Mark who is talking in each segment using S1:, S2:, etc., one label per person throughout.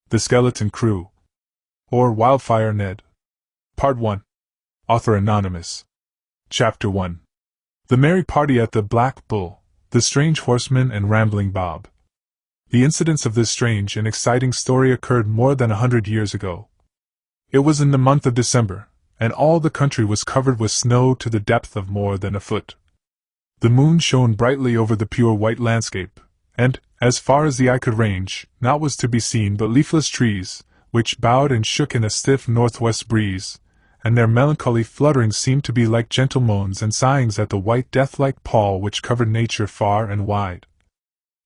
S1: The Skeleton Crew, or Wildfire Ned. Part 1. Author Anonymous. Chapter 1. The Merry Party at the Black Bull, the Strange Horseman and Rambling Bob. The incidents of this strange and exciting story occurred more than 100 years ago. It was in the month of December, and all the country was covered with snow to the depth of more than a foot. The moon shone brightly over the pure white landscape, and, as far as the eye could range, naught was to be seen but leafless trees, which bowed and shook in a stiff northwest breeze, and their melancholy flutterings seemed to be like gentle moans and sighings at the white death-like pall which covered nature far and wide.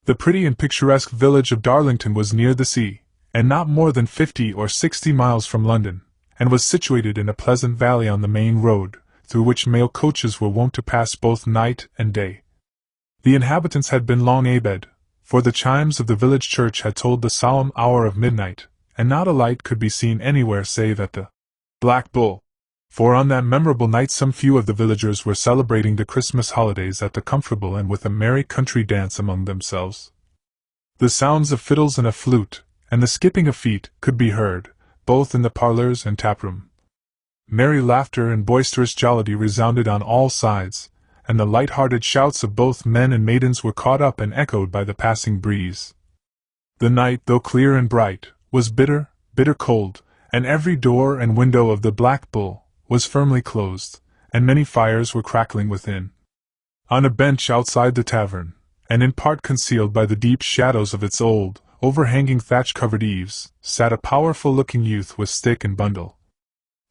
S1: The pretty and picturesque village of Darlington was near the sea, and not more than 50 or 60 miles from London, and was situated in a pleasant valley on the main road, through which mail coaches were wont to pass both night and day. The inhabitants had been long abed, for the chimes of the village church had tolled the solemn hour of midnight, and not a light could be seen anywhere save at the Black Bull, for on that memorable night some few of the villagers were celebrating the Christmas holidays at the comfortable and with a merry country dance among themselves. The sounds of fiddles and a flute, and the skipping of feet, could be heard, both in the parlors and taproom. Merry laughter and boisterous jollity resounded on all sides, and the light-hearted shouts of both men and maidens were caught up and echoed by the passing breeze. The night, though clear and bright, was bitter, bitter cold, and every door and window of the Black Bull was firmly closed, and many fires were crackling within. On a bench outside the tavern, and in part concealed by the deep shadows of its old, overhanging thatch-covered eaves, sat a powerful-looking youth with stick and bundle.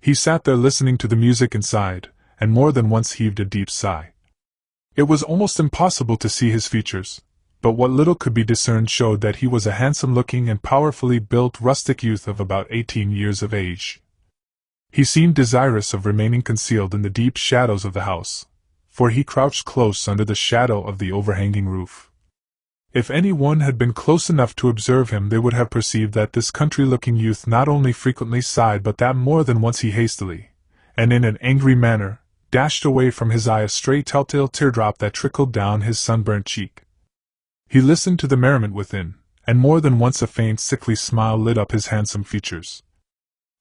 S1: He sat there listening to the music inside, and more than once heaved a deep sigh. It was almost impossible to see his features, but what little could be discerned showed that he was a handsome-looking and powerfully built rustic youth of about 18 years of age. He seemed desirous of remaining concealed in the deep shadows of the house, for he crouched close under the shadow of the overhanging roof. If any one had been close enough to observe him, they would have perceived that this country-looking youth not only frequently sighed but that more than once he hastily, and in an angry manner, dashed away from his eye a stray telltale teardrop that trickled down his sunburnt cheek. He listened to the merriment within, and more than once a faint sickly smile lit up his handsome features.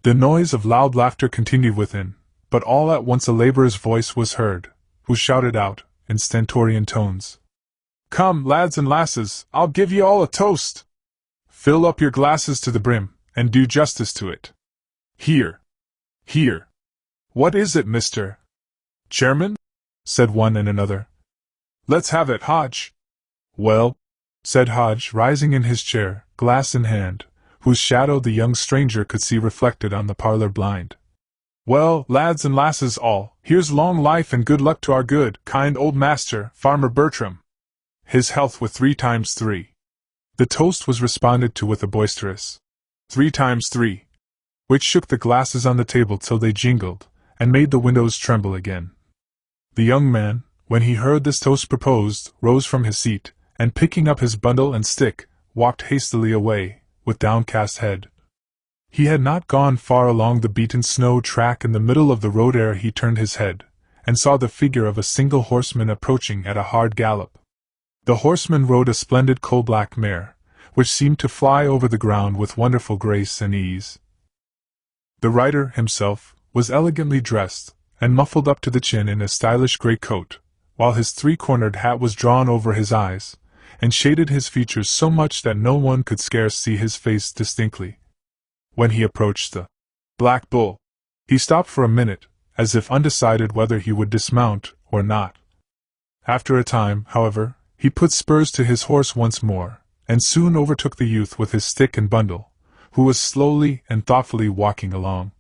S1: The noise of loud laughter continued within, but all at once a laborer's voice was heard, who shouted out, in stentorian tones, "Come, lads and lasses, I'll give ye all a toast! Fill up your glasses to the brim, and do justice to it. Here! Here! What is it, Mr. Chairman?" said one and another. "Let's have it, Hodge." "Well," said Hodge, rising in his chair, glass in hand, whose shadow the young stranger could see reflected on the parlor blind. "Well, lads and lasses all, here's long life and good luck to our good, kind old master, Farmer Bertram. His health with 3 times 3. The toast was responded to with a boisterous 3 times 3, which shook the glasses on the table till they jingled, and made the windows tremble again. The young man, when he heard this toast proposed, rose from his seat, and picking up his bundle and stick, walked hastily away, with downcast head. He had not gone far along the beaten snow track in the middle of the road ere he turned his head, and saw the figure of a single horseman approaching at a hard gallop. The horseman rode a splendid coal-black mare, which seemed to fly over the ground with wonderful grace and ease. The rider, himself, was elegantly dressed, and muffled up to the chin in a stylish great coat, while his 3-cornered hat was drawn over his eyes, and shaded his features so much that no one could scarce see his face distinctly. When he approached the Black Bull, he stopped for a minute, as if undecided whether he would dismount or not. After a time, however, he put spurs to his horse once more, and soon overtook the youth with his stick and bundle, who was slowly and thoughtfully walking along.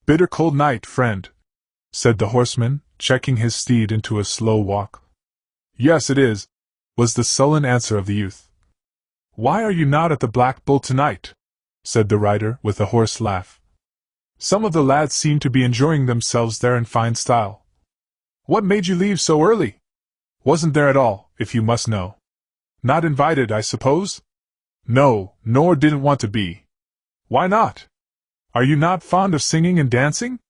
S1: "Bitter cold night, friend," said the horseman, checking his steed into a slow walk. "Yes, it is," was the sullen answer of the youth. "Why are you not at the Black Bull tonight?" said the rider, with a hoarse laugh. "Some of the lads seem to be enjoying themselves there in fine style. What made you leave so early? Wasn't there at all, if you must know. Not invited, I suppose?" "No, nor didn't want to be." "Why not? Are you not fond of singing and dancing?"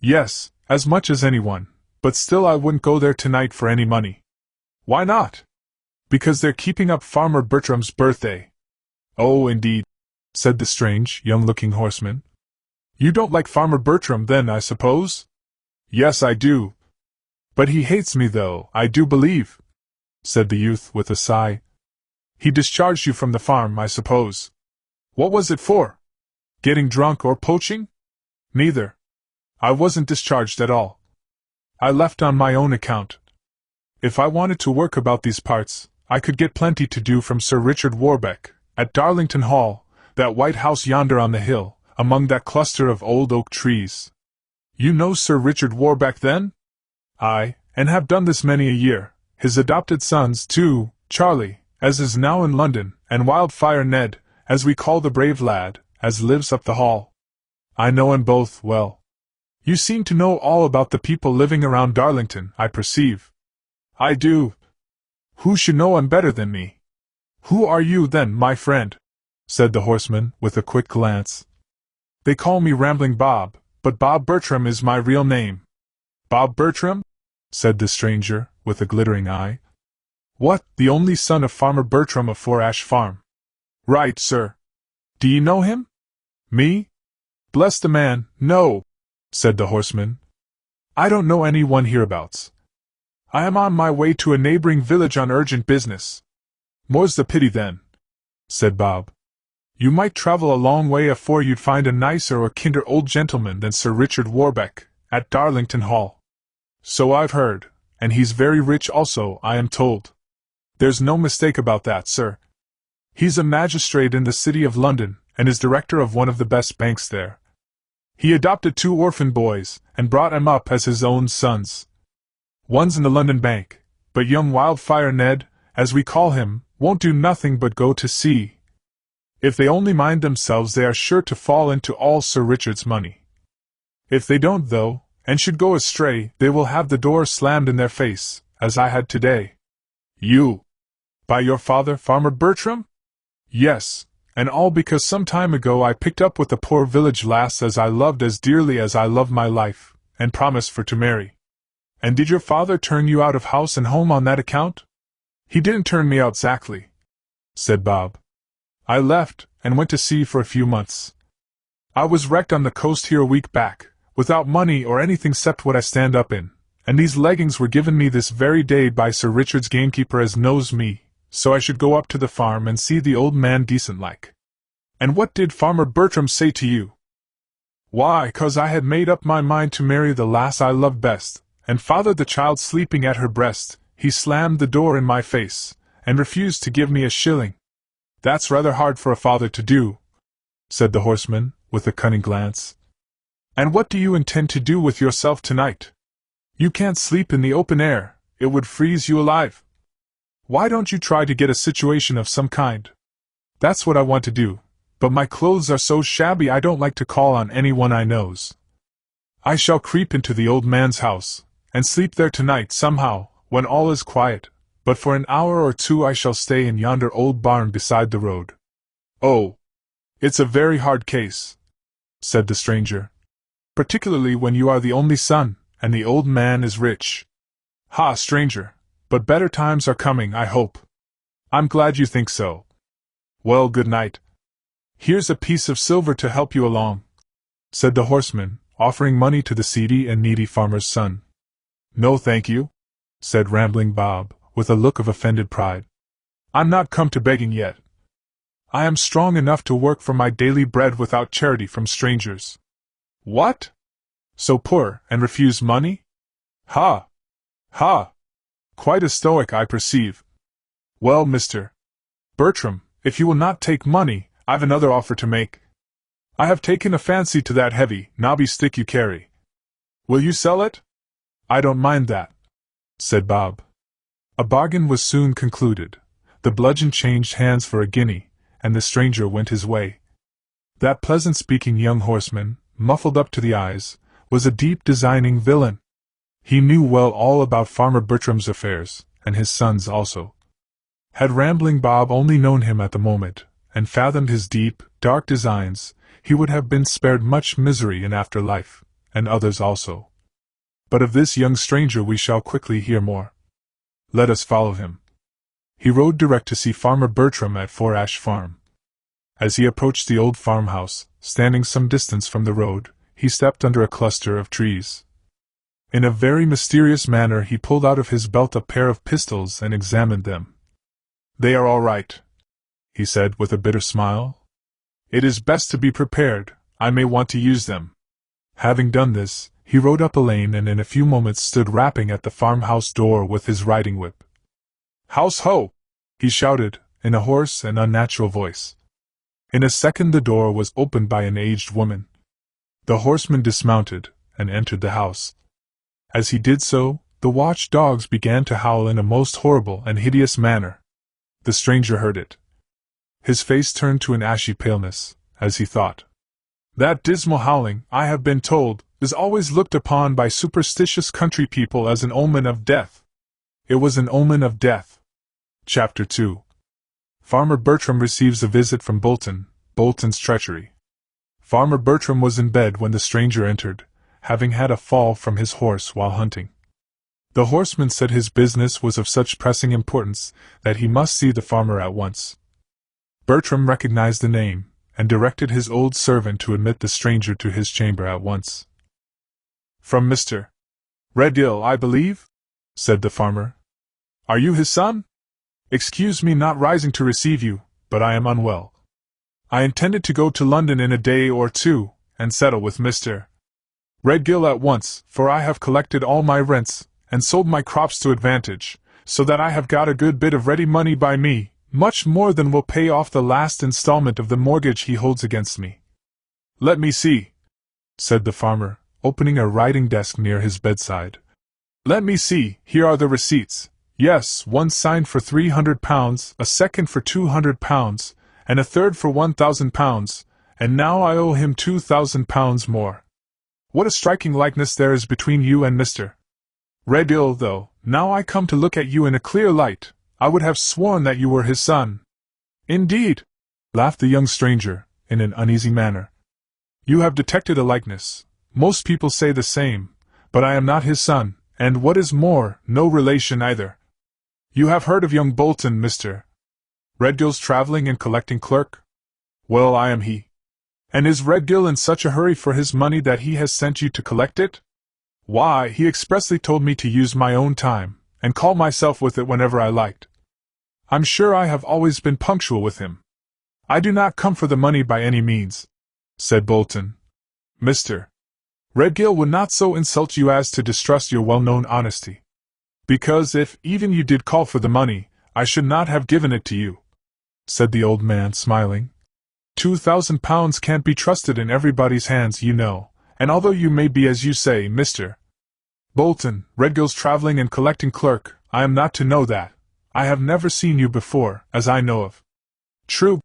S1: "Yes, as much as anyone, but still I wouldn't go there tonight for any money." "Why not?" "Because they're keeping up Farmer Bertram's birthday." "Oh, indeed," said the strange, young-looking horseman. You don't like Farmer Bertram, then, I suppose? Yes, I do. But he hates me, though, I do believe, said the youth with a sigh. He discharged you from the farm, I suppose. What was it for? Getting drunk or poaching? Neither. I wasn't discharged at all. I left on my own account. If I wanted to work about these parts, I could get plenty to do from Sir Richard Warbeck, at Darlington Hall, that white house yonder on the hill, among that cluster of old oak trees. You know Sir Richard Warbeck, then? Aye, and have done this many a year. His adopted sons, too, Charlie, as is now in London, and Wildfire Ned, as we call the brave lad, as lives up the hall. I know 'em both well. You seem to know all about the people living around Darlington, I perceive. I do. Who should know 'em better than me? Who are you, then, my friend? Said the horseman, with a quick glance. They call me Rambling Bob, but Bob Bertram is my real name. Bob Bertram? Said the stranger, with a glittering eye. What, the only son of Farmer Bertram of Four Ash Farm? Right, sir. Do you know him? Me? Bless the man, no, said the horseman. I don't know anyone hereabouts. I am on my way to a neighboring village on urgent business. More's the pity, then, said Bob. You might travel a long way afore you'd find a nicer or kinder old gentleman than Sir Richard Warbeck, at Darlington Hall. So I've heard, and he's very rich also, I am told. There's no mistake about that, sir. He's a magistrate in the city of London, and is director of one of the best banks there. He adopted 2 orphan boys, and brought 'em up as his own sons. One's in the London Bank, but young Wildfire Ned, as we call him, won't do nothing but go to sea. If they only mind themselves, they are sure to fall into all Sir Richard's money. If they don't, though, and should go astray, they will have the door slammed in their face, as I had today. You! By your father, Farmer Bertram? Yes, and all because some time ago I picked up with a poor village lass as I loved as dearly as I love my life, and promised for to marry. And did your father turn you out of house and home on that account? He didn't turn me out exactly, said Bob. I left, and went to sea for a few months. I was wrecked on the coast here a week back, without money or anything except what I stand up in, and these leggings were given me this very day by Sir Richard's gamekeeper as knows me, so I should go up to the farm and see the old man decent like. And what did Farmer Bertram say to you? Why, 'cause I had made up my mind to marry the lass I loved best, and fathered the child sleeping at her breast, he slammed the door in my face, and refused to give me a shilling. That's rather hard for a father to do, said the horseman, with a cunning glance. And what do you intend to do with yourself tonight? You can't sleep in the open air, it would freeze you alive. Why don't you try to get a situation of some kind? That's what I want to do, but my clothes are so shabby I don't like to call on anyone I knows. I shall creep into the old man's house, and sleep there tonight somehow, when all is quiet, but for an hour or 2 I shall stay in yonder old barn beside the road. Oh, it's a very hard case, said the stranger, particularly when you are the only son, and the old man is rich. Ha, stranger, but better times are coming, I hope. I'm glad you think so. Well, good night. Here's a piece of silver to help you along, said the horseman, offering money to the seedy and needy farmer's son. No, thank you, said Rambling Bob, with a look of offended pride. I'm not come to begging yet. I am strong enough to work for my daily bread without charity from strangers. What? So poor, and refuse money? Ha! Ha! Quite a stoic, I perceive. Well, Mr. Bertram, if you will not take money, I've another offer to make. I have taken a fancy to that heavy, knobby stick you carry. Will you sell it? I don't mind that, said Bob. A bargain was soon concluded. The bludgeon changed hands for a guinea, and the stranger went his way. That pleasant-speaking young horseman, muffled up to the eyes, was a deep designing villain. He knew well all about Farmer Bertram's affairs, and his son's also. Had Rambling Bob only known him at the moment, and fathomed his deep, dark designs, he would have been spared much misery in after life, and others also. But of this young stranger we shall quickly hear more. Let us follow him. He rode direct to see Farmer Bertram at Four Ash Farm. As he approached the old farmhouse, standing some distance from the road, he stepped under a cluster of trees. In a very mysterious manner he pulled out of his belt a pair of pistols and examined them. "They are all right," he said with a bitter smile. "It is best to be prepared, I may want to use them." Having done this, he rode up a lane and in a few moments stood rapping at the farmhouse door with his riding whip. "House ho!" he shouted, in a hoarse and unnatural voice. In a second the door was opened by an aged woman. The horseman dismounted, and entered the house. As he did so, the watch dogs began to howl in a most horrible and hideous manner. The stranger heard it. His face turned to an ashy paleness, as he thought. "That dismal howling, I have been told, is always looked upon by superstitious country people as an omen of death." It was an omen of death. Chapter 2. Farmer Bertram receives a visit from Bolton, Bolton's treachery. Farmer Bertram was in bed when the stranger entered, having had a fall from his horse while hunting. The horseman said his business was of such pressing importance that he must see the farmer at once. Bertram recognized the name, and directed his old servant to admit the stranger to his chamber at once. "From Mr. Redgill, I believe?" said the farmer. "Are you his son? Excuse me not rising to receive you, but I am unwell. I intended to go to London in a day or two, and settle with Mr. Redgill at once, for I have collected all my rents, and sold my crops to advantage, so that I have got a good bit of ready money by me, much more than will pay off the last installment of the mortgage he holds against me." "Let me see," said the farmer, opening a writing desk near his bedside. "Let me see, here are the receipts. Yes, one signed for £300, a second for £200, and a third for £1,000, and now I owe him £2,000 more. What a striking likeness there is between you and Mr. Redgill, though, now I come to look at you in a clear light, I would have sworn that you were his son." "Indeed," laughed the young stranger, in an uneasy manner. "You have detected a likeness. Most people say the same, but I am not his son, and what is more, no relation either. You have heard of young Bolton, Mr. Redgill's traveling and collecting clerk? Well, I am he. And is Redgill in such a hurry for his money that he has sent you to collect it? Why, he expressly told me to use my own time, and call myself with it whenever I liked. I'm sure I have always been punctual with him. I do not come for the money by any means," said Bolton. "Mr. Redgill would not so insult you as to distrust your well-known honesty. Because if even you did call for the money, I should not have given it to you," said the old man, smiling. £2,000 can't be trusted in everybody's hands, you know, and although you may be, as you say, Mr. Bolton, Redgill's traveling and collecting clerk, I am not to know that. I have never seen you before, as I know of." "True,"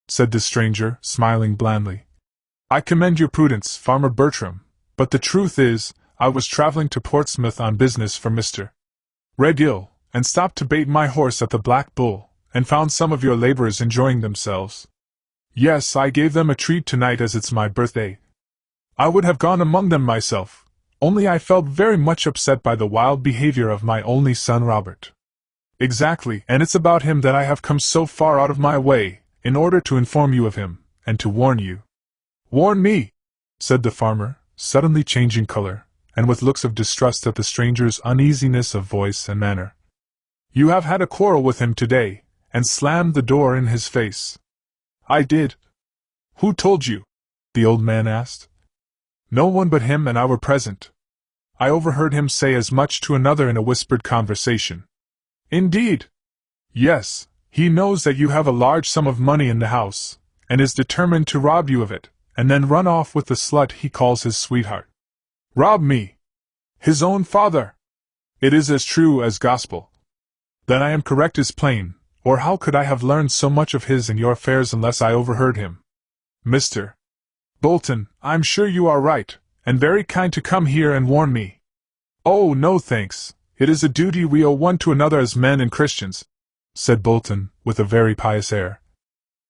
S1: said the stranger, smiling blandly. "I commend your prudence, Farmer Bertram, but the truth is, I was traveling to Portsmouth on business for Mr. Redgill, and stopped to bait my horse at the Black Bull, and found some of your laborers enjoying themselves. Yes, I gave them a treat tonight as it's my birthday. I would have gone among them myself, only I felt very much upset by the wild behavior of my only son Robert." "Exactly, and it's about him that I have come so far out of my way, in order to inform you of him, and to warn you." "Warn me," said the farmer, suddenly changing color, and with looks of distrust at the stranger's uneasiness of voice and manner. "You have had a quarrel with him today, and slammed the door in his face." "I did." "Who told you?" the old man asked. "No one but him and I were present. I overheard him say as much to another in a whispered conversation." "Indeed?" "Yes, he knows that you have a large sum of money in the house, and is determined to rob you of it, and then run off with the slut he calls his sweetheart." "Rob me? His own father?" "It is as true as gospel." "Then I am correct is plain, or how could I have learned so much of his and your affairs unless I overheard him? Mr. Bolton, I'm sure you are right, and very kind to come here and warn me." "Oh, no thanks, it is a duty we owe one to another as men and Christians," said Bolton, with a very pious air.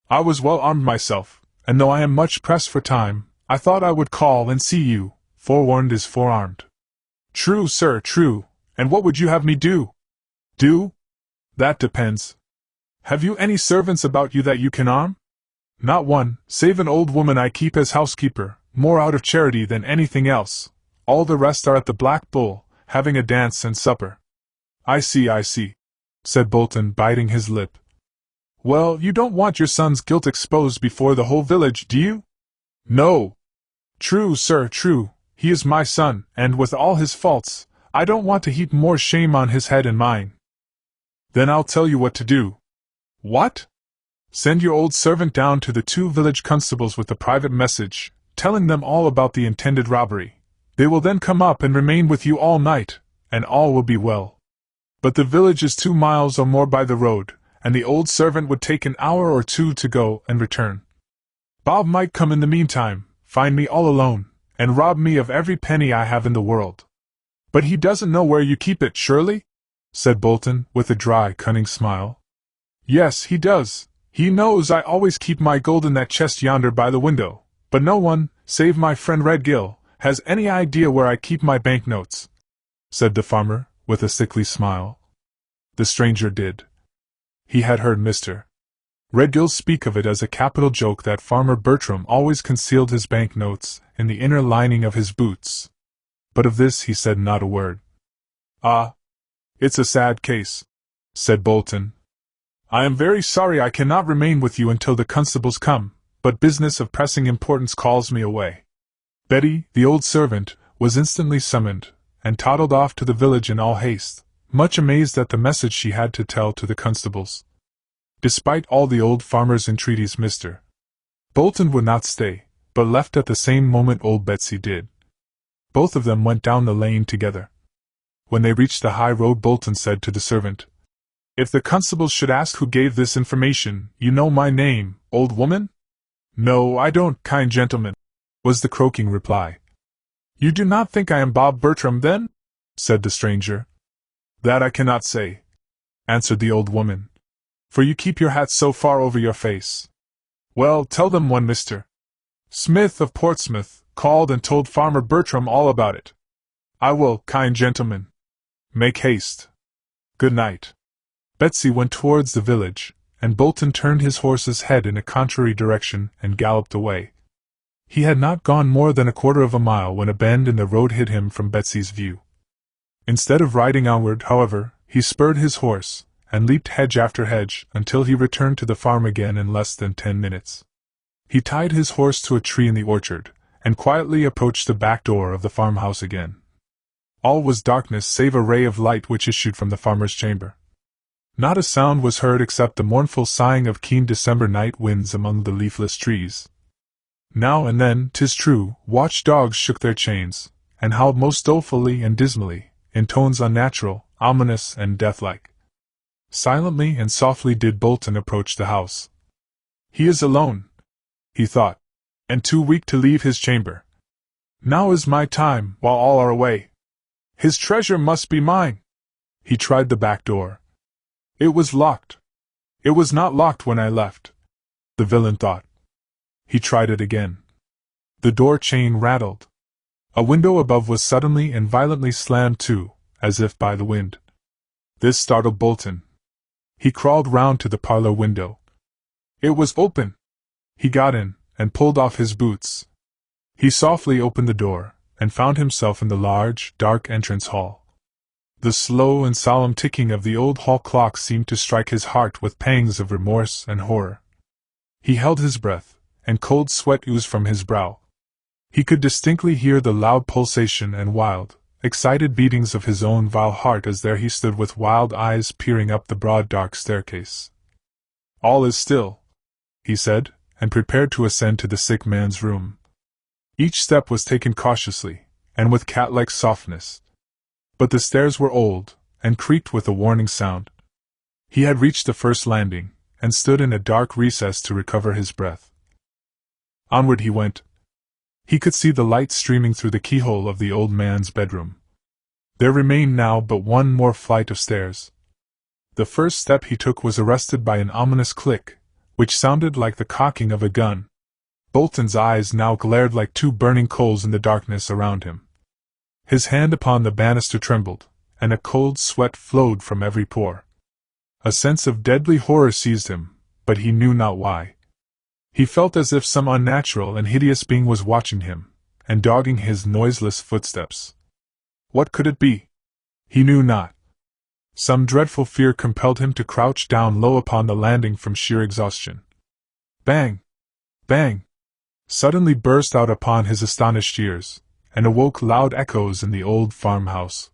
S1: "I was well armed myself, and though I am much pressed for time, I thought I would call and see you. Forewarned is forearmed." "True, sir, true, and what would you have me do?" "Do? That depends. Have you any servants about you that you can arm?" Not one, save an old woman I keep as housekeeper, more out of charity than anything else. All the rest are at the Black Bull, having a dance and supper. I see, said Bolton, biting his lip. Well, you don't want your son's guilt exposed before the whole village, do you? No. True, sir, true. He is my son, and with all his faults, I don't want to heap more shame on his head and mine. Then I'll tell you what to do. What? Send your old servant down to the 2 village constables with a private message, telling them all about the intended robbery. They will then come up and remain with you all night, and all will be well. But the village is 2 miles or more by the road, and the old servant would take an hour or 2 to go and return. Bob might come in the meantime, find me all alone, and rob me of every penny I have in the world. But he doesn't know where you keep it, surely? Said Bolton, with a dry, cunning smile. Yes, he does. He knows I always keep my gold in that chest yonder by the window, but no one, save my friend Redgill, has any idea where I keep my banknotes, said the farmer, with a sickly smile. The stranger did. He had heard Mr. Redgill speak of it as a capital joke that Farmer Bertram always concealed his banknotes in the inner lining of his boots. But of this he said not a word. Ah, it's a sad case, said Bolton. I am very sorry I cannot remain with you until the constables come, but business of pressing importance calls me away. Betty, the old servant, was instantly summoned, and toddled off to the village in all haste, much amazed at the message she had to tell to the constables. Despite all the old farmer's entreaties, Mr. Bolton would not stay, but left at the same moment old Betsy did. Both of them went down the lane together. When they reached the high road, Bolton said to the servant, If the constables should ask who gave this information, you know my name, old woman? No, I don't, kind gentleman, was the croaking reply. You do not think I am Bob Bertram, then? Said the stranger. That I cannot say, answered the old woman, for you keep your hat so far over your face. Well, tell them one Mr. Smith of Portsmouth called and told Farmer Bertram all about it. I will, kind gentleman. Make haste. Good night. Betsy went towards the village, and Bolton turned his horse's head in a contrary direction and galloped away. He had not gone more than a quarter of a mile when a bend in the road hid him from Betsy's view. Instead of riding onward, however, he spurred his horse, and leaped hedge after hedge until he returned to the farm again in less than 10 minutes. He tied his horse to a tree in the orchard, and quietly approached the back door of the farmhouse again. All was darkness save a ray of light which issued from the farmer's chamber. Not a sound was heard except the mournful sighing of keen December night winds among the leafless trees. Now and then, 'tis true, watch-dogs shook their chains, and howled most dolefully and dismally, in tones unnatural, ominous, and death-like. Silently and softly did Bolton approach the house. He is alone, he thought, and too weak to leave his chamber. Now is my time, while all are away. His treasure must be mine. He tried the back door. It was locked. It was not locked when I left, the villain thought. He tried it again. The door chain rattled. A window above was suddenly and violently slammed to, as if by the wind. This startled Bolton. He crawled round to the parlor window. It was open. He got in, and pulled off his boots. He softly opened the door, and found himself in the large, dark entrance hall. The slow and solemn ticking of the old hall clock seemed to strike his heart with pangs of remorse and horror. He held his breath, and cold sweat oozed from his brow. He could distinctly hear the loud pulsation and wild, excited beatings of his own vile heart as there he stood with wild eyes peering up the broad dark staircase. All is still, he said, and prepared to ascend to the sick man's room. Each step was taken cautiously, and with cat-like softness. But the stairs were old, and creaked with a warning sound. He had reached the first landing, and stood in a dark recess to recover his breath. Onward he went. He could see the light streaming through the keyhole of the old man's bedroom. There remained now but one more flight of stairs. The first step he took was arrested by an ominous click, which sounded like the cocking of a gun. Bolton's eyes now glared like two burning coals in the darkness around him. His hand upon the banister trembled, and a cold sweat flowed from every pore. A sense of deadly horror seized him, but he knew not why. He felt as if some unnatural and hideous being was watching him, and dogging his noiseless footsteps. What could it be? He knew not. Some dreadful fear compelled him to crouch down low upon the landing from sheer exhaustion. Bang! Bang! Suddenly burst out upon his astonished ears, and awoke loud echoes in the old farmhouse.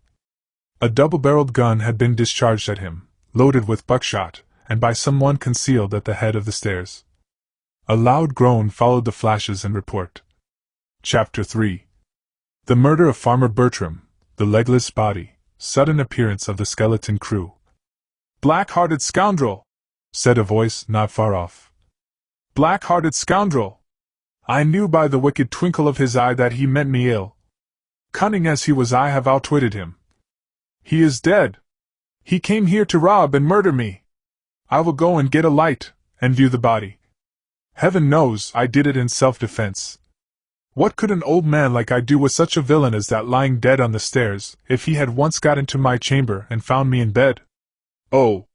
S1: A double-barreled gun had been discharged at him, loaded with buckshot, and by someone concealed at the head of the stairs. A loud groan followed the flashes and report. Chapter 3. The murder of Farmer Bertram, the legless body, sudden appearance of the skeleton crew. "Black-hearted scoundrel!" said a voice not far off. "Black-hearted scoundrel! I knew by the wicked twinkle of his eye that he meant me ill. Cunning as he was, I have outwitted him. He is dead. He came here to rob and murder me. I will go and get a light, and view the body. Heaven knows I did it in self-defense. What could an old man like I do with such a villain as that lying dead on the stairs, if he had once got into my chamber and found me in bed? Oh!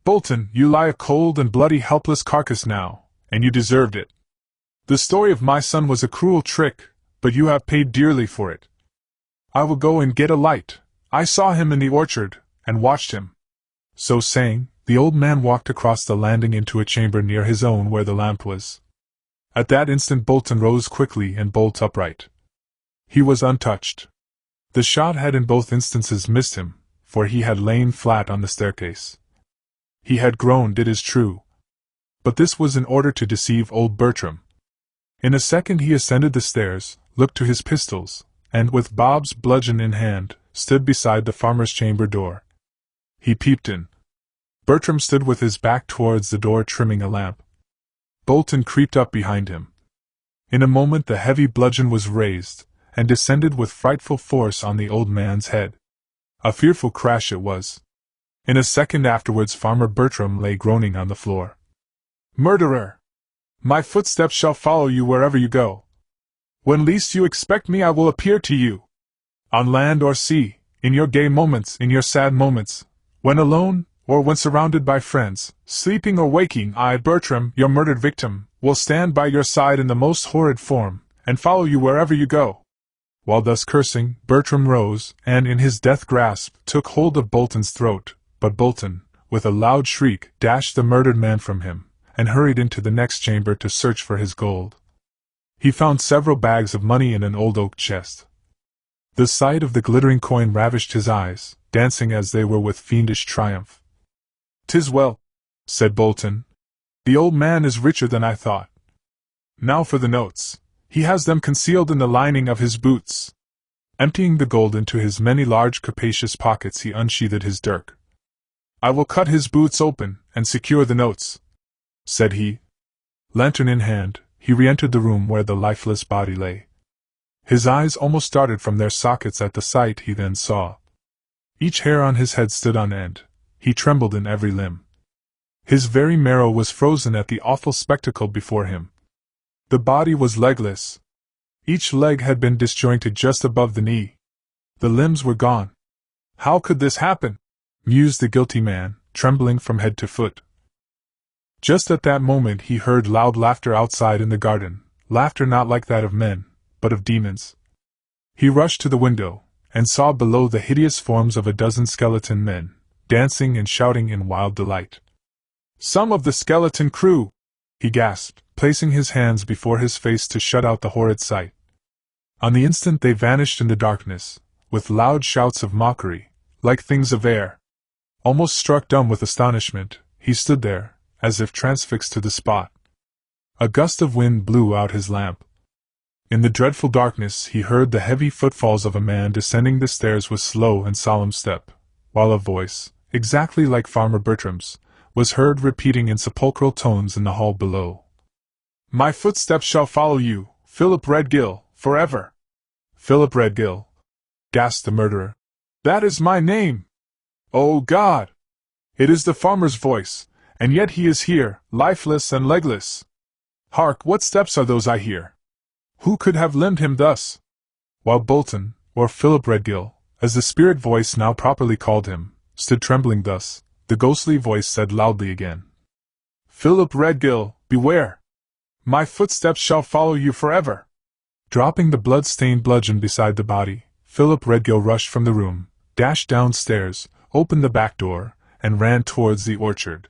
S1: Bolton, you lie a cold and bloody helpless carcass now, and you deserved it. The story of my son was a cruel trick, but you have paid dearly for it. I will go and get a light. I saw him in the orchard, and watched him." So saying, the old man walked across the landing into a chamber near his own where the lamp was. At that instant Bolton rose quickly and bolt upright. He was untouched. The shot had in both instances missed him, for he had lain flat on the staircase. He had groaned, it is true. But this was in order to deceive old Bertram. In a second he ascended the stairs, looked to his pistols, and with Bob's bludgeon in hand, stood beside the farmer's chamber door. He peeped in. Bertram stood with his back towards the door trimming a lamp. Bolton creeped up behind him. In a moment the heavy bludgeon was raised, and descended with frightful force on the old man's head. A fearful crash it was. In a second afterwards Farmer Bertram lay groaning on the floor. "Murderer! My footsteps shall follow you wherever you go. When least you expect me I will appear to you. On land or sea, in your gay moments, in your sad moments, when alone, or when surrounded by friends, sleeping or waking, I, Bertram, your murdered victim, will stand by your side in the most horrid form, and follow you wherever you go." While thus cursing, Bertram rose, and in his death grasp took hold of Bolton's throat, but Bolton, with a loud shriek, dashed the murdered man from him, and hurried into the next chamber to search for his gold. He found several bags of money in an old oak chest. The sight of the glittering coin ravished his eyes, dancing as they were with fiendish triumph. "'Tis well," said Bolton. "The old man is richer than I thought. Now for the notes. He has them concealed in the lining of his boots." Emptying the gold into his many large capacious pockets he unsheathed his dirk. "I will cut his boots open, and secure the notes," said he. Lantern in hand, he re-entered the room where the lifeless body lay. His eyes almost started from their sockets at the sight he then saw. Each hair on his head stood on end. He trembled in every limb. His very marrow was frozen at the awful spectacle before him. The body was legless. Each leg had been disjointed just above the knee. The limbs were gone. "How could this happen?" mused the guilty man, trembling from head to foot. Just at that moment he heard loud laughter outside in the garden, laughter not like that of men, but of demons. He rushed to the window, and saw below the hideous forms of a dozen skeleton men, dancing and shouting in wild delight. "Some of the skeleton crew!" he gasped, placing his hands before his face to shut out the horrid sight. On the instant they vanished in the darkness, with loud shouts of mockery, like things of air. Almost struck dumb with astonishment, he stood there, as if transfixed to the spot. A gust of wind blew out his lamp. In the dreadful darkness he heard the heavy footfalls of a man descending the stairs with slow and solemn step, while a voice, exactly like Farmer Bertram's, was heard repeating in sepulchral tones in the hall below. "My footsteps shall follow you, Philip Redgill, forever." "Philip Redgill," gasped the murderer. "That is my name! Oh God! It is the farmer's voice, and yet he is here, lifeless and legless. Hark, what steps are those I hear? Who could have limbed him thus?" While Bolton, or Philip Redgill, as the spirit voice now properly called him, stood trembling thus, the ghostly voice said loudly again, "Philip Redgill, beware! My footsteps shall follow you forever. Dropping the blood-stained bludgeon beside the body, Philip Redgill rushed from the room, dashed downstairs, opened the back door, and ran towards the orchard.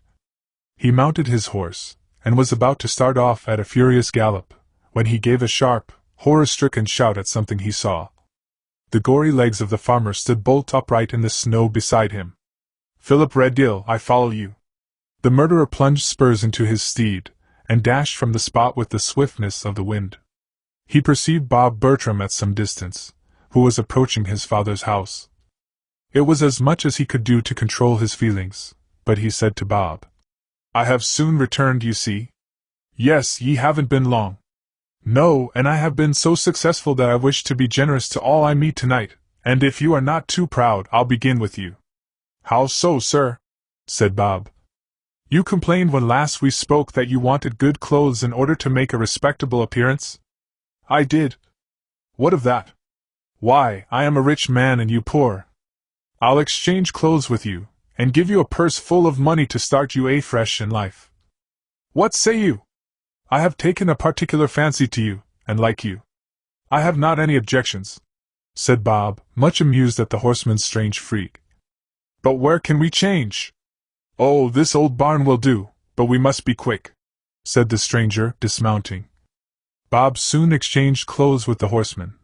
S1: He mounted his horse, and was about to start off at a furious gallop, when he gave a sharp, horror-stricken shout at something he saw. The gory legs of the farmer stood bolt upright in the snow beside him. Philip Redgill, I follow you. The murderer plunged spurs into his steed, and dashed from the spot with the swiftness of the wind. He perceived Bob Bertram at some distance, who was approaching his father's house. It was as much as he could do to control his feelings, but he said to Bob, I have soon returned, you see. Yes, ye haven't been long. No, and I have been so successful that I wish to be generous to all I meet tonight, and if you are not too proud, I'll begin with you. How so, sir? Said Bob. You complained when last we spoke that you wanted good clothes in order to make a respectable appearance? I did. What of that? Why, I am a rich man and you poor. I'll exchange clothes with you, and give you a purse full of money to start you afresh in life. What say you? I have taken a particular fancy to you, and like you. I have not any objections, said Bob, much amused at the horseman's strange freak. But where can we change? Oh, this old barn will do, but we must be quick, said the stranger, dismounting. Bob soon exchanged clothes with the horseman,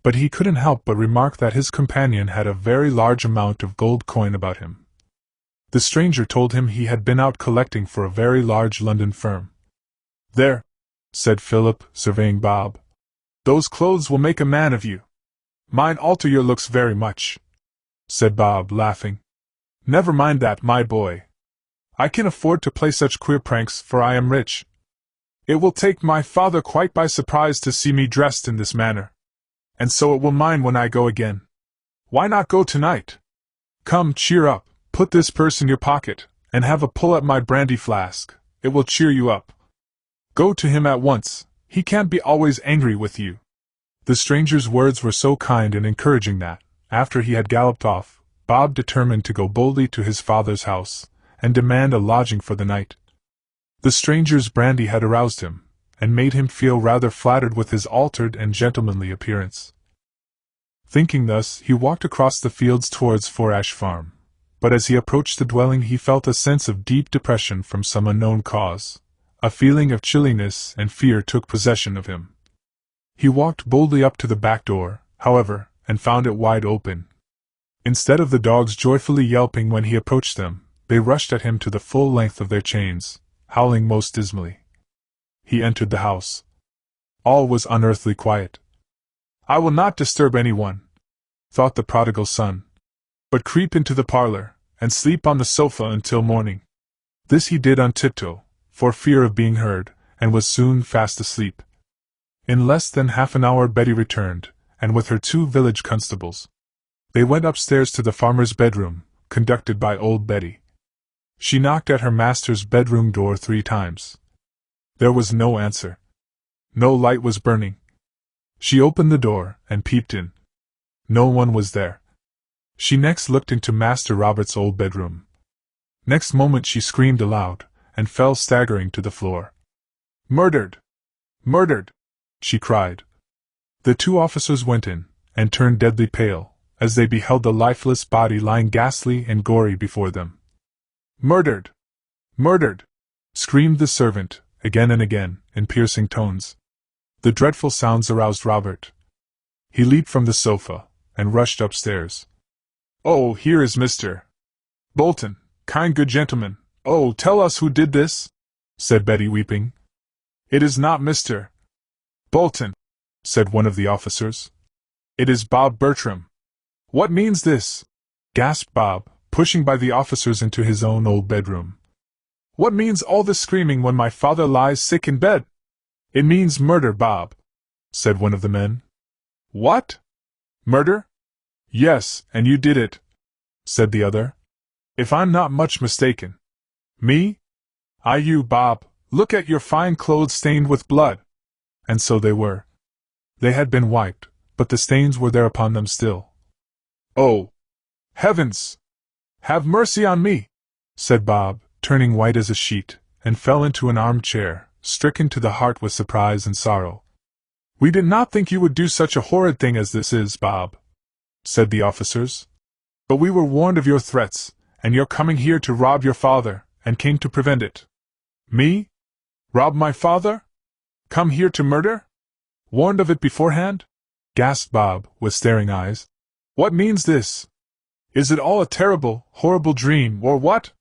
S1: but he couldn't help but remark that his companion had a very large amount of gold coin about him. The stranger told him he had been out collecting for a very large London firm. There, said Philip, surveying Bob. Those clothes will make a man of you. Mine alter your looks very much, said Bob, laughing. Never mind that, my boy. I can afford to play such queer pranks, for I am rich. It will take my father quite by surprise to see me dressed in this manner, and so it will mind when I go again. Why not go tonight? Come, cheer up, put this purse in your pocket, and have a pull at my brandy flask. It will cheer you up. Go to him at once, he can't be always angry with you. The stranger's words were so kind and encouraging that, after he had galloped off, Bob determined to go boldly to his father's house, and demand a lodging for the night. The stranger's brandy had aroused him, and made him feel rather flattered with his altered and gentlemanly appearance. Thinking thus, he walked across the fields towards Forash Farm, but as he approached the dwelling he felt a sense of deep depression from some unknown cause. A feeling of chilliness and fear took possession of him. He walked boldly up to the back door, however, and found it wide open. Instead of the dogs joyfully yelping when he approached them, they rushed at him to the full length of their chains, howling most dismally. He entered the house. All was unearthly quiet. I will not disturb anyone, thought the prodigal son, but creep into the parlor, and sleep on the sofa until morning. This he did on tiptoe, for fear of being heard, and was soon fast asleep. In less than half an hour Betty returned, and with her 2 village constables. They went upstairs to the farmer's bedroom, conducted by old Betty. She knocked at her master's bedroom door 3 times. There was no answer. No light was burning. She opened the door, and peeped in. No one was there. She next looked into Master Robert's old bedroom. Next moment she screamed aloud, and fell staggering to the floor. Murdered! Murdered! She cried. The 2 officers went in, and turned deadly pale, as they beheld the lifeless body lying ghastly and gory before them. Murdered! Murdered! Screamed the servant, again and again, in piercing tones. The dreadful sounds aroused Robert. He leaped from the sofa, and rushed upstairs. Oh, here is Mr. Bolton, kind good gentleman. Oh, tell us who did this, said Betty, weeping. It is not Mr. Bolton, said one of the officers. It is Bob Bertram. What means this? Gasped Bob, pushing by the officers into his own old bedroom. What means all this screaming when my father lies sick in bed? It means murder, Bob, said one of the men. What? Murder? Yes, and you did it, said the other. If I'm not much mistaken. Me? You, Bob, look at your fine clothes stained with blood. And so they were. They had been wiped, but the stains were there upon them still. Oh! Heavens! Have mercy on me, said Bob, turning white as a sheet, and fell into an armchair, stricken to the heart with surprise and sorrow. "We did not think you would do such a horrid thing as this is, Bob," said the officers. "But we were warned of your threats, and your coming here to rob your father, and came to prevent it." "Me? Rob my father? Come here to murder? Warned of it beforehand?" gasped Bob, with staring eyes. "What means this? Is it all a terrible, horrible dream, or what?"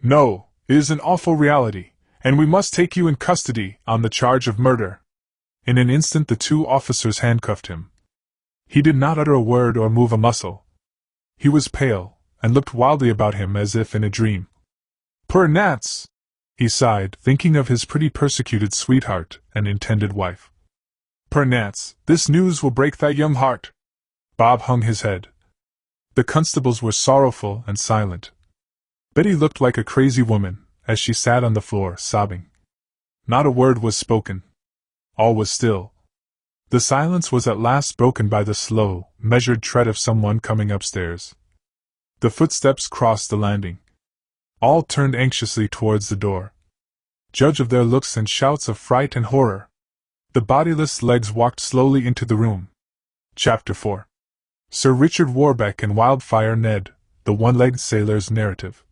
S1: "No, it is an awful reality, and we must take you in custody on the charge of murder." In an instant the two officers handcuffed him. He did not utter a word or move a muscle. He was pale, and looked wildly about him as if in a dream. "Poor Nats!" he sighed, thinking of his pretty persecuted sweetheart and intended wife. "Poor Nats, this news will break thy young heart." Bob hung his head. The constables were sorrowful and silent. Betty looked like a crazy woman, as she sat on the floor, sobbing. Not a word was spoken. All was still. The silence was at last broken by the slow, measured tread of someone coming upstairs. The footsteps crossed the landing. All turned anxiously towards the door. Judge of their looks and shouts of fright and horror. The bodiless legs walked slowly into the room. Chapter 4. Sir Richard Warbeck and Wildfire Ned, the One-Legged Sailor's Narrative.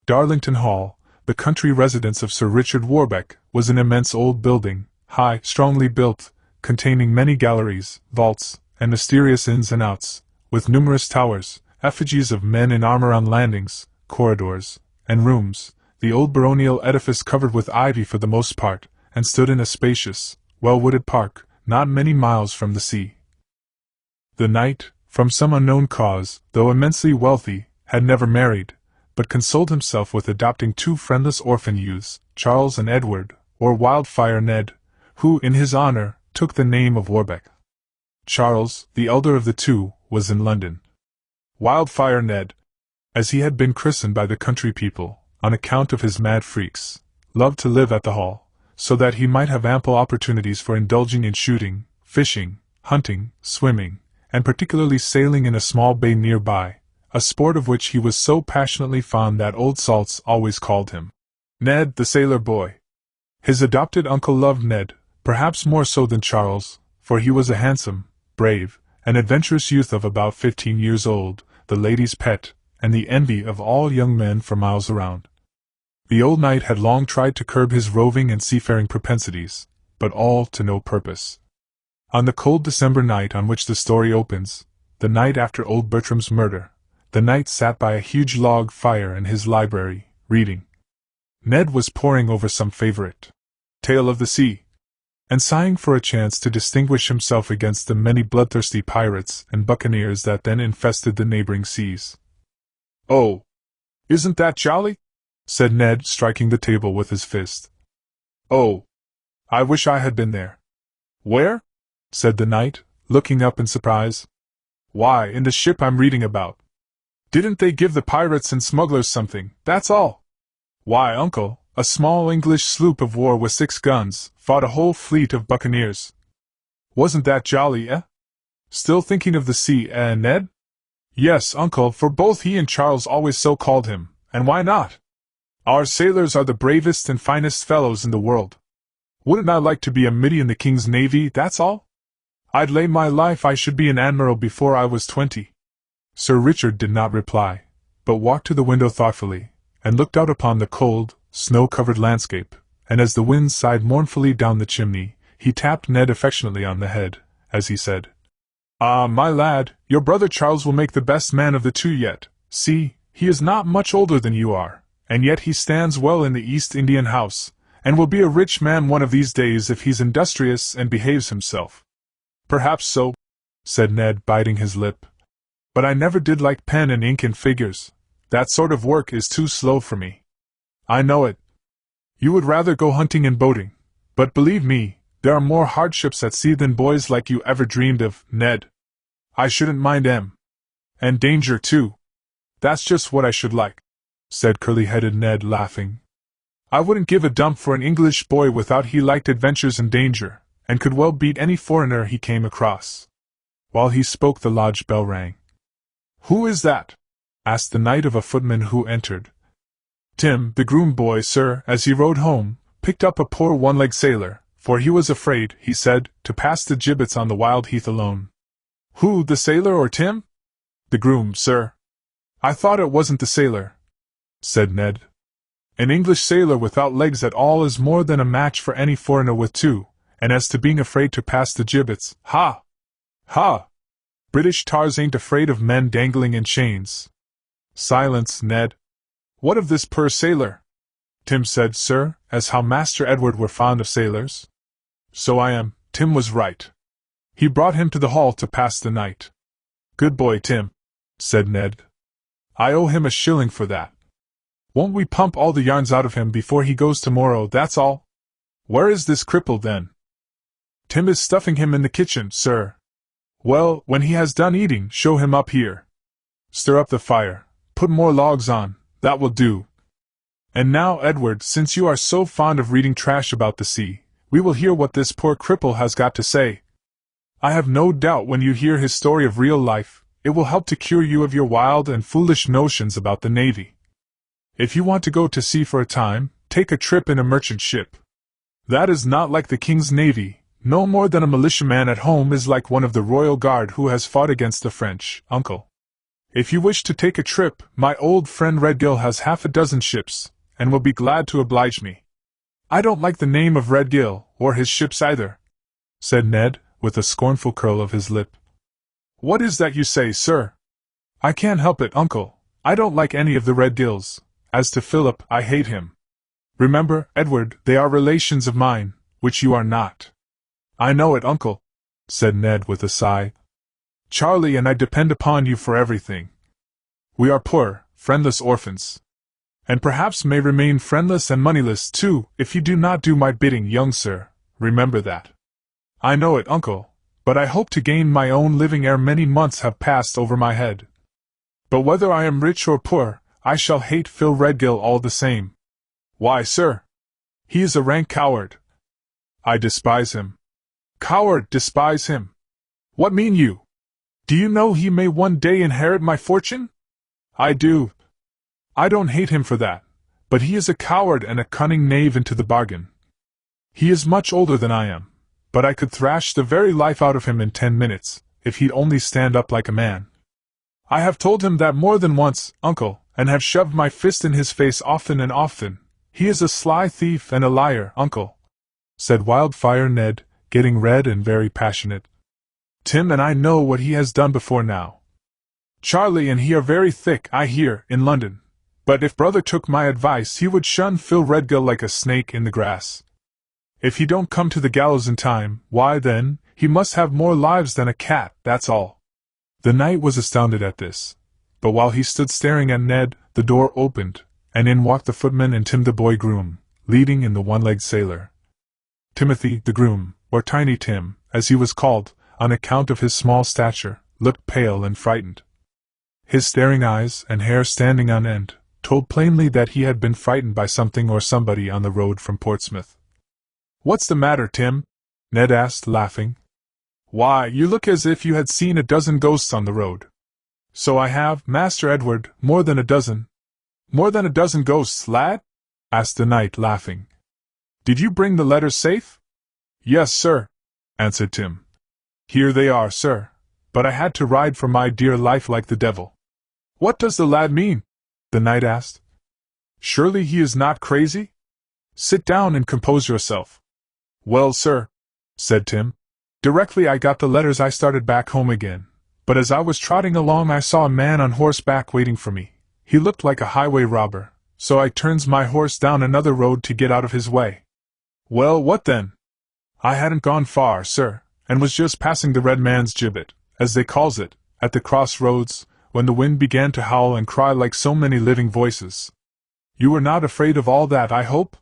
S1: Darlington Hall, the country residence of Sir Richard Warbeck, was an immense old building, high, strongly built, containing many galleries, vaults, and mysterious ins and outs, with numerous towers, effigies of men in armor on landings, corridors, and rooms. The old baronial edifice covered with ivy for the most part, and stood in a spacious, well-wooded park, not many miles from the sea. The knight, from some unknown cause, though immensely wealthy, had never married, but consoled himself with adopting two friendless orphan youths, Charles and Edward, or Wildfire Ned, who, in his honor, took the name of Warbeck. Charles, the elder of the two, was in London. Wildfire Ned, as he had been christened by the country people, on account of his mad freaks, loved to live at the Hall, so that he might have ample opportunities for indulging in shooting, fishing, hunting, swimming, and particularly sailing in a small bay nearby, a sport of which he was so passionately fond that Old Salts always called him Ned the Sailor Boy. His adopted uncle loved Ned, perhaps more so than Charles, for he was a handsome, brave, and adventurous youth of about 15 years old, the lady's pet, and the envy of all young men for miles around. The old knight had long tried to curb his roving and seafaring propensities, but all to no purpose. On the cold December night on which the story opens, the night after old Bertram's murder, the knight sat by a huge log fire in his library, reading. Ned was poring over some favorite tale of the sea, and sighing for a chance to distinguish himself against the many bloodthirsty pirates and buccaneers that then infested the neighboring seas. "Oh, isn't that jolly?" said Ned, striking the table with his fist. "Oh, I wish I had been there." "Where?" said the knight, looking up in surprise. "Why, in the ship I'm reading about. Didn't they give the pirates and smugglers something, that's all?" "Why, uncle, a small English sloop of war with 6 guns fought a whole fleet of buccaneers." "Wasn't that jolly, eh? Still thinking of the sea, eh, Ned?" "Yes, uncle, for both he and Charles always so called him, and why not? Our sailors are the bravest and finest fellows in the world. Wouldn't I like to be a middy in the King's Navy, that's all? I'd lay my life I should be an admiral before I was 20. Sir Richard did not reply, but walked to the window thoughtfully, and looked out upon the cold, snow-covered landscape, and as the wind sighed mournfully down the chimney, he tapped Ned affectionately on the head, as he said, "Ah, my lad, your brother Charles will make the best man of the two yet. See, he is not much older than you are, and yet he stands well in the East Indian House, and will be a rich man one of these days if he's industrious and behaves himself." "Perhaps so," said Ned, biting his lip. "But I never did like pen and ink and figures. That sort of work is too slow for me." "I know it. You would rather go hunting and boating, but believe me, there are more hardships at sea than boys like you ever dreamed of, Ned. I shouldn't mind and danger too. That's just what I should like," said curly-headed Ned, laughing. "I wouldn't give a dump for an English boy without he liked adventures and danger, and could well beat any foreigner he came across." While he spoke the lodge bell rang. "Who is that?" asked the knight of a footman who entered. "Tim, the groom boy, sir, as he rode home, picked up a poor one-legged sailor, for he was afraid, he said, to pass the gibbets on the wild heath alone. Who, the sailor or Tim? The groom, sir. I thought it wasn't the sailor, said Ned. An English sailor without legs at all is more than a match for any foreigner with two, and as to being afraid to pass the gibbets, ha! Ha! British tars ain't afraid of men dangling in chains. Silence, Ned. What of this poor sailor? Tim said, sir, as how Master Edward were fond of sailors. So I am, Tim was right. He brought him to the hall to pass the night. Good boy, Tim, said Ned. I owe him a shilling for that. Won't we pump all the yarns out of him before he goes tomorrow, that's all? Where is this cripple, then? Tim is stuffing him in the kitchen, sir. Well, when he has done eating, show him up here. Stir up the fire, put more logs on, that will do. And now, Edward, since you are so fond of reading trash about the sea, we will hear what this poor cripple has got to say. I have no doubt when you hear his story of real life, it will help to cure you of your wild and foolish notions about the Navy. If you want to go to sea for a time, take a trip in a merchant ship. That is not like the King's Navy, no more than a militiaman at home is like one of the Royal Guard who has fought against the French, uncle. If you wish to take a trip, my old friend Redgill has half a dozen ships, and will be glad to oblige me. I don't like the name of Redgill, or his ships either, said Ned, with a scornful curl of his lip. What is that you say, sir? I can't help it, uncle. I don't like any of the Redgills. As to Philip, I hate him. Remember, Edward, they are relations of mine, which you are not. I know it, uncle, said Ned with a sigh. Charlie and I depend upon you for everything. We are poor, friendless orphans. And perhaps may remain friendless and moneyless too, if you do not do my bidding, young sir, remember that. I know it, uncle, but I hope to gain my own living ere many months have passed over my head. But whether I am rich or poor, I shall hate Phil Redgill all the same. Why, sir? He is a rank coward. I despise him. Coward, despise him? What mean you? Do you know he may one day inherit my fortune? I do. I don't hate him for that, but he is a coward and a cunning knave into the bargain. He is much older than I am, but I could thrash the very life out of him in 10 minutes, if he'd only stand up like a man. I have told him that more than once, uncle, and have shoved my fist in his face often and often. He is a sly thief and a liar, uncle, said Wildfire Ned, getting red and very passionate. Tim and I know what he has done before now. Charlie and he are very thick, I hear, in London. But if brother took my advice he would shun Phil Redgill like a snake in the grass. If he don't come to the gallows in time, why then, he must have more lives than a cat, that's all. The knight was astounded at this. But while he stood staring at Ned, the door opened, and in walked the footman and Tim the boy groom, leading in the one-legged sailor. Timothy, the groom, or Tiny Tim, as he was called, on account of his small stature, looked pale and frightened. His staring eyes and hair standing on end told plainly that he had been frightened by something or somebody on the road from Portsmouth. "What's the matter, Tim?" Ned asked, laughing. "Why, you look as if you had seen a dozen ghosts on the road." "So I have, Master Edward, more than a dozen." "More than a dozen ghosts, lad?" asked the knight, laughing. "Did you bring the letters safe?" "Yes, sir," answered Tim. "Here they are, sir, but I had to ride for my dear life like the devil." "What does the lad mean?" the knight asked. "Surely he is not crazy? Sit down and compose yourself." "Well, sir," said Tim, "directly I got the letters I started back home again, but as I was trotting along I saw a man on horseback waiting for me. He looked like a highway robber, so I turns my horse down another road to get out of his way." "Well, what then?" "I hadn't gone far, sir, and was just passing the Red Man's Gibbet, as they calls it, at the crossroads, when the wind began to howl and cry like so many living voices." "You were not afraid of all that, I hope?"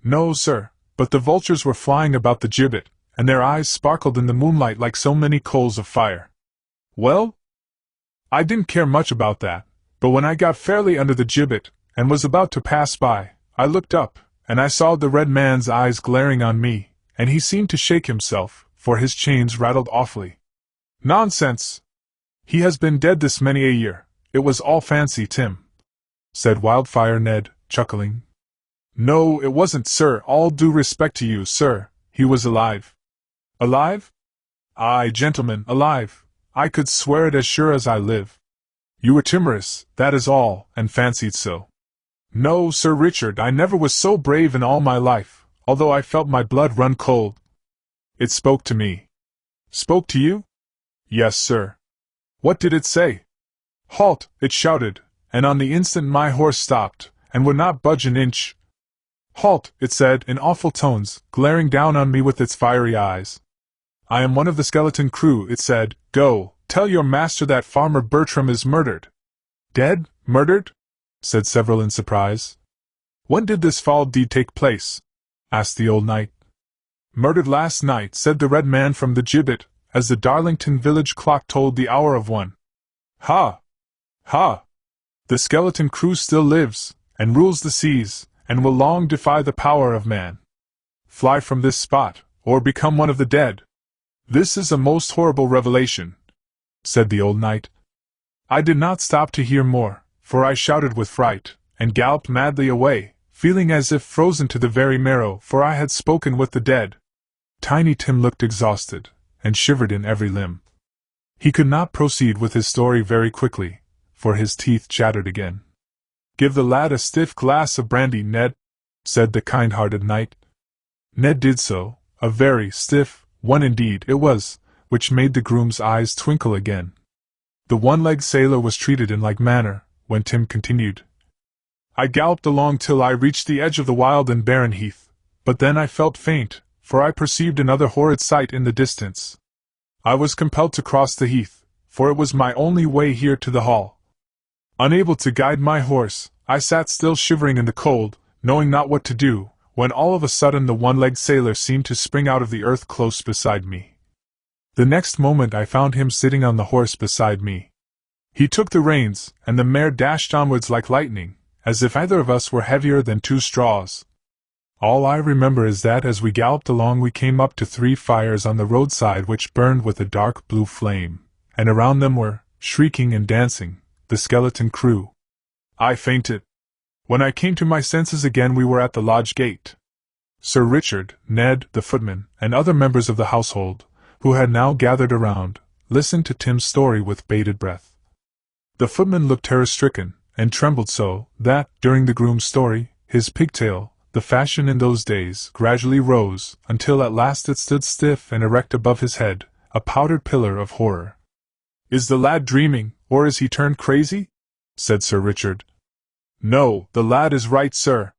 S1: "No, sir, but the vultures were flying about the gibbet, and their eyes sparkled in the moonlight like so many coals of fire." "Well, I didn't care much about that, but when I got fairly under the gibbet, and was about to pass by, I looked up, and I saw the Red Man's eyes glaring on me, and he seemed to shake himself, for his chains rattled awfully." "Nonsense! He has been dead this many a year. It was all fancy, Tim," said Wildfire Ned, chuckling. No, it wasn't, sir. All due respect to you, sir. He was alive. Alive? Aye, gentlemen, alive. I could swear it as sure as I live. You were timorous, that is all, and fancied so. No, Sir Richard, I never was so brave in all my life, although I felt my blood run cold. It spoke to me. Spoke to you? Yes, sir. What did it say? Halt, it shouted, and on the instant my horse stopped, and would not budge an inch. Halt, it said, in awful tones, glaring down on me with its fiery eyes. I am one of the skeleton crew, it said. Go, tell your master that Farmer Bertram is murdered. Dead? Murdered? Said several in surprise. When did this foul deed take place? Asked the old knight. Murdered last night, said the red man from the gibbet, as the Darlington village clock told the hour of 1. Ha! Ha! The skeleton crew still lives, and rules the seas, and will long defy the power of man. Fly from this spot, or become one of the dead. This is a most horrible revelation, said the old knight. I did not stop to hear more, for I shouted with fright, and galloped madly away, feeling as if frozen to the very marrow, for I had spoken with the dead. Tiny Tim looked exhausted, and shivered in every limb. He could not proceed with his story very quickly, for his teeth chattered again. Give the lad a stiff glass of brandy, Ned, said the kind-hearted knight. Ned did so, a very stiff one indeed it was, which made the groom's eyes twinkle again. The one-legged sailor was treated in like manner, when Tim continued. I galloped along till I reached the edge of the wild and barren heath, but then I felt faint, for I perceived another horrid sight in the distance. I was compelled to cross the heath, for it was my only way here to the hall. Unable to guide my horse, I sat still shivering in the cold, knowing not what to do, when all of a sudden the one-legged sailor seemed to spring out of the earth close beside me. The next moment I found him sitting on the horse beside me. He took the reins, and the mare dashed onwards like lightning, as if either of us were heavier than 2 straws. All I remember is that as we galloped along we came up to 3 fires on the roadside which burned with a dark blue flame, and around them were, shrieking and dancing, the skeleton crew. I fainted. When I came to my senses again we were at the lodge gate. Sir Richard, Ned, the footman, and other members of the household, who had now gathered around, listened to Tim's story with bated breath. The footman looked terror-stricken, and trembled so, that, during the groom's story, his pigtail, the fashion in those days, gradually rose, until at last it stood stiff and erect above his head, a powdered pillar of horror. Is the lad dreaming, or is he turned crazy? Said Sir Richard. No, the lad is right, sir,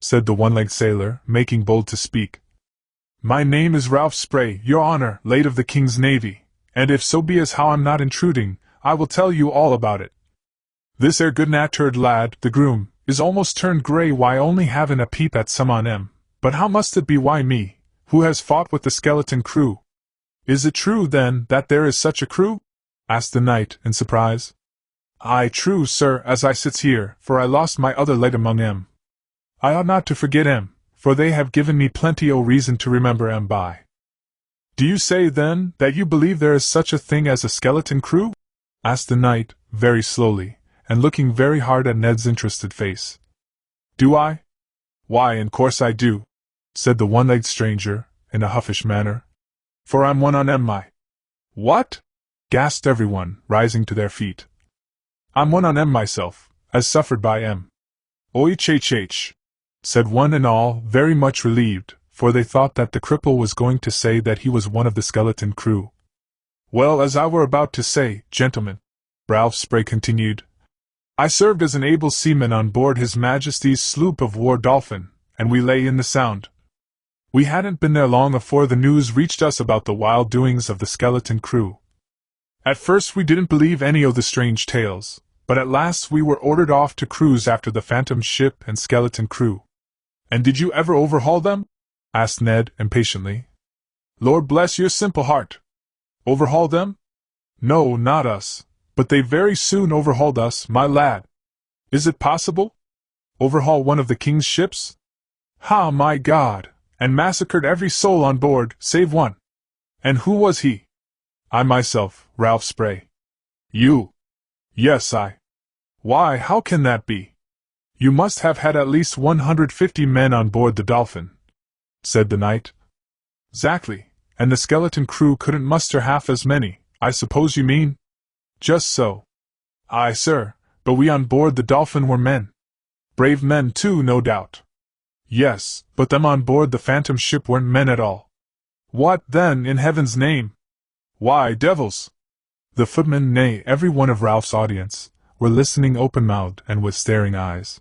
S1: said the one-legged sailor, making bold to speak. My name is Ralph Spray, your honor, late of the King's Navy, and if so be as how I'm not intruding, I will tell you all about it. This good-natured lad, the groom, is almost turned grey why only having a peep at some on 'em, but how must it be why me, who has fought with the skeleton crew? Is it true, then, that there is such a crew? Asked the knight, in surprise. Aye, true, sir, as I sits here, for I lost my other leg among 'em. I ought not to forget 'em, for they have given me plenty o' reason to remember 'em by. Do you say, then, that you believe there is such a thing as a skeleton crew? Asked the knight, very slowly, and looking very hard at Ned's interested face. Do I? Why, in course I do, said the one-legged stranger, in a huffish manner. For I'm one on 'em, What? Gasped everyone, rising to their feet. I'm one on 'em myself, as suffered by 'em. Oi-ch-ch, said one and all, very much relieved, for they thought that the cripple was going to say that he was one of the skeleton crew. Well, as I were about to say, gentlemen, Ralph Spray continued, I served as an able seaman on board His Majesty's sloop of war Dolphin, and we lay in the Sound. We hadn't been there long afore the news reached us about the wild doings of the skeleton crew. At first we didn't believe any of the strange tales, but at last we were ordered off to cruise after the phantom ship and skeleton crew. And did you ever overhaul them? Asked Ned, impatiently. Lord bless your simple heart! Overhaul them? No, not us, but they very soon overhauled us, my lad. Is it possible? Overhaul one of the king's ships? Ha, my God! And massacred every soul on board, save one. And who was he? I myself, Ralph Spray. You? Yes, I. Why, how can that be? You must have had at least 150 men on board the Dolphin, said the knight. Exactly, and the skeleton crew couldn't muster half as many, I suppose you mean? Just so. Aye, sir, but we on board the Dolphin were men. Brave men too, no doubt. Yes, but them on board the Phantom ship weren't men at all. What, then, in heaven's name? Why, devils! The footmen, nay, every one of Ralph's audience, were listening open-mouthed and with staring eyes.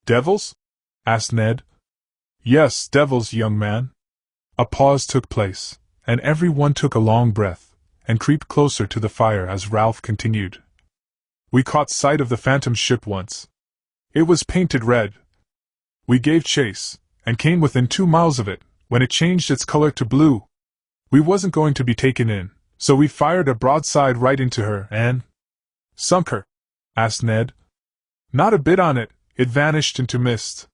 S1: Devils? asked Ned. Yes, devils, young man. A pause took place, and every one took a long breath, and creeped closer to the fire as Ralph continued. We caught sight of the Phantom ship once. It was painted red. We gave chase, and came within 2 miles of it, when it changed its color to blue. We wasn't going to be taken in, so we fired a broadside right into her and... Sunk her? asked Ned. Not a bit on it, it vanished into mist.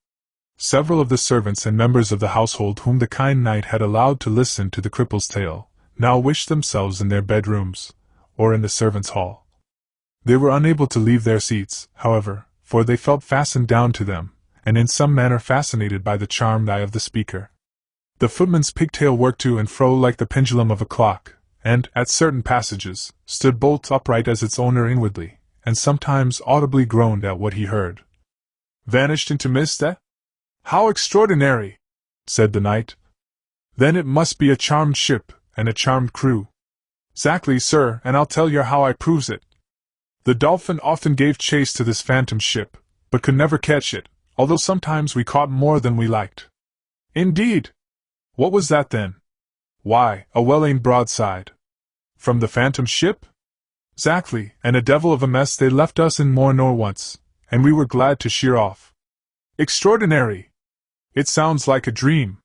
S1: Several of the servants and members of the household whom the kind knight had allowed to listen to the cripple's tale, now wished themselves in their bedrooms, or in the servants' hall. They were unable to leave their seats, however, for they felt fastened down to them, and in some manner fascinated by the charmed eye of the speaker. The footman's pigtail worked to and fro like the pendulum of a clock, and, at certain passages, stood bolt upright as its owner inwardly, and sometimes audibly groaned at what he heard. Vanished into mist, eh? How extraordinary! Said the knight. Then it must be a charmed ship, and a charmed crew. Exactly, sir, and I'll tell you how I proves it. The Dolphin often gave chase to this Phantom ship, but could never catch it, although sometimes we caught more than we liked. Indeed! What was that then? Why, a well-aimed broadside. From the Phantom ship? Exactly, and a devil of a mess they left us in more nor once, and we were glad to sheer off. Extraordinary! It sounds like a dream.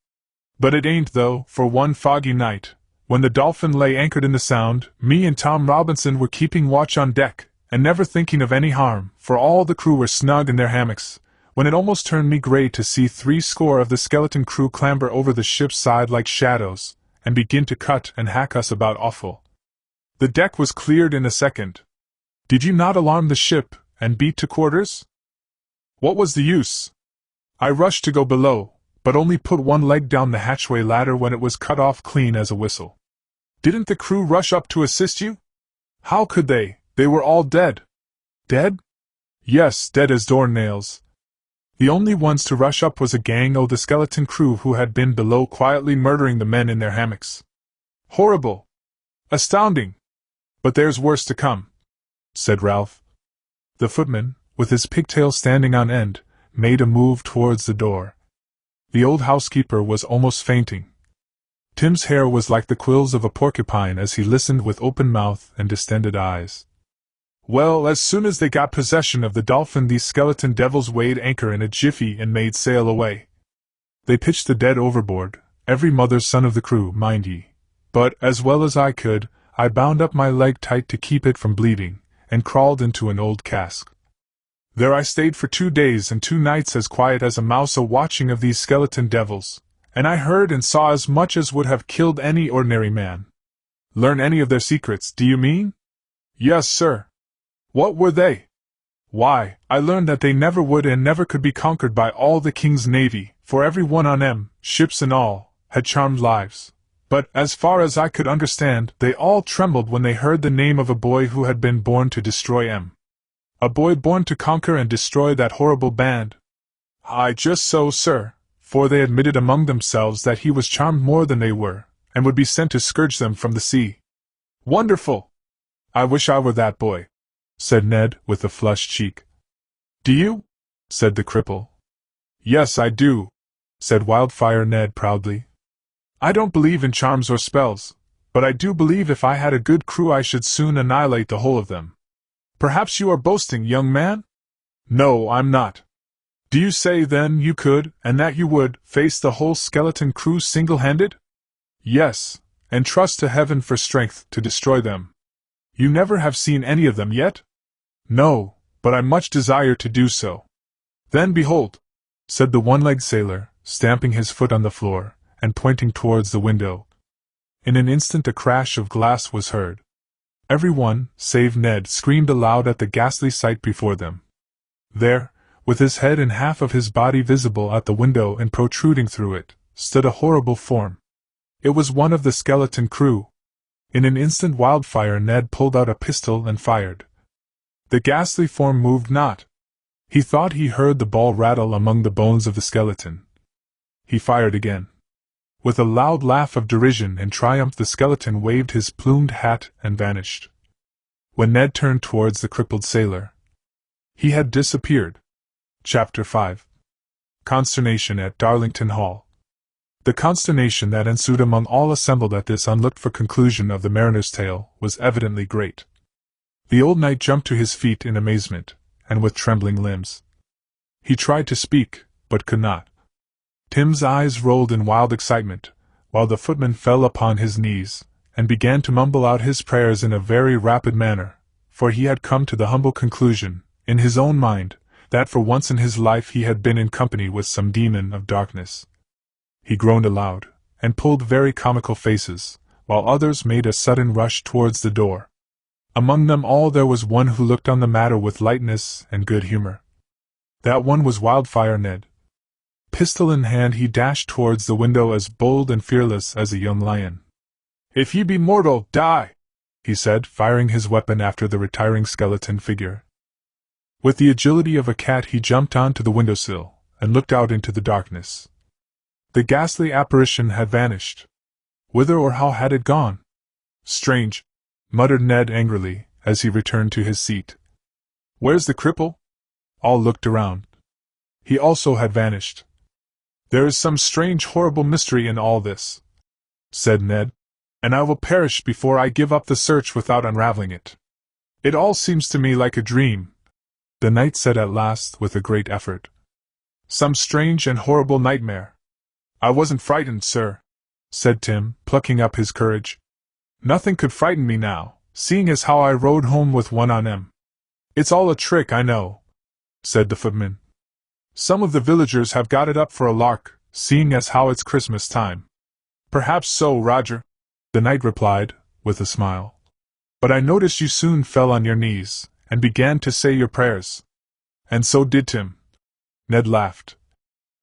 S1: But it ain't though, for one foggy night, when the Dolphin lay anchored in the Sound, me and Tom Robinson were keeping watch on deck, and never thinking of any harm, for all the crew were snug in their hammocks, when it almost turned me grey to see 70 of the skeleton crew clamber over the ship's side like shadows, and begin to cut and hack us about awful. The deck was cleared in a second. Did you not alarm the ship, and beat to quarters? What was the use? I rushed to go below, but only put one leg down the hatchway ladder when it was cut off clean as a whistle. Didn't the crew rush up to assist you? How could they? They were all dead. Dead? Yes, dead as doornails. The only ones to rush up was a gang o' the skeleton crew who had been below quietly murdering the men in their hammocks. Horrible! Astounding! But there's worse to come, said Ralph. The footman, with his pigtail standing on end, made a move towards the door. The old housekeeper was almost fainting. Tim's hair was like the quills of a porcupine as he listened with open mouth and distended eyes. Well, as soon as they got possession of the Dolphin, these skeleton devils weighed anchor in a jiffy and made sail away. They pitched the dead overboard, every mother's son of the crew, mind ye. But, as well as I could, I bound up my leg tight to keep it from bleeding, and crawled into an old cask. There I stayed for 2 days and 2 nights as quiet as a mouse a-watching of these skeleton devils, and I heard and saw as much as would have killed any ordinary man. Learn any of their secrets, do you mean? Yes, sir. What were they? Why, I learned that they never would and never could be conquered by all the king's navy, for every one on 'em, ships and all, had charmed lives. But, as far as I could understand, they all trembled when they heard the name of a boy who had been born to destroy 'em. A boy born to conquer and destroy that horrible band. Aye, just so, sir, for they admitted among themselves that he was charmed more than they were, and would be sent to scourge them from the sea. Wonderful! I wish I were that boy, said Ned, with a flushed cheek. Do you? Said the cripple. Yes, I do, said Wildfire Ned proudly. I don't believe in charms or spells, but I do believe if I had a good crew I should soon annihilate the whole of them. Perhaps you are boasting, young man? No, I'm not. Do you say, then, you could, and that you would, face the whole skeleton crew single-handed? Yes, and trust to heaven for strength to destroy them. You never have seen any of them yet? No, but I much desire to do so. Then behold, said the one-legged sailor, stamping his foot on the floor, and pointing towards the window. In an instant a crash of glass was heard. Every one, save Ned, screamed aloud at the ghastly sight before them. There, With his head and half of his body visible at the window and protruding through it, stood a horrible form. It was one of the skeleton crew. In an instant Wildfire Ned pulled out a pistol and fired. The ghastly form moved not. He thought he heard the ball rattle among the bones of the skeleton. He fired again. With a loud laugh of derision and triumph the skeleton waved his plumed hat and vanished. When Ned turned towards the crippled sailor, he had disappeared. Chapter 5. Consternation at Darlington Hall. The consternation that ensued among all assembled at this unlooked-for conclusion of the mariner's tale was evidently great. The old knight jumped to his feet in amazement, and with trembling limbs. He tried to speak, but could not. Tim's eyes rolled in wild excitement, while the footman fell upon his knees, and began to mumble out his prayers in a very rapid manner, for he had come to the humble conclusion, in his own mind, that for once in his life he had been in company with some demon of darkness. He groaned aloud, and pulled very comical faces, while others made a sudden rush towards the door. Among them all there was one who looked on the matter with lightness and good humor. That one was Wildfire Ned. Pistol in hand he dashed towards the window as bold and fearless as a young lion. "If ye be mortal, die!" he said, firing his weapon after the retiring skeleton figure. With the agility of a cat he jumped on to the windowsill, and looked out into the darkness. The ghastly apparition had vanished. Whither or how had it gone? "Strange," muttered Ned angrily, as he returned to his seat. "Where's the cripple?" All looked around. He also had vanished. "There is some strange, horrible mystery in all this," said Ned, "and I will perish before I give up the search without unraveling it. It all seems to me like a dream," the knight said at last with a great effort. "Some strange and horrible nightmare." "I wasn't frightened, sir," said Tim, plucking up his courage. "Nothing could frighten me now, seeing as how I rode home with one on 'em." "It's all a trick, I know," said the footman. "Some of the villagers have got it up for a lark, seeing as how it's Christmas time." "Perhaps so, Roger," the knight replied, with a smile. "But I noticed you soon fell on your knees, and began to say your prayers." "And so did Tim." Ned laughed.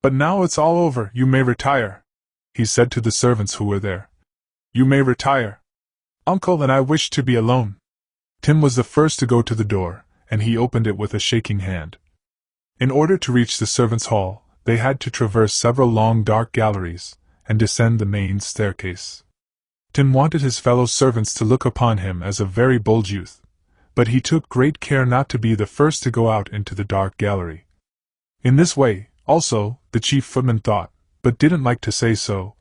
S1: "But now it's all over, you may retire," he said to the servants who were there. "You may retire. Uncle and I wish to be alone." Tim was the first to go to the door, and he opened it with a shaking hand. In order to reach the servants' hall, they had to traverse several long dark galleries, and descend the main staircase. Tim wanted his fellow servants to look upon him as a very bold youth, but he took great care not to be the first to go out into the dark gallery. In this way, also, the chief footman thought, but didn't like to say so.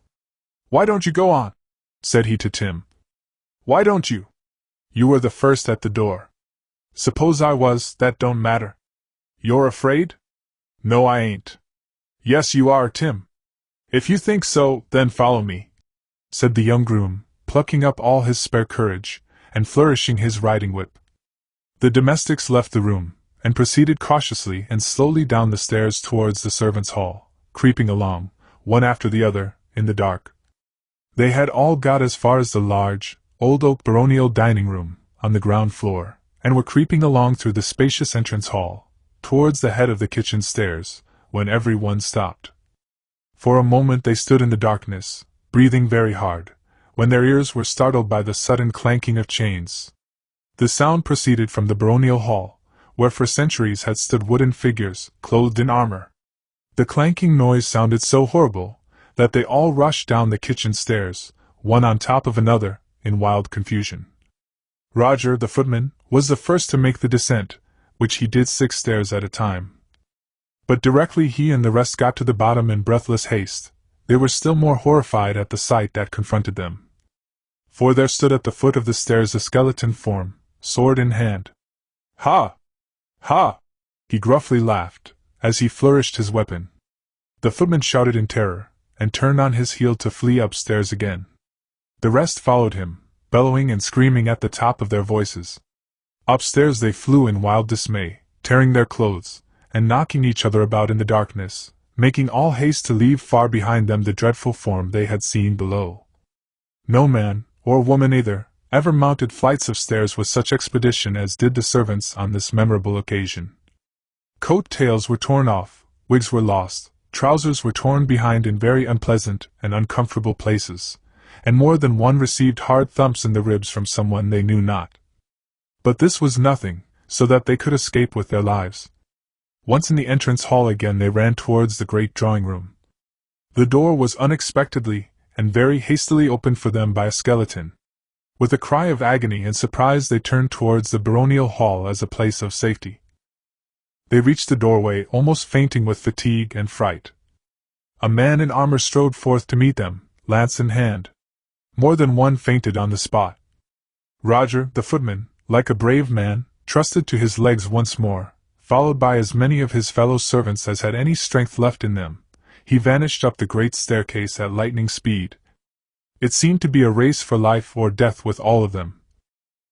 S1: "Why don't you go on?" said he to Tim. "Why don't you? You were the first at the door." "Suppose I was, that don't matter." "You're afraid?" "No, I ain't." "Yes, you are, Tim." "If you think so, then follow me," said the young groom, plucking up all his spare courage, and flourishing his riding whip. The domestics left the room, and proceeded cautiously and slowly down the stairs towards the servants' hall, creeping along, one after the other, in the dark. They had all got as far as the large, old oak baronial dining room, on the ground floor, and were creeping along through the spacious entrance hall, towards the head of the kitchen stairs, when every one stopped. For a moment they stood in the darkness, breathing very hard, when their ears were startled by the sudden clanking of chains. The sound proceeded from the baronial hall, where for centuries had stood wooden figures, clothed in armor. The clanking noise sounded so horrible, that they all rushed down the kitchen stairs, one on top of another, in wild confusion. Roger, the footman, was the first to make the descent, which he did 6 stairs at a time. But directly he and the rest got to the bottom in breathless haste, they were still more horrified at the sight that confronted them. For there stood at the foot of the stairs a skeleton form, sword in hand. "Ha! Ha!" he gruffly laughed, as he flourished his weapon. The footman shouted in terror, and turned on his heel to flee upstairs again. The rest followed him, bellowing and screaming at the top of their voices. Upstairs they flew in wild dismay, tearing their clothes, and knocking each other about in the darkness, making all haste to leave far behind them the dreadful form they had seen below. No man, or woman either, ever mounted flights of stairs with such expedition as did the servants on this memorable occasion. Coat tails were torn off, wigs were lost, trousers were torn behind in very unpleasant and uncomfortable places, and more than one received hard thumps in the ribs from someone they knew not. But this was nothing, so that they could escape with their lives. Once in the entrance hall again, they ran towards the great drawing-room. The door was unexpectedly and very hastily opened for them by a skeleton. With a cry of agony and surprise they turned towards the baronial hall as a place of safety. They reached the doorway, almost fainting with fatigue and fright. A man in armor strode forth to meet them, lance in hand. More than one fainted on the spot. Roger, the footman, like a brave man, trusted to his legs once more, followed by as many of his fellow servants as had any strength left in them. He vanished up the great staircase at lightning speed. It seemed to be a race for life or death with all of them.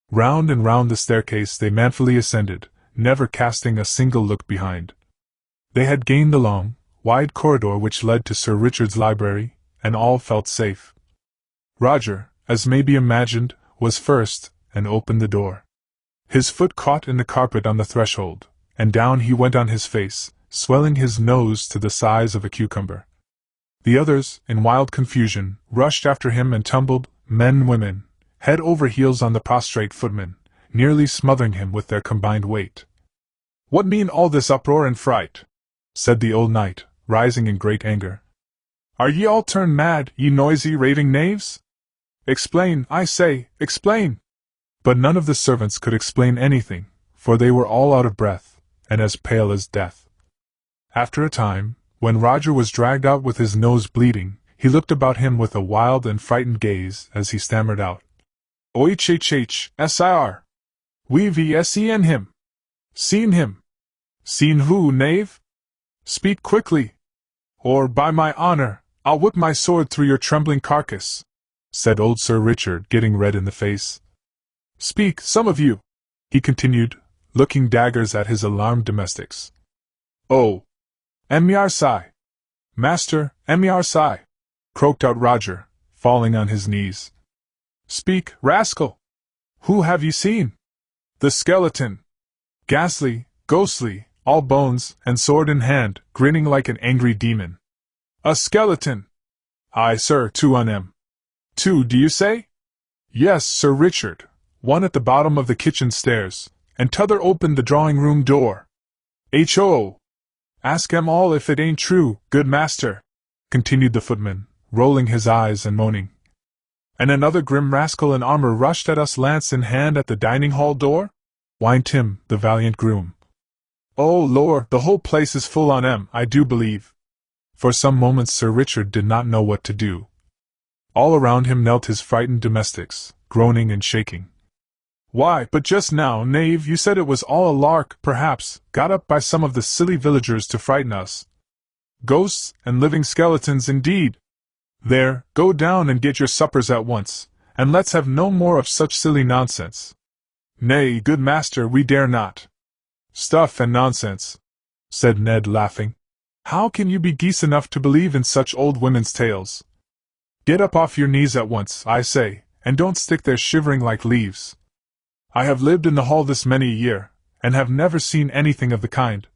S1: Round and round the staircase they manfully ascended, never casting a single look behind. They had gained the long, wide corridor which led to Sir Richard's library, and all felt safe. Roger, as may be imagined, was first, and opened the door. His foot caught in the carpet on the threshold, and down he went on his face, swelling his nose to the size of a cucumber. The others, in wild confusion, rushed after him and tumbled, men and women, head over heels on the prostrate footman, nearly smothering him with their combined weight. "What mean all this uproar and fright?" said the old knight, rising in great anger. "Are ye all turned mad, ye noisy, raving knaves? Explain, I say, explain!" But none of the servants could explain anything, for they were all out of breath, and as pale as death. After a time, when Roger was dragged out with his nose bleeding, he looked about him with a wild and frightened gaze as he stammered out, "Oich-sir, we've seen him. Seen him. Seen who, knave? Speak quickly, or, by my honor, I'll whip my sword through your trembling carcass," said old Sir Richard, getting red in the face. "Speak, some of you," he continued, looking daggers at his alarmed domestics. "Oh, Mrsi, master, Mrsi," croaked out Roger, falling on his knees. "Speak, rascal! Who have you seen?" "The skeleton. Ghastly, ghostly, all bones, and sword in hand, grinning like an angry demon." "A skeleton!" "Aye, sir, two on 'em." "Two, do you say?" "Yes, Sir Richard, one at the bottom of the kitchen stairs, and t'other opened the drawing-room door. Ho! Ask 'em all if it ain't true, good master," continued the footman, rolling his eyes and moaning. "And another grim rascal in armor rushed at us lance in hand at the dining-hall door?" whined Tim, the valiant groom. "Oh, Lord, the whole place is full on 'em, I do believe." For some moments Sir Richard did not know what to do. All around him knelt his frightened domestics, groaning and shaking. "Why, but just now, knave, you said it was all a lark, perhaps, got up by some of the silly villagers to frighten us. Ghosts and living skeletons indeed! There, go down and get your suppers at once, and let's have no more of such silly nonsense." "Nay, good master, we dare not." "Stuff and nonsense," said Ned, laughing. "How can you be geese enough to believe in such old women's tales? Get up off your knees at once, I say, and don't stick there shivering like leaves. I have lived in the hall this many a year, and have never seen anything of the kind.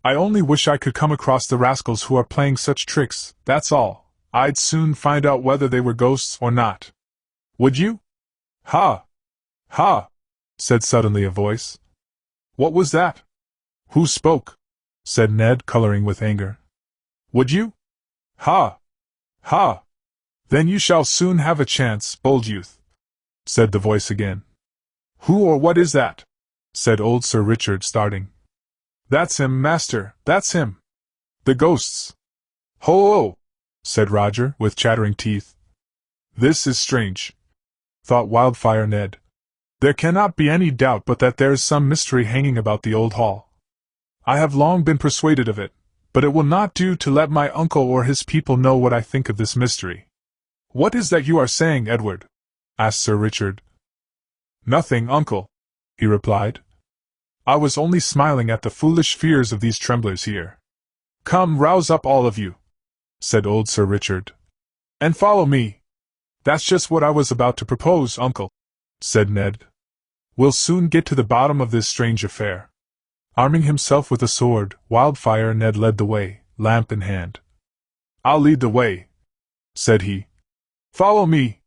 S1: I only wish I could come across the rascals who are playing such tricks, that's all. I'd soon find out whether they were ghosts or not. Would you?" "Ha! Ha!" said suddenly a voice. "What was that?" "Who spoke?" said Ned, coloring with anger. "Would you?" "Ha! Ha! Then you shall soon have a chance, bold youth," said the voice again. "Who or what is that?" said old Sir Richard, starting. "That's him, master, that's him. The ghosts." "Ho-oh!" said Roger, with chattering teeth. "This is strange," thought Wildfire Ned. "There cannot be any doubt but that there is some mystery hanging about the old hall. I have long been persuaded of it, but it will not do to let my uncle or his people know what I think of this mystery." "What is that you are saying, Edward?" asked Sir Richard. "Nothing, uncle," he replied. "I was only smiling at the foolish fears of these tremblers here." "Come, rouse up all of you," said old Sir Richard, "and follow me." "That's just what I was about to propose, uncle," said Ned. "We'll soon get to the bottom of this strange affair. Arming himself with a sword, Wildfire Ned led the way, lamp in hand. "I'll lead the way," said he. "Follow me.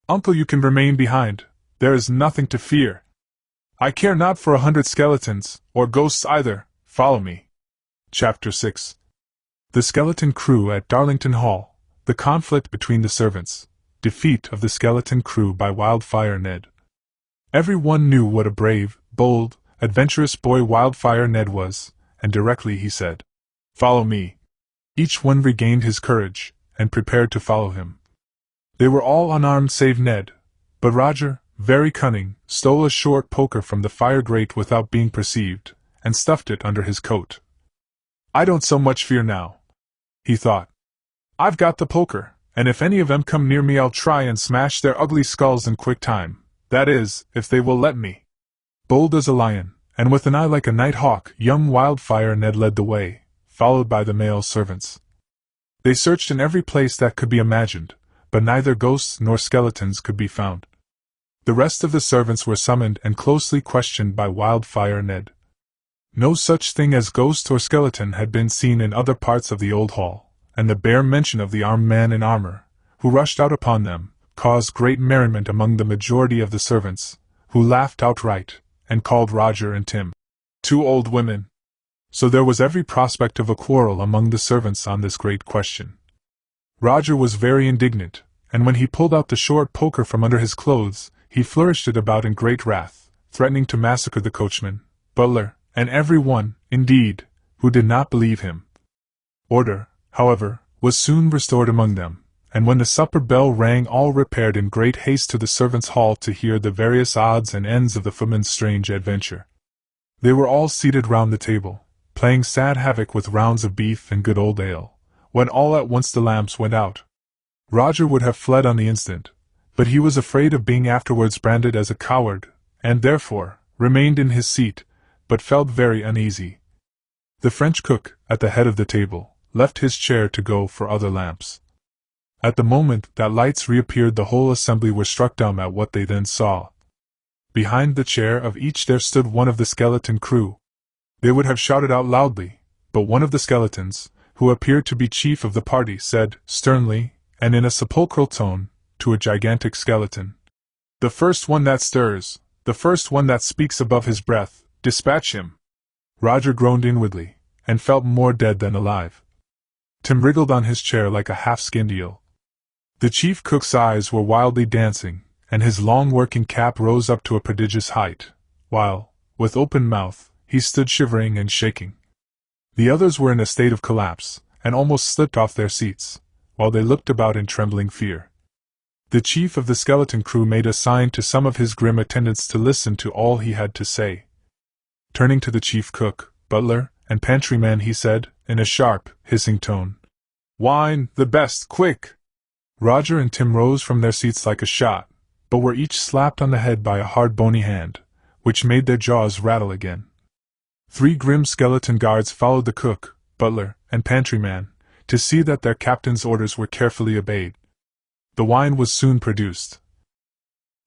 S1: Uncle, you can remain behind. There is nothing to fear. I care not for 100 skeletons, or ghosts either. Follow me." Chapter 6. The Skeleton Crew at Darlington Hall. The conflict between the servants. Defeat of the Skeleton Crew by Wildfire Ned. Everyone knew what a brave, bold, adventurous boy Wildfire Ned was, and directly he said, "Follow me." Each one regained his courage, and prepared to follow him. They were all unarmed save Ned, but Roger, very cunning, stole a short poker from the fire grate without being perceived, and stuffed it under his coat. "I don't so much fear now," he thought. "I've got the poker, and if any of them come near me I'll try and smash their ugly skulls in quick time, that is, if they will let me." Bold as a lion, and with an eye like a night hawk, young Wildfire Ned led the way, followed by the male servants. They searched in every place that could be imagined, but neither ghosts nor skeletons could be found. The rest of the servants were summoned and closely questioned by Wildfire Ned. No such thing as ghost or skeleton had been seen in other parts of the old hall, and the bare mention of the armed man in armor, who rushed out upon them, caused great merriment among the majority of the servants, who laughed outright, and called Roger and Tim two old women. So there was every prospect of a quarrel among the servants on this great question. Roger was very indignant, and when he pulled out the short poker from under his clothes, he flourished it about in great wrath, threatening to massacre the coachman, butler, and every one, indeed, who did not believe him. Order, however, was soon restored among them, and when the supper bell rang all repaired in great haste to the servants' hall to hear the various odds and ends of the footman's strange adventure. They were all seated round the table, playing sad havoc with rounds of beef and good old ale, when all at once the lamps went out. Roger would have fled on the instant, but he was afraid of being afterwards branded as a coward, and therefore remained in his seat, but felt very uneasy. The French cook, at the head of the table, left his chair to go for other lamps. At the moment that lights reappeared the whole assembly were struck dumb at what they then saw. Behind the chair of each there stood one of the skeleton crew. They would have shouted out loudly, but one of the skeletons, who appeared to be chief of the party, said, sternly, and in a sepulchral tone, to a gigantic skeleton, "The first one that stirs, the first one that speaks above his breath, dispatch him." Roger groaned inwardly, and felt more dead than alive. Tim wriggled on his chair like a half-skinned eel. The chief cook's eyes were wildly dancing, and his long working cap rose up to a prodigious height, while, with open mouth, he stood shivering and shaking. The others were in a state of collapse, and almost slipped off their seats, while they looked about in trembling fear. The chief of the skeleton crew made a sign to some of his grim attendants to listen to all he had to say. Turning to the chief cook, butler, and pantryman he said, in a sharp, hissing tone, "Wine, the best, quick!" Roger and Tim rose from their seats like a shot, but were each slapped on the head by a hard bony hand, which made their jaws rattle again. 3 grim skeleton guards followed the cook, butler, and pantryman, to see that their captain's orders were carefully obeyed. The wine was soon produced.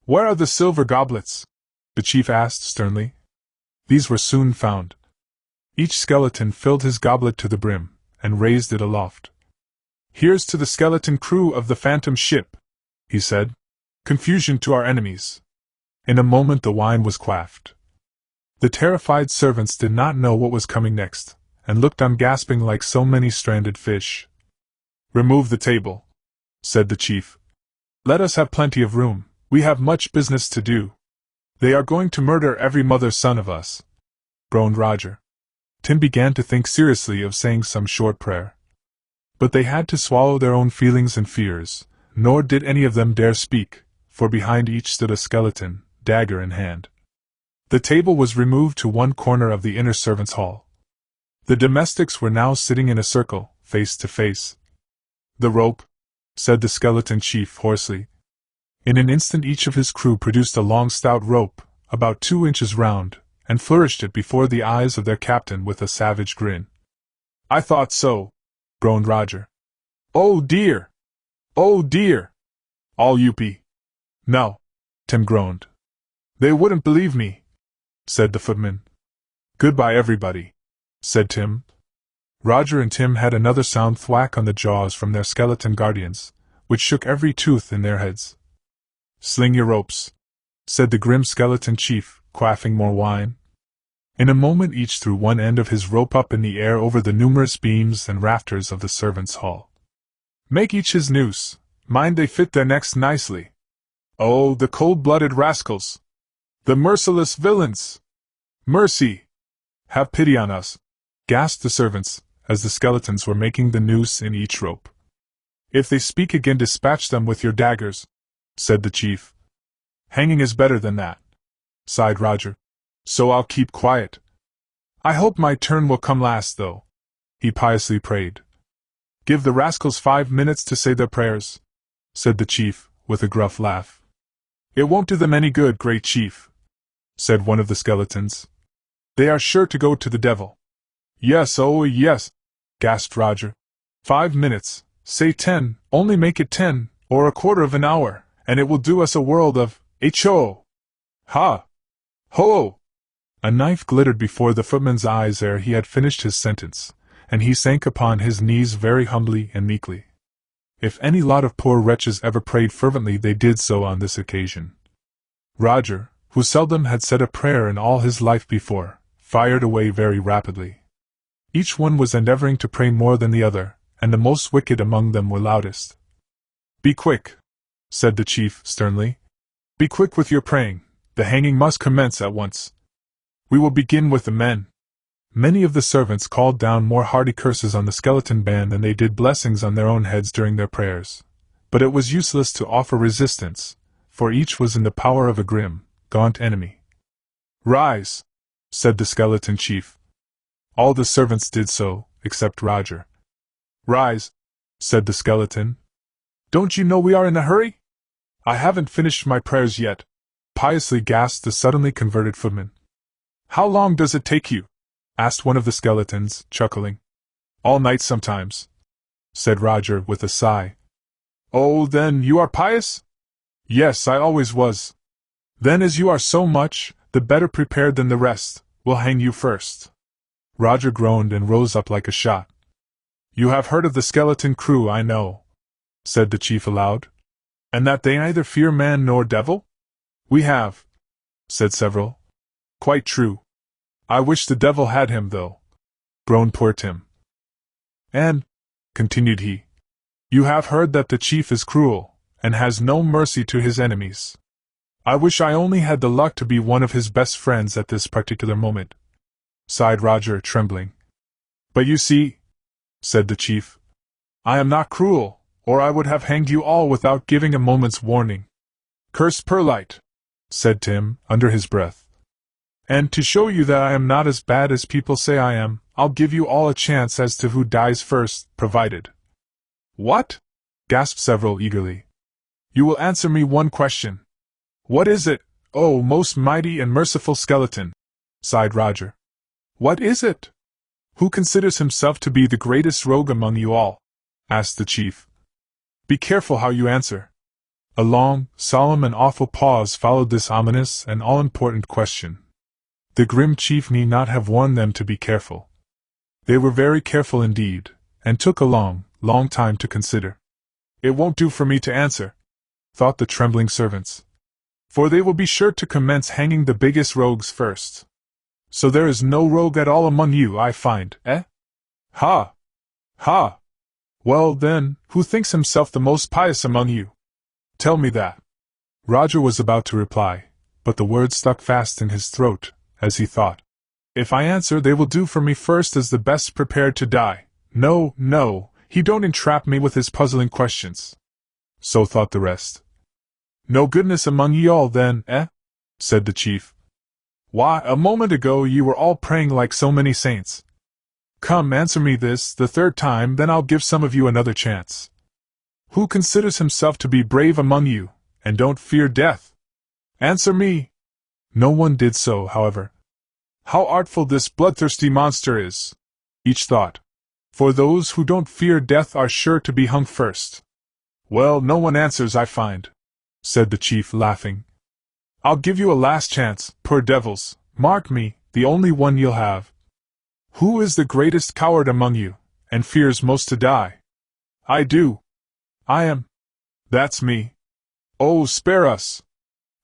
S1: "Where are the silver goblets?" the chief asked sternly. These were soon found. Each skeleton filled his goblet to the brim, and raised it aloft. "Here's to the skeleton crew of the Phantom ship," he said. "Confusion to our enemies." In a moment the wine was quaffed. The terrified servants did not know what was coming next, and looked on gasping like so many stranded fish. "Remove the table," said the chief. "Let us have plenty of room, we have much business to do." "They are going to murder every mother's son of us," groaned Roger. Tim began to think seriously of saying some short prayer. But they had to swallow their own feelings and fears, nor did any of them dare speak, for behind each stood a skeleton, dagger in hand. The table was removed to one corner of the inner servants' hall. The domestics were now sitting in a circle, face to face. "The rope," said the skeleton chief hoarsely. In an instant each of his crew produced a long stout rope, about 2 inches round, and flourished it before the eyes of their captain with a savage grin. "I thought so," groaned Roger. "Oh dear! Oh dear! All youpy." "No," Tim groaned. "They wouldn't believe me," said the footman. Goodbye, everybody, said Tim. Roger and Tim had another sound thwack on the jaws from their skeleton guardians, which shook every tooth in their heads. Sling your ropes, said the grim skeleton chief, quaffing more wine. In a moment each threw one end of his rope up in the air over the numerous beams and rafters of the servants' hall. Make each his noose, mind they fit their necks nicely. Oh, the cold-blooded rascals! The merciless villains! Mercy! Have pity on us, gasped the servants, as the skeletons were making the noose in each rope. If they speak again, dispatch them with your daggers, said the chief. Hanging is better than that, sighed Roger. So I'll keep quiet. I hope my turn will come last, though, he piously prayed. Give the rascals 5 minutes to say their prayers, said the chief, with a gruff laugh. It won't do them any good, great chief, said one of the skeletons. They are sure to go to the devil. Yes, oh yes, gasped Roger. 5 minutes, say 10, only make it 10, or a quarter of an hour, and it will do us a world of H-O! Ha! Ho! A knife glittered before the footman's eyes ere he had finished his sentence, and he sank upon his knees very humbly and meekly. If any lot of poor wretches ever prayed fervently, they did so on this occasion. Roger, who seldom had said a prayer in all his life before, fired away very rapidly. Each one was endeavoring to pray more than the other, and the most wicked among them were loudest. Be quick, said the chief sternly. Be quick with your praying, the hanging must commence at once. We will begin with the men. Many of the servants called down more hearty curses on the skeleton band than they did blessings on their own heads during their prayers, but it was useless to offer resistance, for each was in the power of a grim, gaunt enemy. Rise, said the skeleton chief. All the servants did so, except Roger. Rise, said the skeleton. Don't you know we are in a hurry? I haven't finished my prayers yet, piously gasped the suddenly converted footman. How long does it take you? Asked one of the skeletons, chuckling. All night sometimes, said Roger with a sigh. Oh, then you are pious? Yes, I always was. Then as you are so much, the better prepared than the rest, we'll hang you first. Roger groaned and rose up like a shot. You have heard of the skeleton crew, I know, said the chief aloud. And that they neither fear man nor devil? We have, said several. Quite true. I wish the devil had him, though, groaned poor Tim. And, continued he, you have heard that the chief is cruel, and has no mercy to his enemies. I wish I only had the luck to be one of his best friends at this particular moment, sighed Roger, trembling. But you see, said the chief, I am not cruel, or I would have hanged you all without giving a moment's warning. Curse Perlite, said Tim, under his breath. And to show you that I am not as bad as people say I am, I'll give you all a chance as to who dies first, provided. What? Gasped several eagerly. You will answer me one question. What is it, oh most mighty and merciful skeleton? Sighed Roger. What is it? Who considers himself to be the greatest rogue among you all? Asked the chief. Be careful how you answer. A long, solemn and awful pause followed this ominous and all-important question. The grim chief need not have warned them to be careful. They were very careful indeed, and took a long, long time to consider. It won't do for me to answer, thought the trembling servants, for they will be sure to commence hanging the biggest rogues first. So there is no rogue at all among you, I find, eh? Ha! Ha! Well, then, who thinks himself the most pious among you? Tell me that. Roger was about to reply, but the words stuck fast in his throat, as he thought. If I answer, they will do for me first as the best prepared to die. No, no, he don't entrap me with his puzzling questions. So thought the rest. No goodness among ye all then, eh? Said the chief. Why, a moment ago ye were all praying like so many saints. Come, answer me this, the third time, then I'll give some of you another chance. Who considers himself to be brave among you, and don't fear death? Answer me. No one did so, however. How artful this bloodthirsty monster is, each thought. For those who don't fear death are sure to be hung first. Well, no one answers, I find, said the chief, laughing. I'll give you a last chance, poor devils. Mark me, the only one you'll have. Who is the greatest coward among you, and fears most to die? I do. I am. That's me. Oh, spare us!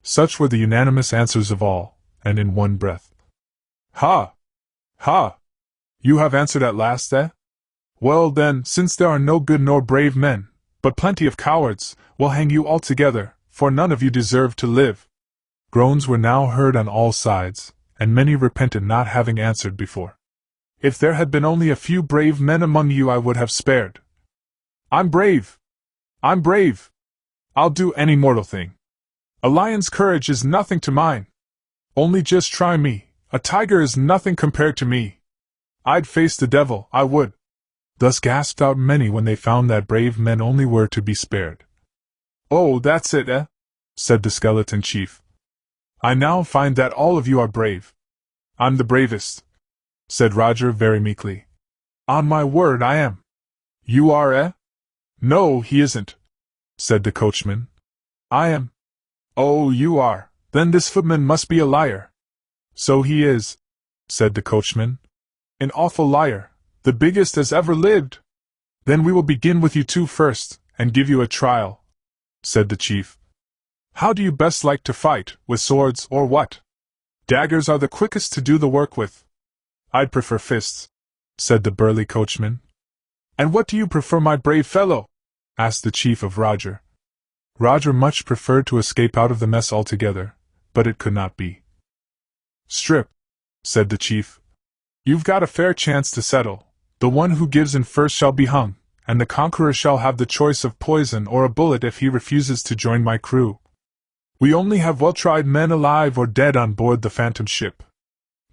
S1: Such were the unanimous answers of all, and in one breath. Ha! Ha! You have answered at last, eh? Well then, since there are no good nor brave men, but plenty of cowards, we'll hang you all together, for none of you deserve to live. Groans were now heard on all sides, and many repented not having answered before. If there had been only a few brave men among you, I would have spared. I'm brave! I'm brave! I'll do any mortal thing. A lion's courage is nothing to mine. Only just try me, a tiger is nothing compared to me. I'd face the devil, I would. Thus gasped out many when they found that brave men only were to be spared. Oh, that's it, eh? Said the skeleton chief. I now find that all of you are brave. I'm the bravest, said Roger very meekly. On my word I am. You are, eh? No, he isn't, said the coachman. I am. Oh, you are. Then this footman must be a liar. So he is, said the coachman. An awful liar, the biggest as ever lived. Then we will begin with you two first, and give you a trial, said the chief. How do you best like to fight, with swords or what? Daggers are the quickest to do the work with. I'd prefer fists, said the burly coachman. And what do you prefer, my brave fellow? Asked the chief of Roger. Roger much preferred to escape out of the mess altogether, but it could not be. Strip, said the chief. You've got a fair chance to settle. The one who gives in first shall be hung, and the conqueror shall have the choice of poison or a bullet if he refuses to join my crew. We only have well-tried men alive or dead on board the Phantom ship.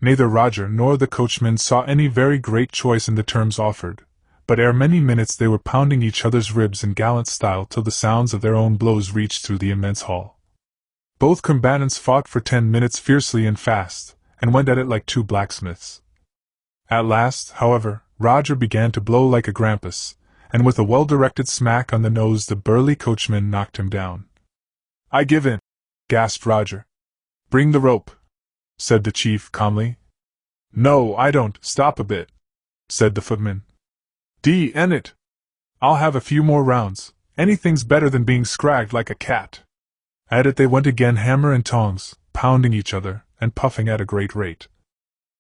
S1: Neither Roger nor the coachman saw any very great choice in the terms offered, but ere many minutes they were pounding each other's ribs in gallant style till the sounds of their own blows reached through the immense hall. Both combatants fought for 10 minutes fiercely and fast, and went at it like two blacksmiths. At last, however, Roger began to blow like a grampus, and with a well-directed smack on the nose the burly coachman knocked him down. I give in, gasped Roger. Bring the rope, said the chief calmly. No, I don't, stop a bit, said the footman. D-n it! I'll have a few more rounds, anything's better than being scragged like a cat. At it they went again, hammer and tongs, pounding each other, and puffing at a great rate.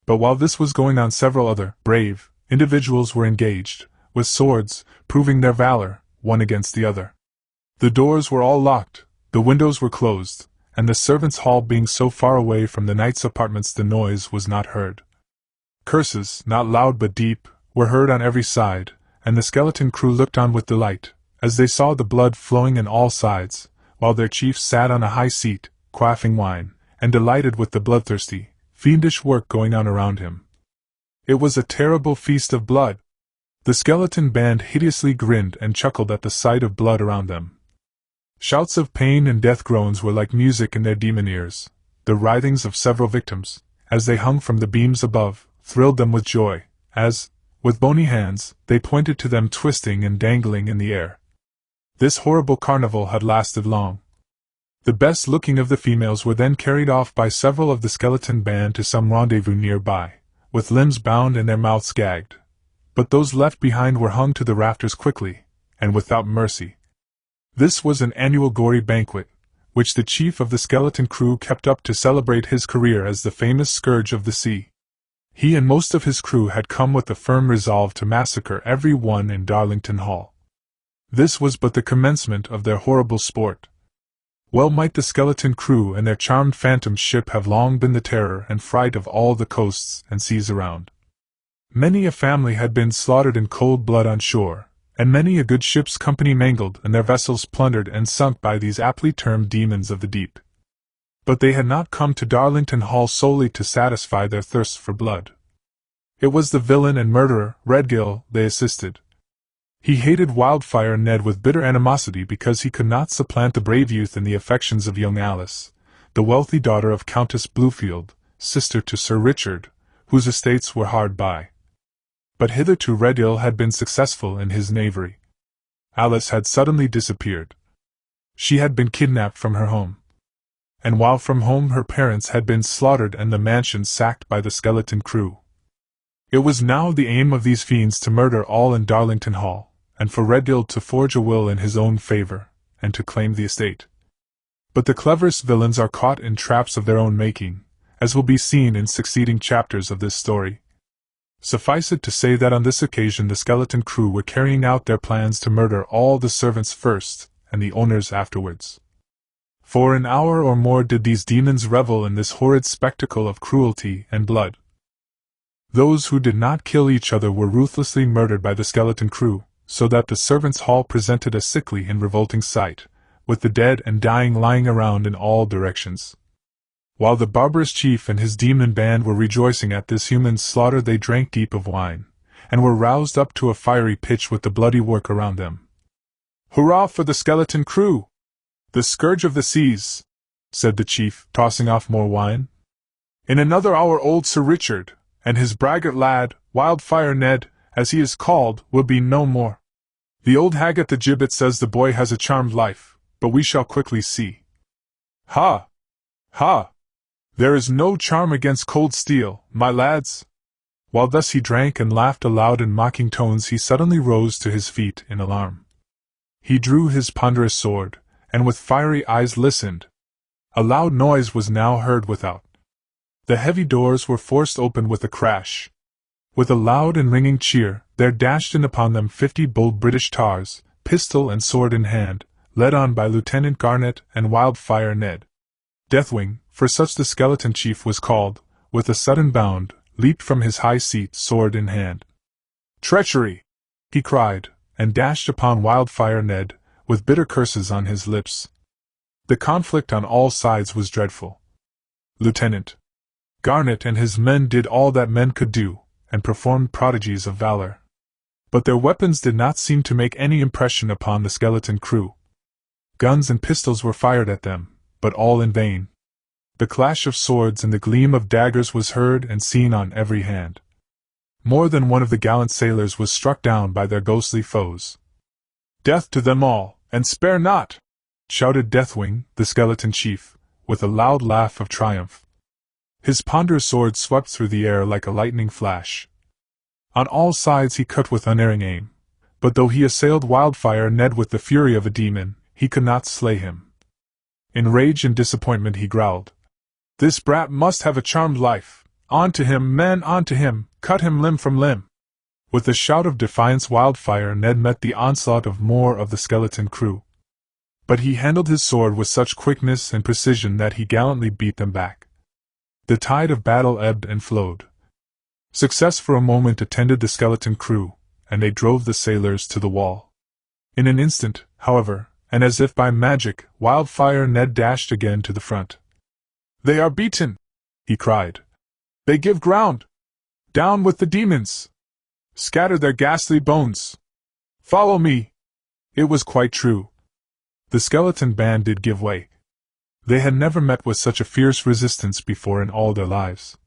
S1: But while this was going on several other, brave, individuals were engaged, with swords, proving their valor, one against the other. The doors were all locked, the windows were closed, and the servants' hall being so far away from the knight's apartments the noise was not heard. Curses, not loud but deep, were heard on every side, and the skeleton crew looked on with delight, as they saw the blood flowing on all sides, while their chief sat on a high seat, quaffing wine, and delighted with the bloodthirsty, fiendish work going on around him. It was a terrible feast of blood. The skeleton band hideously grinned and chuckled at the sight of blood around them. Shouts of pain and death groans were like music in their demon ears. The writhings of several victims, as they hung from the beams above, thrilled them with joy, as, with bony hands, they pointed to them twisting and dangling in the air. This horrible carnival had lasted long. The best-looking of the females were then carried off by several of the skeleton band to some rendezvous nearby, with limbs bound and their mouths gagged. But those left behind were hung to the rafters quickly, and without mercy. This was an annual gory banquet, which the chief of the skeleton crew kept up to celebrate his career as the famous scourge of the sea. He and most of his crew had come with the firm resolve to massacre every one in Darlington Hall. This was but the commencement of their horrible sport. Well might the skeleton crew and their charmed Phantom ship have long been the terror and fright of all the coasts and seas around. Many a family had been slaughtered in cold blood on shore, and many a good ship's company mangled and their vessels plundered and sunk by these aptly termed demons of the deep. But they had not come to Darlington Hall solely to satisfy their thirst for blood. It was the villain and murderer, Redgill, they assisted. He hated Wildfire Ned with bitter animosity because he could not supplant the brave youth in the affections of young Alice, the wealthy daughter of Countess Bluefield, sister to Sir Richard, whose estates were hard by. But hitherto Redgill had been successful in his knavery. Alice had suddenly disappeared. She had been kidnapped from her home. and while from home her parents had been slaughtered and the mansion sacked by the skeleton crew. It was now the aim of these fiends to murder all in Darlington Hall, and for Redgill to forge a will in his own favor, and to claim the estate. But the cleverest villains are caught in traps of their own making, as will be seen in succeeding chapters of this story. Suffice it to say that on this occasion the skeleton crew were carrying out their plans to murder all the servants first, and the owners afterwards. For an hour or more did these demons revel in this horrid spectacle of cruelty and blood. Those who did not kill each other were ruthlessly murdered by the skeleton crew, so that the servants' hall presented a sickly and revolting sight, with the dead and dying lying around in all directions. While the barbarous chief and his demon band were rejoicing at this human slaughter, they drank deep of wine, and were roused up to a fiery pitch with the bloody work around them. "Hurrah for the skeleton crew! The scourge of the seas," said the chief, tossing off more wine. "In another hour old Sir Richard, and his braggart lad, Wildfire Ned, as he is called, will be no more. The old hag at the gibbet says the boy has a charmed life, but we shall quickly see. Ha! Ha! There is no charm against cold steel, my lads." While thus he drank and laughed aloud in mocking tones, he suddenly rose to his feet in alarm. He drew his ponderous sword, and with fiery eyes listened. A loud noise was now heard without. The heavy doors were forced open with a crash. With a loud and ringing cheer, there dashed in upon them 50 bold British tars, pistol and sword in hand, led on by Lieutenant Garnet and Wildfire Ned. Deathwing, for such the skeleton chief was called, with a sudden bound, leaped from his high seat, sword in hand. "Treachery!" he cried, and dashed upon Wildfire Ned, with bitter curses on his lips. The conflict on all sides was dreadful. Lieutenant Garnet and his men did all that men could do, and performed prodigies of valor. But their weapons did not seem to make any impression upon the skeleton crew. Guns and pistols were fired at them, but all in vain. The clash of swords and the gleam of daggers was heard and seen on every hand. More than one of the gallant sailors was struck down by their ghostly foes. "Death to them all, and spare not!" shouted Deathwing, the skeleton chief, with a loud laugh of triumph. His ponderous sword swept through the air like a lightning flash. On all sides he cut with unerring aim, but though he assailed Wildfire Ned with the fury of a demon, he could not slay him. In rage and disappointment he growled, "This brat must have a charmed life! On to him, men, on to him! Cut him limb from limb!" With a shout of defiance, Wildfire Ned met the onslaught of more of the skeleton crew. But he handled his sword with such quickness and precision that he gallantly beat them back. The tide of battle ebbed and flowed. Success for a moment attended the skeleton crew, and they drove the sailors to the wall. In an instant, however, and as if by magic, Wildfire Ned dashed again to the front. "They are beaten!" he cried. "They give ground! Down with the demons! Scatter their ghastly bones! Follow me!" It was quite true. The skeleton band did give way. They had never met with such a fierce resistance before in all their lives.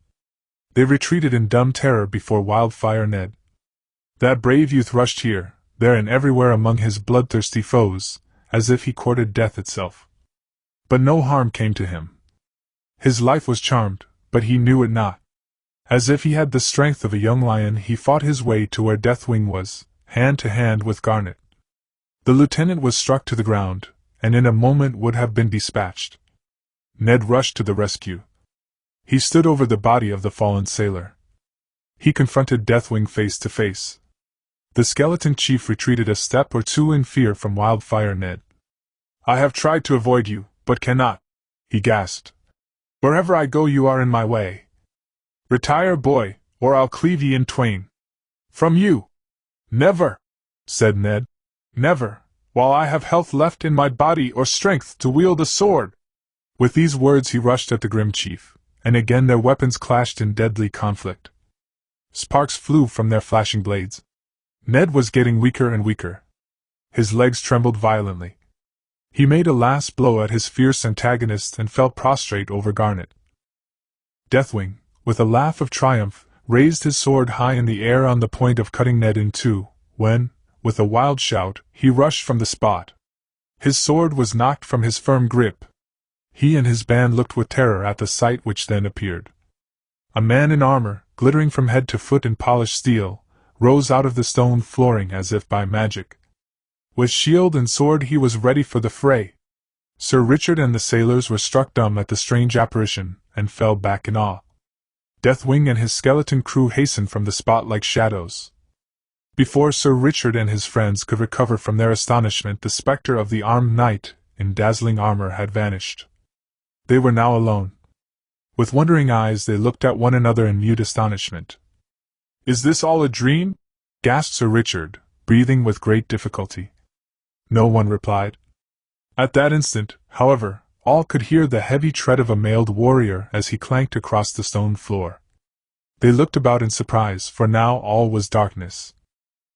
S1: They retreated in dumb terror before Wildfire Ned. That brave youth rushed here, there and everywhere among his bloodthirsty foes, as if he courted death itself. But no harm came to him. His life was charmed, but he knew it not. As if he had the strength of a young lion, he fought his way to where Deathwing was, hand to hand with Garnet. The lieutenant was struck to the ground, and in a moment would have been dispatched. Ned rushed to the rescue. He stood over the body of the fallen sailor. He confronted Deathwing face to face. The skeleton chief retreated a step or two in fear from Wildfire Ned. "I have tried to avoid you, but cannot," he gasped. "Wherever I go you are in my way. Retire, boy, or I'll cleave ye in twain." "From you?" "Never," said Ned. "Never, while I have health left in my body or strength to wield a sword." With these words he rushed at the grim chief, and again their weapons clashed in deadly conflict. Sparks flew from their flashing blades. Ned was getting weaker and weaker. His legs trembled violently. He made a last blow at his fierce antagonist and fell prostrate over Garnet. Deathwing, with a laugh of triumph, raised his sword high in the air on the point of cutting Ned in two, when, with a wild shout, he rushed from the spot. His sword was knocked from his firm grip. He and his band looked with terror at the sight which then appeared. A man in armor, glittering from head to foot in polished steel, rose out of the stone flooring as if by magic. With shield and sword he was ready for the fray. Sir Richard and the sailors were struck dumb at the strange apparition, and fell back in awe. Deathwing and his skeleton crew hastened from the spot like shadows. Before Sir Richard and his friends could recover from their astonishment, the spectre of the armed knight, in dazzling armor, had vanished. They were now alone. With wondering eyes they looked at one another in mute astonishment. "Is this all a dream?" gasped Sir Richard, breathing with great difficulty. No one replied. At that instant, however, all could hear the heavy tread of a mailed warrior as he clanked across the stone floor. They looked about in surprise, for now all was darkness.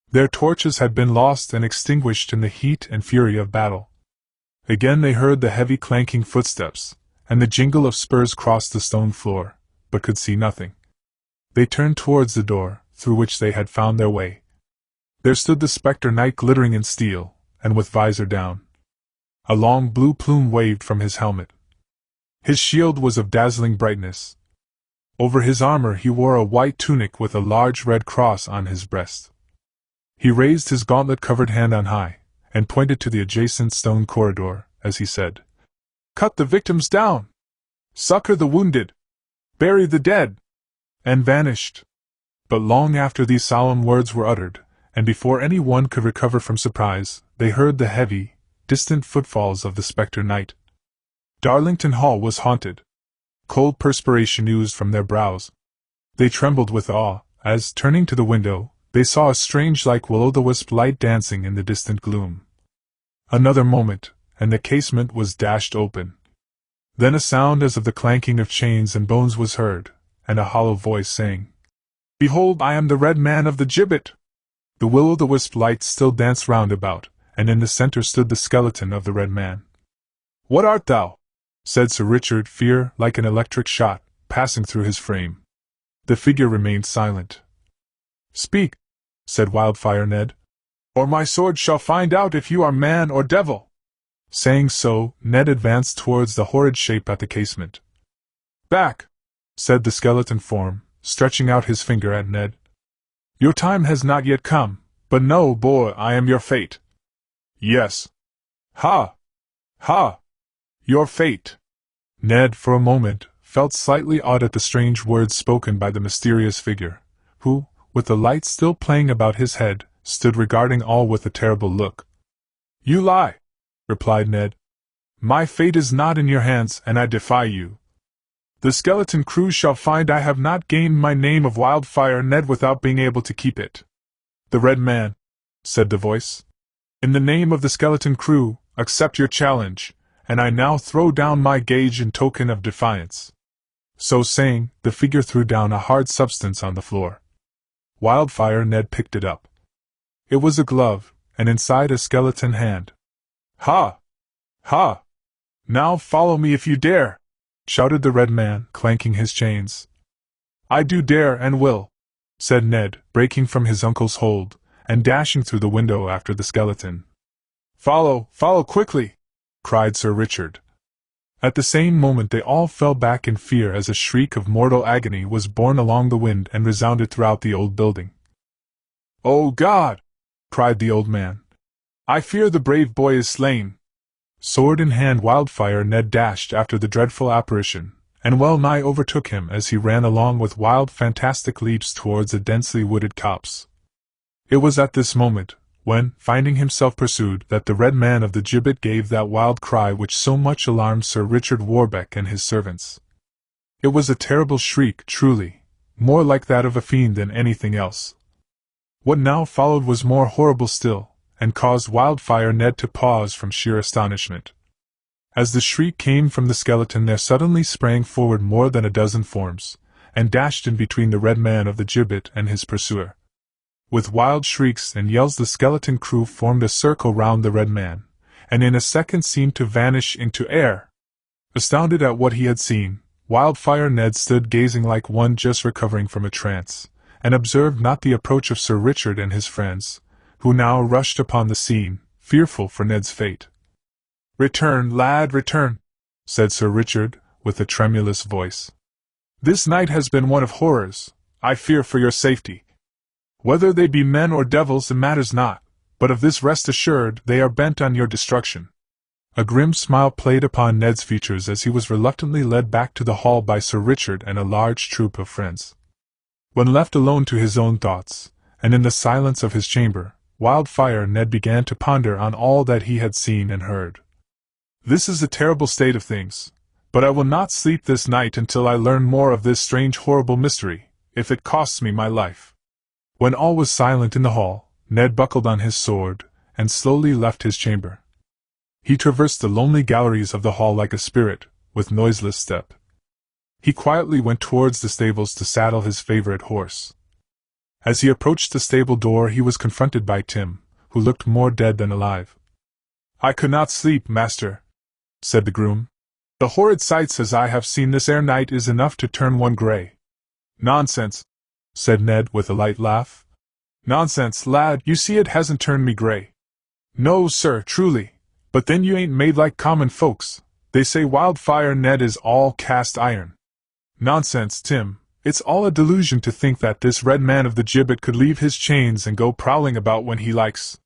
S1: Their torches had been lost and extinguished in the heat and fury of battle. Again they heard the heavy clanking footsteps, and the jingle of spurs crossed the stone floor, but could see nothing. They turned towards the door, through which they had found their way. There stood the spectre knight glittering in steel, and with visor down. A long blue plume waved from his helmet. His shield was of dazzling brightness. Over his armor he wore a white tunic with a large red cross on his breast. He raised his gauntlet-covered hand on high, and pointed to the adjacent stone corridor, as he said, "Cut the victims down! Succor the wounded! Bury the dead!" and vanished. But long after these solemn words were uttered, and before any one could recover from surprise, they heard the heavy, distant footfalls of the spectre knight. Darlington Hall was haunted. Cold perspiration oozed from their brows. They trembled with awe, as, turning to the window, they saw a strange like will-o'-the-wisp light dancing in the distant gloom. Another moment, and the casement was dashed open. Then a sound as of the clanking of chains and bones was heard, and a hollow voice saying, "Behold, I am the Red Man of the gibbet!" The will-o'-the-wisp light still danced round about, and in the center stood the skeleton of the Red Man. "What art thou?" said Sir Richard, fear, like an electric shot, passing through his frame. The figure remained silent. "Speak," said Wildfire Ned, "or my sword shall find out if you are man or devil." Saying so, Ned advanced towards the horrid shape at the casement. "Back," said the skeleton form, stretching out his finger at Ned. "Your time has not yet come, but no, boy, I am your fate." "Yes." "Ha! Ha! Your fate." Ned, for a moment, felt slightly awed at the strange words spoken by the mysterious figure, who, with the light still playing about his head, stood regarding all with a terrible look. "You lie," replied Ned. "My fate is not in your hands, and I defy you. The skeleton crew shall find I have not gained my name of Wildfire Ned without being able to keep it." "The Red Man," said the voice, "in the name of the skeleton crew, accept your challenge, and I now throw down my gage in token of defiance." So saying, the figure threw down a hard substance on the floor. Wildfire Ned picked it up. It was a glove, and inside a skeleton hand. "Ha! Ha! Now follow me if you dare!" shouted the Red Man, clanking his chains. "I do dare and will," said Ned, breaking from his uncle's hold, and dashing through the window after the skeleton. "Follow, follow quickly!" cried Sir Richard. At the same moment they all fell back in fear as a shriek of mortal agony was borne along the wind and resounded throughout the old building. "Oh God!" cried the old man. "I fear the brave boy is slain." Sword in hand, Wildfire Ned dashed after the dreadful apparition, and well nigh overtook him as he ran along with wild fantastic leaps towards a densely wooded copse. It was at this moment, when, finding himself pursued, that the Red Man of the gibbet gave that wild cry which so much alarmed Sir Richard Warbeck and his servants. It was a terrible shriek, truly, more like that of a fiend than anything else. What now followed was more horrible still, and caused Wildfire Ned to pause from sheer astonishment. As the shriek came from the skeleton, there suddenly sprang forward more than a dozen forms, and dashed in between the Red Man of the gibbet and his pursuer. With wild shrieks and yells the skeleton crew formed a circle round the Red Man, and in a second seemed to vanish into air. Astounded at what he had seen, Wildfire Ned stood gazing like one just recovering from a trance, and observed not the approach of Sir Richard and his friends, who now rushed upon the scene, fearful for Ned's fate. "Return, lad, return!" said Sir Richard, with a tremulous voice. "This night has been one of horrors. I fear for your safety. Whether they be men or devils it matters not, but of this rest assured, they are bent on your destruction." A grim smile played upon Ned's features as he was reluctantly led back to the hall by Sir Richard and a large troop of friends. When left alone to his own thoughts, and in the silence of his chamber, Wildfire, Ned began to ponder on all that he had seen and heard. "This is a terrible state of things, but I will not sleep this night until I learn more of this strange horrible mystery, if it costs me my life." When all was silent in the hall, Ned buckled on his sword, and slowly left his chamber. He traversed the lonely galleries of the hall like a spirit, with noiseless step. He quietly went towards the stables to saddle his favorite horse. As he approached the stable door he was confronted by Tim, who looked more dead than alive. "I could not sleep, master," said the groom. "The horrid sights as I have seen this ere night is enough to turn one grey." "Nonsense," said Ned with a light laugh. "Nonsense, lad, you see it hasn't turned me grey." "No, sir, truly. But then you ain't made like common folks. They say Wildfire Ned is all cast iron." "Nonsense, Tim. It's all a delusion to think that this red man of the gibbet could leave his chains and go prowling about when he likes."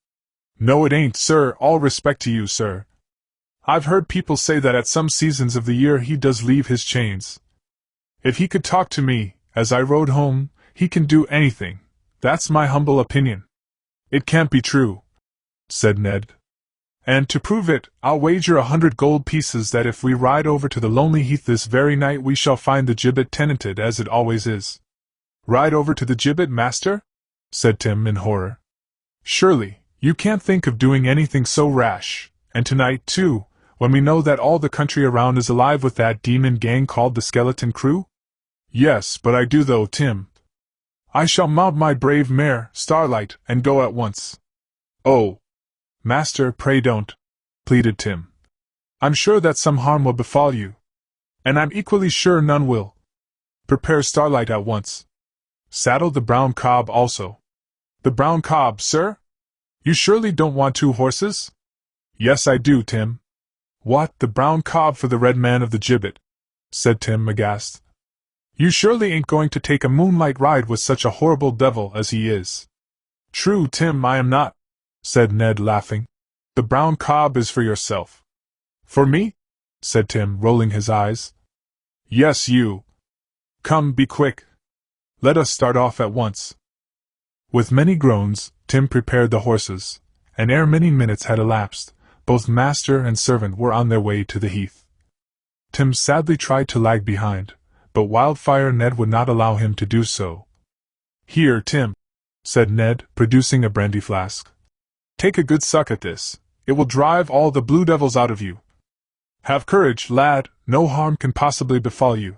S1: "No, it ain't, sir, all respect to you, sir. I've heard people say that at some seasons of the year he does leave his chains. If he could talk to me, as I rode home, he can do anything. That's my humble opinion." "It can't be true," said Ned. "And to prove it, I'll wager 100 gold pieces that if we ride over to the lonely heath this very night we shall find the gibbet tenanted as it always is." "Ride over to the gibbet, master?" said Tim in horror. "Surely, you can't think of doing anything so rash, and tonight, too, when we know that all the country around is alive with that demon gang called the Skeleton Crew?" "Yes, but I do though, Tim. I shall mount my brave mare, Starlight, and go at once." "Oh, master, pray don't," pleaded Tim. "I'm sure that some harm will befall you. And I'm equally sure none will. Prepare Starlight at once. Saddle the brown cob also." "The brown cob, sir? You surely don't want 2 horses?" "Yes, I do, Tim." "What, the brown cob for the red man of the gibbet?" said Tim, aghast. "You surely ain't going to take a moonlight ride with such a horrible devil as he is." "True, Tim, I am not," said Ned, laughing. "The brown cob is for yourself." "For me?" said Tim, rolling his eyes. "Yes, you. Come, be quick. Let us start off at once." With many groans, Tim prepared the horses, and ere many minutes had elapsed, both master and servant were on their way to the heath. Tim sadly tried to lag behind, but Wildfire Ned would not allow him to do so. "Here, Tim," said Ned, producing a brandy flask. "Take a good suck at this. It will drive all the blue devils out of you. Have courage, lad, no harm can possibly befall you."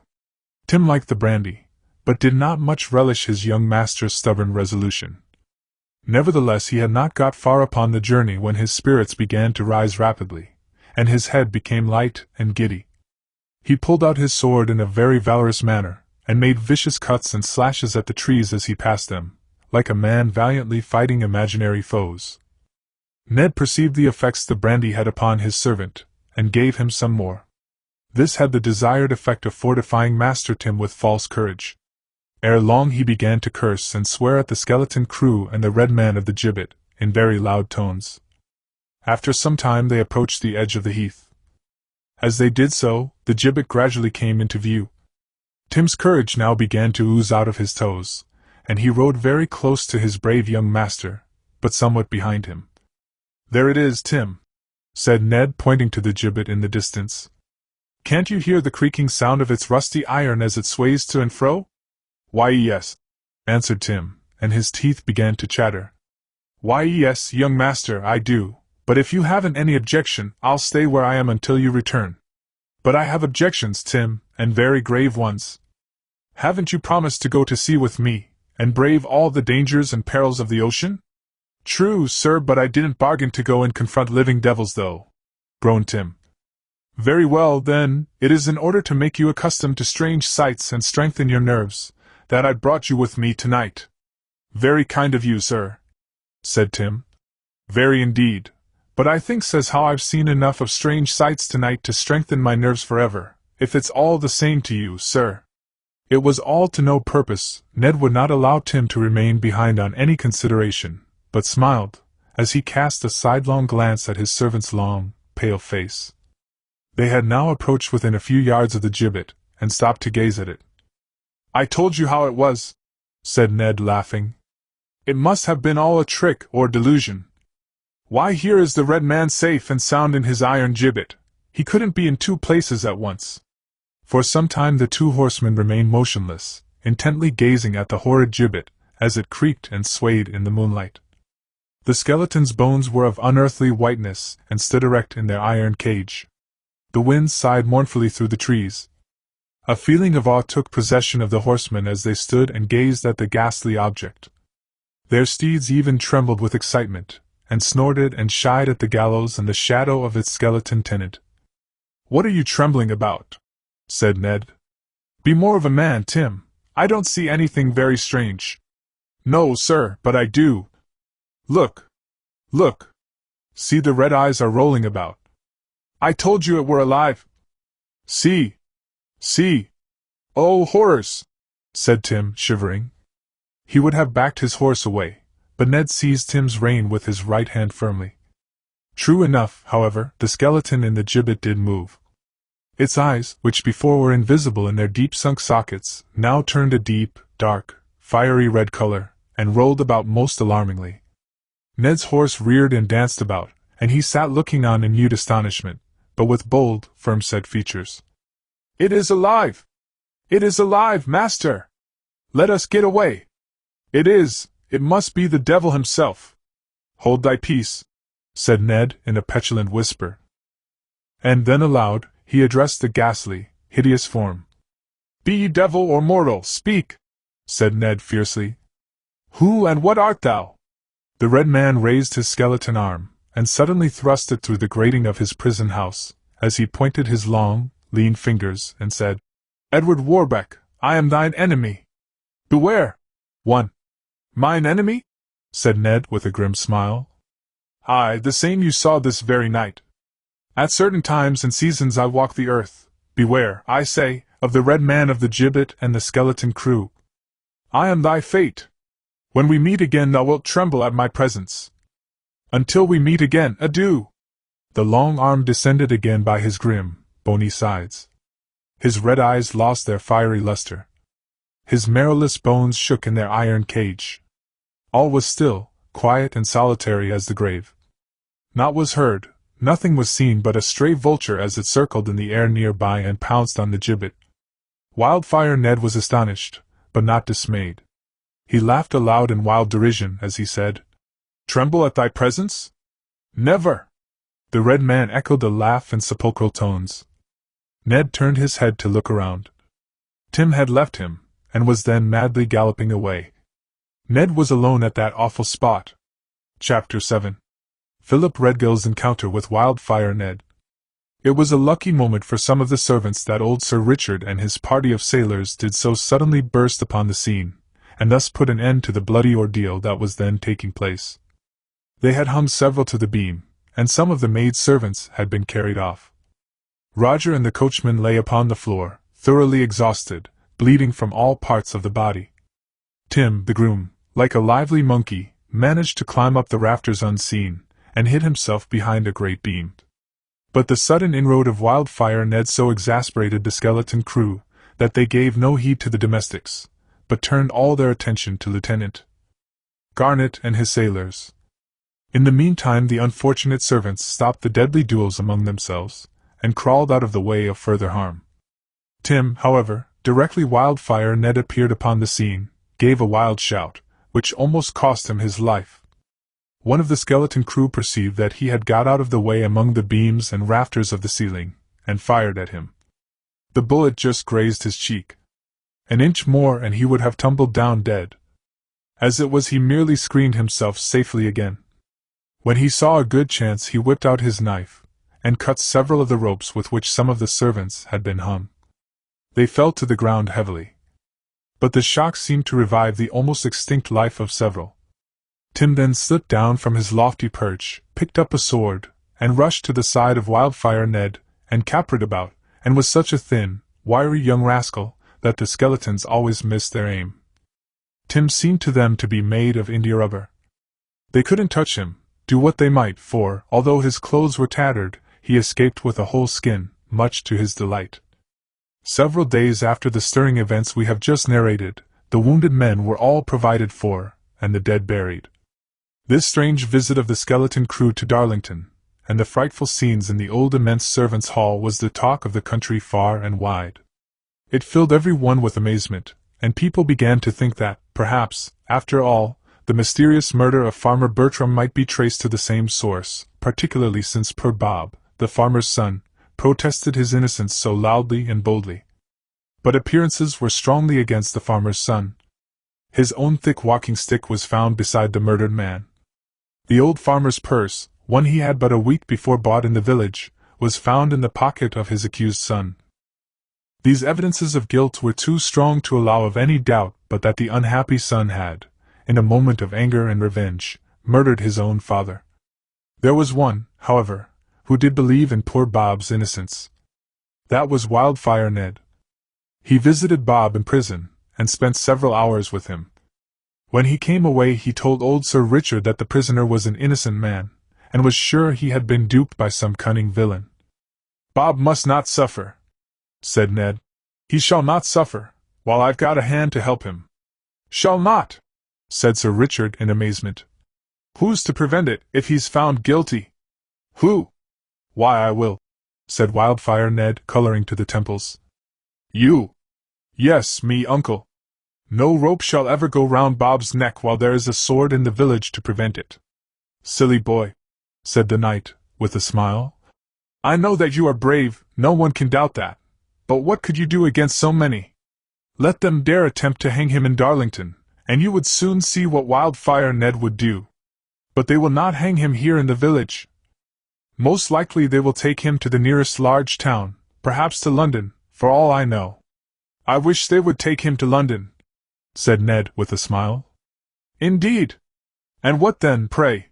S1: Tim liked the brandy, but did not much relish his young master's stubborn resolution. Nevertheless, he had not got far upon the journey when his spirits began to rise rapidly, and his head became light and giddy. He pulled out his sword in a very valorous manner, and made vicious cuts and slashes at the trees as he passed them, like a man valiantly fighting imaginary foes. Ned perceived the effects the brandy had upon his servant, and gave him some more. This had the desired effect of fortifying Master Tim with false courage. Ere long he began to curse and swear at the Skeleton Crew and the red man of the gibbet, in very loud tones. After some time they approached the edge of the heath. As they did so, the gibbet gradually came into view. Tim's courage now began to ooze out of his toes, and he rode very close to his brave young master, but somewhat behind him. "There it is, Tim," said Ned, pointing to the gibbet in the distance. "Can't you hear the creaking sound of its rusty iron as it sways to and fro?" "Why, yes," answered Tim, and his teeth began to chatter. "Why, yes, young master, I do, but if you haven't any objection, I'll stay where I am until you return." "But I have objections, Tim, and very grave ones. Haven't you promised to go to sea with me, and brave all the dangers and perils of the ocean?" "True, sir, but I didn't bargain to go and confront living devils, though," groaned Tim. "Very well, then, it is in order to make you accustomed to strange sights and strengthen your nerves that I brought you with me tonight." "Very kind of you, sir," said Tim. "Very indeed, But I think says how I've seen enough of strange sights tonight to strengthen my nerves forever, if it's all the same to you, sir. It was all to no purpose. Ned would not allow Tim to remain behind on any consideration, but smiled, as he cast a sidelong glance at his servant's long, pale face. They had now approached within a few yards of the gibbet, and stopped to gaze at it. I told you how it was, said Ned, laughing. It must have been all a trick or delusion. Why, here is the red man safe and sound in his iron gibbet. He couldn't be in two places at once. For some time the two horsemen remained motionless, intently gazing at the horrid gibbet, as it creaked and swayed in the moonlight. The skeleton's bones were of unearthly whiteness, and stood erect in their iron cage. The wind sighed mournfully through the trees. A feeling of awe took possession of the horsemen as they stood and gazed at the ghastly object. Their steeds even trembled with excitement, and snorted and shied at the gallows and the shadow of its skeleton tenant. "What are you trembling about?" said Ned. "Be more of a man, Tim. I don't see anything very strange." "No, sir, but I do. Look! Look! See, the red eyes are rolling about. I told you it were alive. See! See! Oh, horrors!" said Tim, shivering. He would have backed his horse away, but Ned seized Tim's rein with his right hand firmly. True enough, however, the skeleton in the gibbet did move. Its eyes, which before were invisible in their deep-sunk sockets, now turned a deep, dark, fiery red color, and rolled about most alarmingly. Ned's horse reared and danced about, and he sat looking on in mute astonishment, but with bold, firm-set features. "It is alive! It is alive, master! Let us get away! It must be the devil himself!" "Hold thy peace," said Ned in a petulant whisper. And then aloud, he addressed the ghastly, hideous form. "Be ye devil or mortal, speak!" said Ned fiercely. "Who and what art thou?" The red man raised his skeleton arm, and suddenly thrust it through the grating of his prison house, as he pointed his long, lean fingers, and said, "Edward Warbeck, I am thine enemy. Beware!" "One. Mine enemy?" said Ned with a grim smile. "Aye, the same you saw this very night. At certain times and seasons I walk the earth. Beware, I say, of the red man of the gibbet and the skeleton crew. I am thy fate. When we meet again thou wilt tremble at my presence. Until we meet again, adieu!" The long arm descended again by his grim, bony sides. His red eyes lost their fiery luster. His marrowless bones shook in their iron cage. All was still, quiet and solitary as the grave. Naught was heard, nothing was seen but a stray vulture as it circled in the air nearby and pounced on the gibbet. Wildfire Ned was astonished, but not dismayed. He laughed aloud in wild derision as he said, "Tremble at thy presence? Never!" The red man echoed the laugh in sepulchral tones. Ned turned his head to look around. Tim had left him, and was then madly galloping away. Ned was alone at that awful spot. Chapter 7. Philip Redgill's encounter with Wildfire Ned. It was a lucky moment for some of the servants that old Sir Richard and his party of sailors did so suddenly burst upon the scene, and thus put an end to the bloody ordeal that was then taking place. They had hung several to the beam, and some of the maid servants had been carried off. Roger and the coachman lay upon the floor, thoroughly exhausted, bleeding from all parts of the body. Tim, the groom, like a lively monkey, managed to climb up the rafters unseen, and hid himself behind a great beam. But the sudden inroad of Wildfire Ned so exasperated the skeleton crew that they gave no heed to the domestics, but turned all their attention to Lieutenant Garnet and his sailors. In the meantime the unfortunate servants stopped the deadly duels among themselves, and crawled out of the way of further harm. Tim, however, directly Wildfire Ned appeared upon the scene, gave a wild shout, which almost cost him his life. One of the skeleton crew perceived that he had got out of the way among the beams and rafters of the ceiling, and fired at him. The bullet just grazed his cheek. An inch more and he would have tumbled down dead. As it was, he merely screened himself safely again. When he saw a good chance he whipped out his knife, and cut several of the ropes with which some of the servants had been hung. They fell to the ground heavily. But the shock seemed to revive the almost extinct life of several. Tim then slipped down from his lofty perch, picked up a sword, and rushed to the side of Wildfire Ned, and capered about, and was such a thin, wiry young rascal, that the skeletons always missed their aim. Tim seemed to them to be made of india rubber. They couldn't touch him, do what they might, for, although his clothes were tattered, he escaped with a whole skin, much to his delight. Several days after the stirring events we have just narrated, the wounded men were all provided for, and the dead buried. This strange visit of the skeleton crew to Darlington, and the frightful scenes in the old immense servants' hall was the talk of the country far and wide. It filled every one with amazement, and people began to think that, perhaps, after all, the mysterious murder of Farmer Bertram might be traced to the same source, particularly since poor Bob, the farmer's son, protested his innocence so loudly and boldly. But appearances were strongly against the farmer's son. His own thick walking stick was found beside the murdered man. The old farmer's purse, one he had but a week before bought in the village, was found in the pocket of his accused son. These evidences of guilt were too strong to allow of any doubt but that the unhappy son had, in a moment of anger and revenge, murdered his own father. There was one, however, who did believe in poor Bob's innocence. That was Wildfire Ned. He visited Bob in prison, and spent several hours with him. When he came away he told old Sir Richard that the prisoner was an innocent man, and was sure he had been duped by some cunning villain. "Bob must not suffer," said Ned. "He shall not suffer, while I've got a hand to help him." "Shall not?" said Sir Richard in amazement. "Who's to prevent it, if he's found guilty?" "Who?" "Why, I will," said Wildfire Ned, coloring to the temples. "You?" "Yes, me, uncle. No rope shall ever go round Bob's neck while there is a sword in the village to prevent it." "Silly boy," said the knight, with a smile. "I know that you are brave, no one can doubt that. But what could you do against so many? Let them dare attempt to hang him in Darlington, and you would soon see what Wildfire Ned would do. But they will not hang him here in the village. Most likely they will take him to the nearest large town, perhaps to London, for all I know." "I wish they would take him to London," said Ned with a smile. "Indeed? And what then, pray?"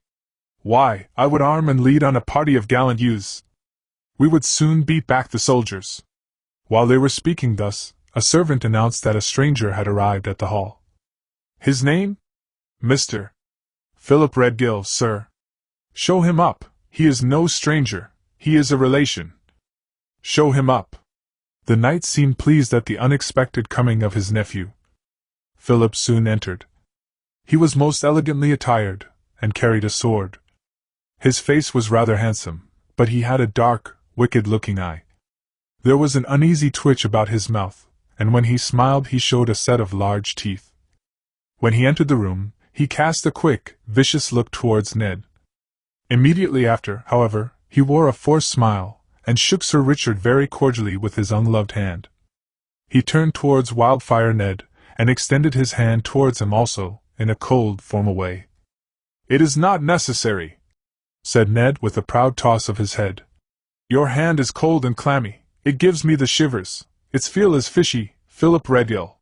S1: "Why, I would arm and lead on a party of gallant youths. We would soon beat back the soldiers." While they were speaking thus, a servant announced that a stranger had arrived at the hall. "His name?" "Mr. Philip Redgill, sir." "Show him up. He is no stranger, he is a relation." "Show him up." The knight seemed pleased at the unexpected coming of his nephew. Philip soon entered. He was most elegantly attired, and carried a sword. His face was rather handsome, but he had a dark, wicked-looking eye. There was an uneasy twitch about his mouth, and when he smiled he showed a set of large teeth. When he entered the room, he cast a quick, vicious look towards Ned. Immediately after, however, he wore a forced smile, and shook Sir Richard very cordially with his ungloved hand. He turned towards Wildfire Ned, and extended his hand towards him also, in a cold, formal way. "It is not necessary," said Ned with a proud toss of his head. "Your hand is cold and clammy, it gives me the shivers, its feel is fishy, Philip Redgill."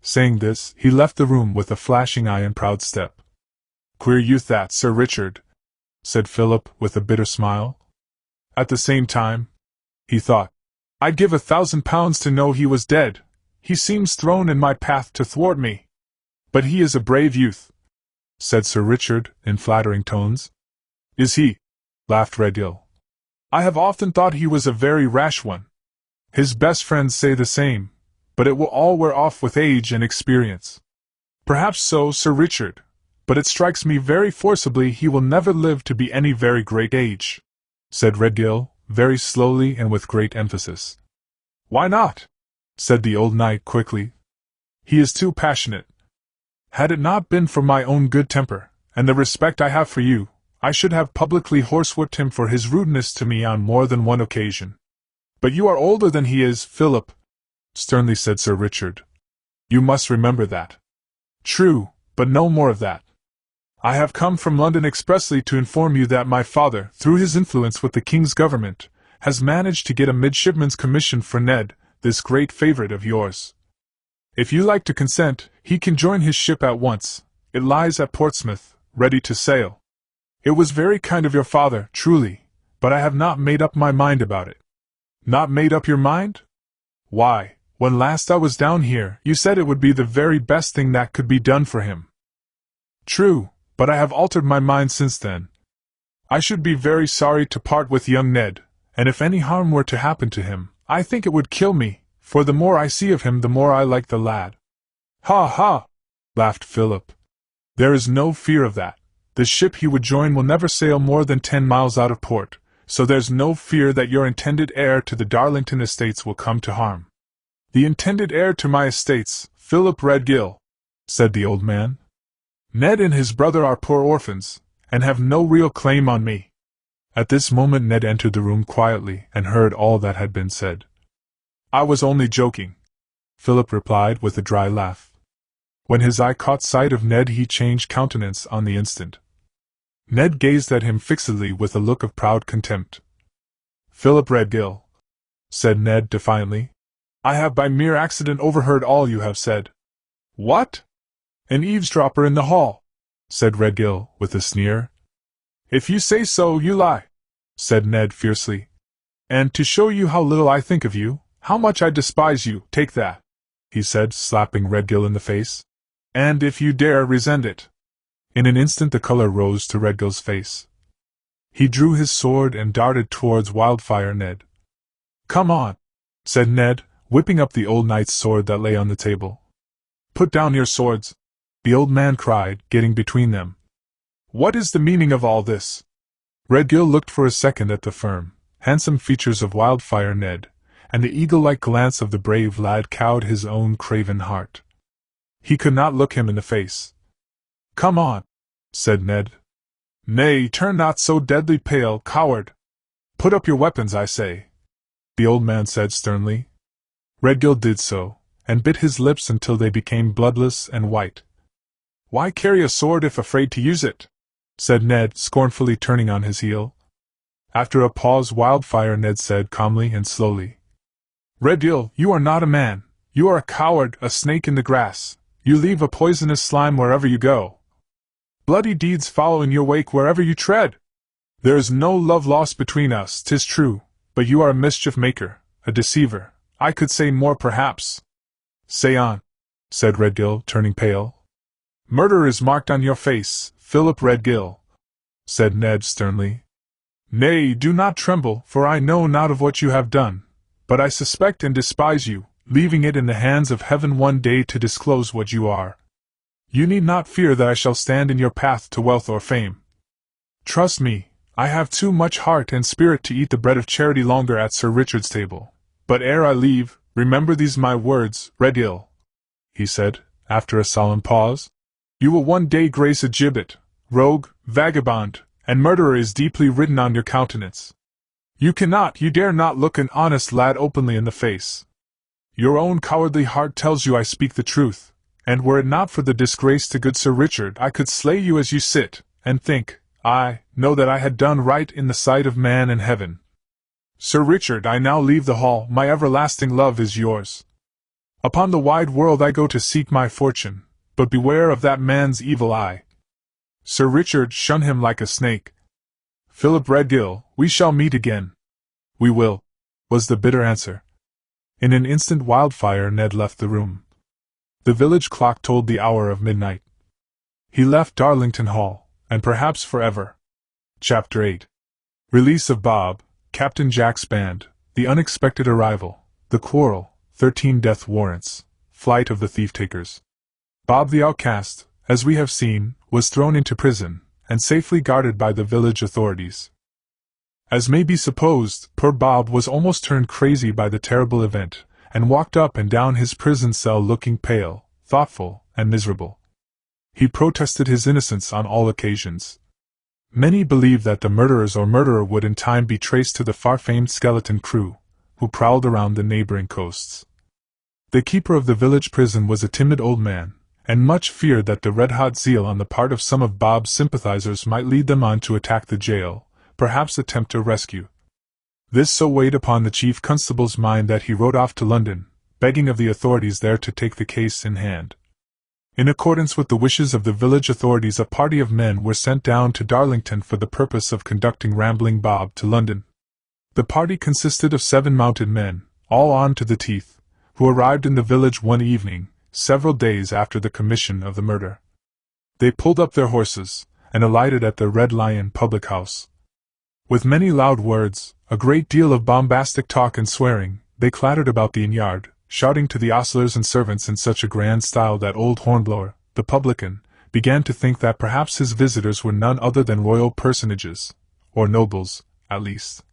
S1: Saying this, he left the room with a flashing eye and proud step. "Queer youth that, Sir Richard," said Philip with a bitter smile. At the same time, he thought, "I'd give £1,000 to know he was dead. He seems thrown in my path to thwart me. But he is a brave youth," said Sir Richard, in flattering tones. "Is he?" laughed Redgill. "I have often thought he was a very rash one. His best friends say the same, but it will all wear off with age and experience." "Perhaps so, Sir Richard, but it strikes me very forcibly he will never live to be any very great age," said Redgill, very slowly and with great emphasis. "Why not?" said the old knight quickly. "He is too passionate. Had it not been for my own good temper, and the respect I have for you, I should have publicly horsewhipped him for his rudeness to me on more than one occasion. But you are older than he is, Philip," sternly said Sir Richard. "You must remember that." "True, but no more of that. I have come from London expressly to inform you that my father, through his influence with the King's government, has managed to get a midshipman's commission for Ned, this great favorite of yours. If you like to consent, he can join his ship at once. It lies at Portsmouth, ready to sail. It was very kind of your father, truly, but I have not made up my mind about it. Not made up your mind? Why, when last I was down here, you said it would be the very best thing that could be done for him. True, but I have altered my mind since then. I should be very sorry to part with young Ned, and if any harm were to happen to him, I think it would kill me, for the more I see of him the more I like the lad. Ha ha! Laughed Philip. There is no fear of that. The ship he would join will never sail more than 10 miles out of port, so there's no fear that your intended heir to the Darlington estates will come to harm. The intended heir to my estates, Philip Redgill, said the old man. Ned and his brother are poor orphans, and have no real claim on me. At this moment Ned entered the room quietly and heard all that had been said. I was only joking, Philip replied with a dry laugh. When his eye caught sight of Ned he changed countenance on the instant. Ned gazed at him fixedly with a look of proud contempt. Philip Redgill, said Ned defiantly, I have by mere accident overheard all you have said. What? An eavesdropper in the hall, said Redgill with a sneer. If you say so, you lie, said Ned fiercely. And to show you how little I think of you, how much I despise you, take that, he said, slapping Redgill in the face. And if you dare resent it. In an instant the color rose to Redgill's face. He drew his sword and darted towards Wildfire Ned. Come on, said Ned, whipping up the old knight's sword that lay on the table. Put down your swords, the old man cried, getting between them. What is the meaning of all this? Redgill looked for a second at the firm, handsome features of Wildfire Ned, and the eagle-like glance of the brave lad cowed his own craven heart. He could not look him in the face. Come on, said Ned. Nay, turn not so deadly pale, coward. Put up your weapons, I say, the old man said sternly. Redgill did so, and bit his lips until they became bloodless and white. Why carry a sword if afraid to use it? Said Ned, scornfully turning on his heel. After a pause Wildfire Ned said calmly and slowly. Redgill, you are not a man. You are a coward, a snake in the grass. You leave a poisonous slime wherever you go. Bloody deeds follow in your wake wherever you tread. There is no love lost between us, 'tis true, but you are a mischief maker, a deceiver. I could say more perhaps. Say on, said Redgill, turning pale. Murder is marked on your face, Philip Redgill, said Ned sternly. Nay, do not tremble, for I know not of what you have done, but I suspect and despise you, leaving it in the hands of heaven one day to disclose what you are. You need not fear that I shall stand in your path to wealth or fame. Trust me, I have too much heart and spirit to eat the bread of charity longer at Sir Richard's table. But ere I leave, remember these my words, Redgill, he said, after a solemn pause. You will one day grace a gibbet. Rogue, vagabond, and murderer is deeply written on your countenance. You dare not look an honest lad openly in the face. Your own cowardly heart tells you I speak the truth, and were it not for the disgrace to good Sir Richard I could slay you as you sit, and think, know that I had done right in the sight of man and heaven. Sir Richard, I now leave the hall, my everlasting love is yours. Upon the wide world I go to seek my fortune, but beware of that man's evil eye. Sir Richard, shun him like a snake. Philip Redgill, we shall meet again. We will, was the bitter answer. In an instant Wildfire Ned left the room. The village clock told the hour of midnight. He left Darlington Hall, and perhaps forever. Chapter 8. Release of Bob, Captain Jack's band, the unexpected arrival, the quarrel, 13 death warrants, flight of the thief-takers. Bob the outcast, as we have seen, was thrown into prison, and safely guarded by the village authorities. As may be supposed, poor Bob was almost turned crazy by the terrible event, and walked up and down his prison cell looking pale, thoughtful, and miserable. He protested his innocence on all occasions. Many believed that the murderers or murderer would in time be traced to the far-famed skeleton crew, who prowled around the neighboring coasts. The keeper of the village prison was a timid old man, and much feared that the red-hot zeal on the part of some of Bob's sympathizers might lead them on to attack the jail, perhaps attempt a rescue. This so weighed upon the chief constable's mind that he rode off to London, begging of the authorities there to take the case in hand. In accordance with the wishes of the village authorities, a party of men were sent down to Darlington for the purpose of conducting Rambling Bob to London. The party consisted of 7 mounted men, all armed to the teeth, who arrived in the village one evening, several days after the commission of the murder. They pulled up their horses, and alighted at the Red Lion public house. With many loud words, a great deal of bombastic talk and swearing, they clattered about the inn-yard, shouting to the ostlers and servants in such a grand style that old Hornblower, the publican, began to think that perhaps his visitors were none other than royal personages, or nobles, at least.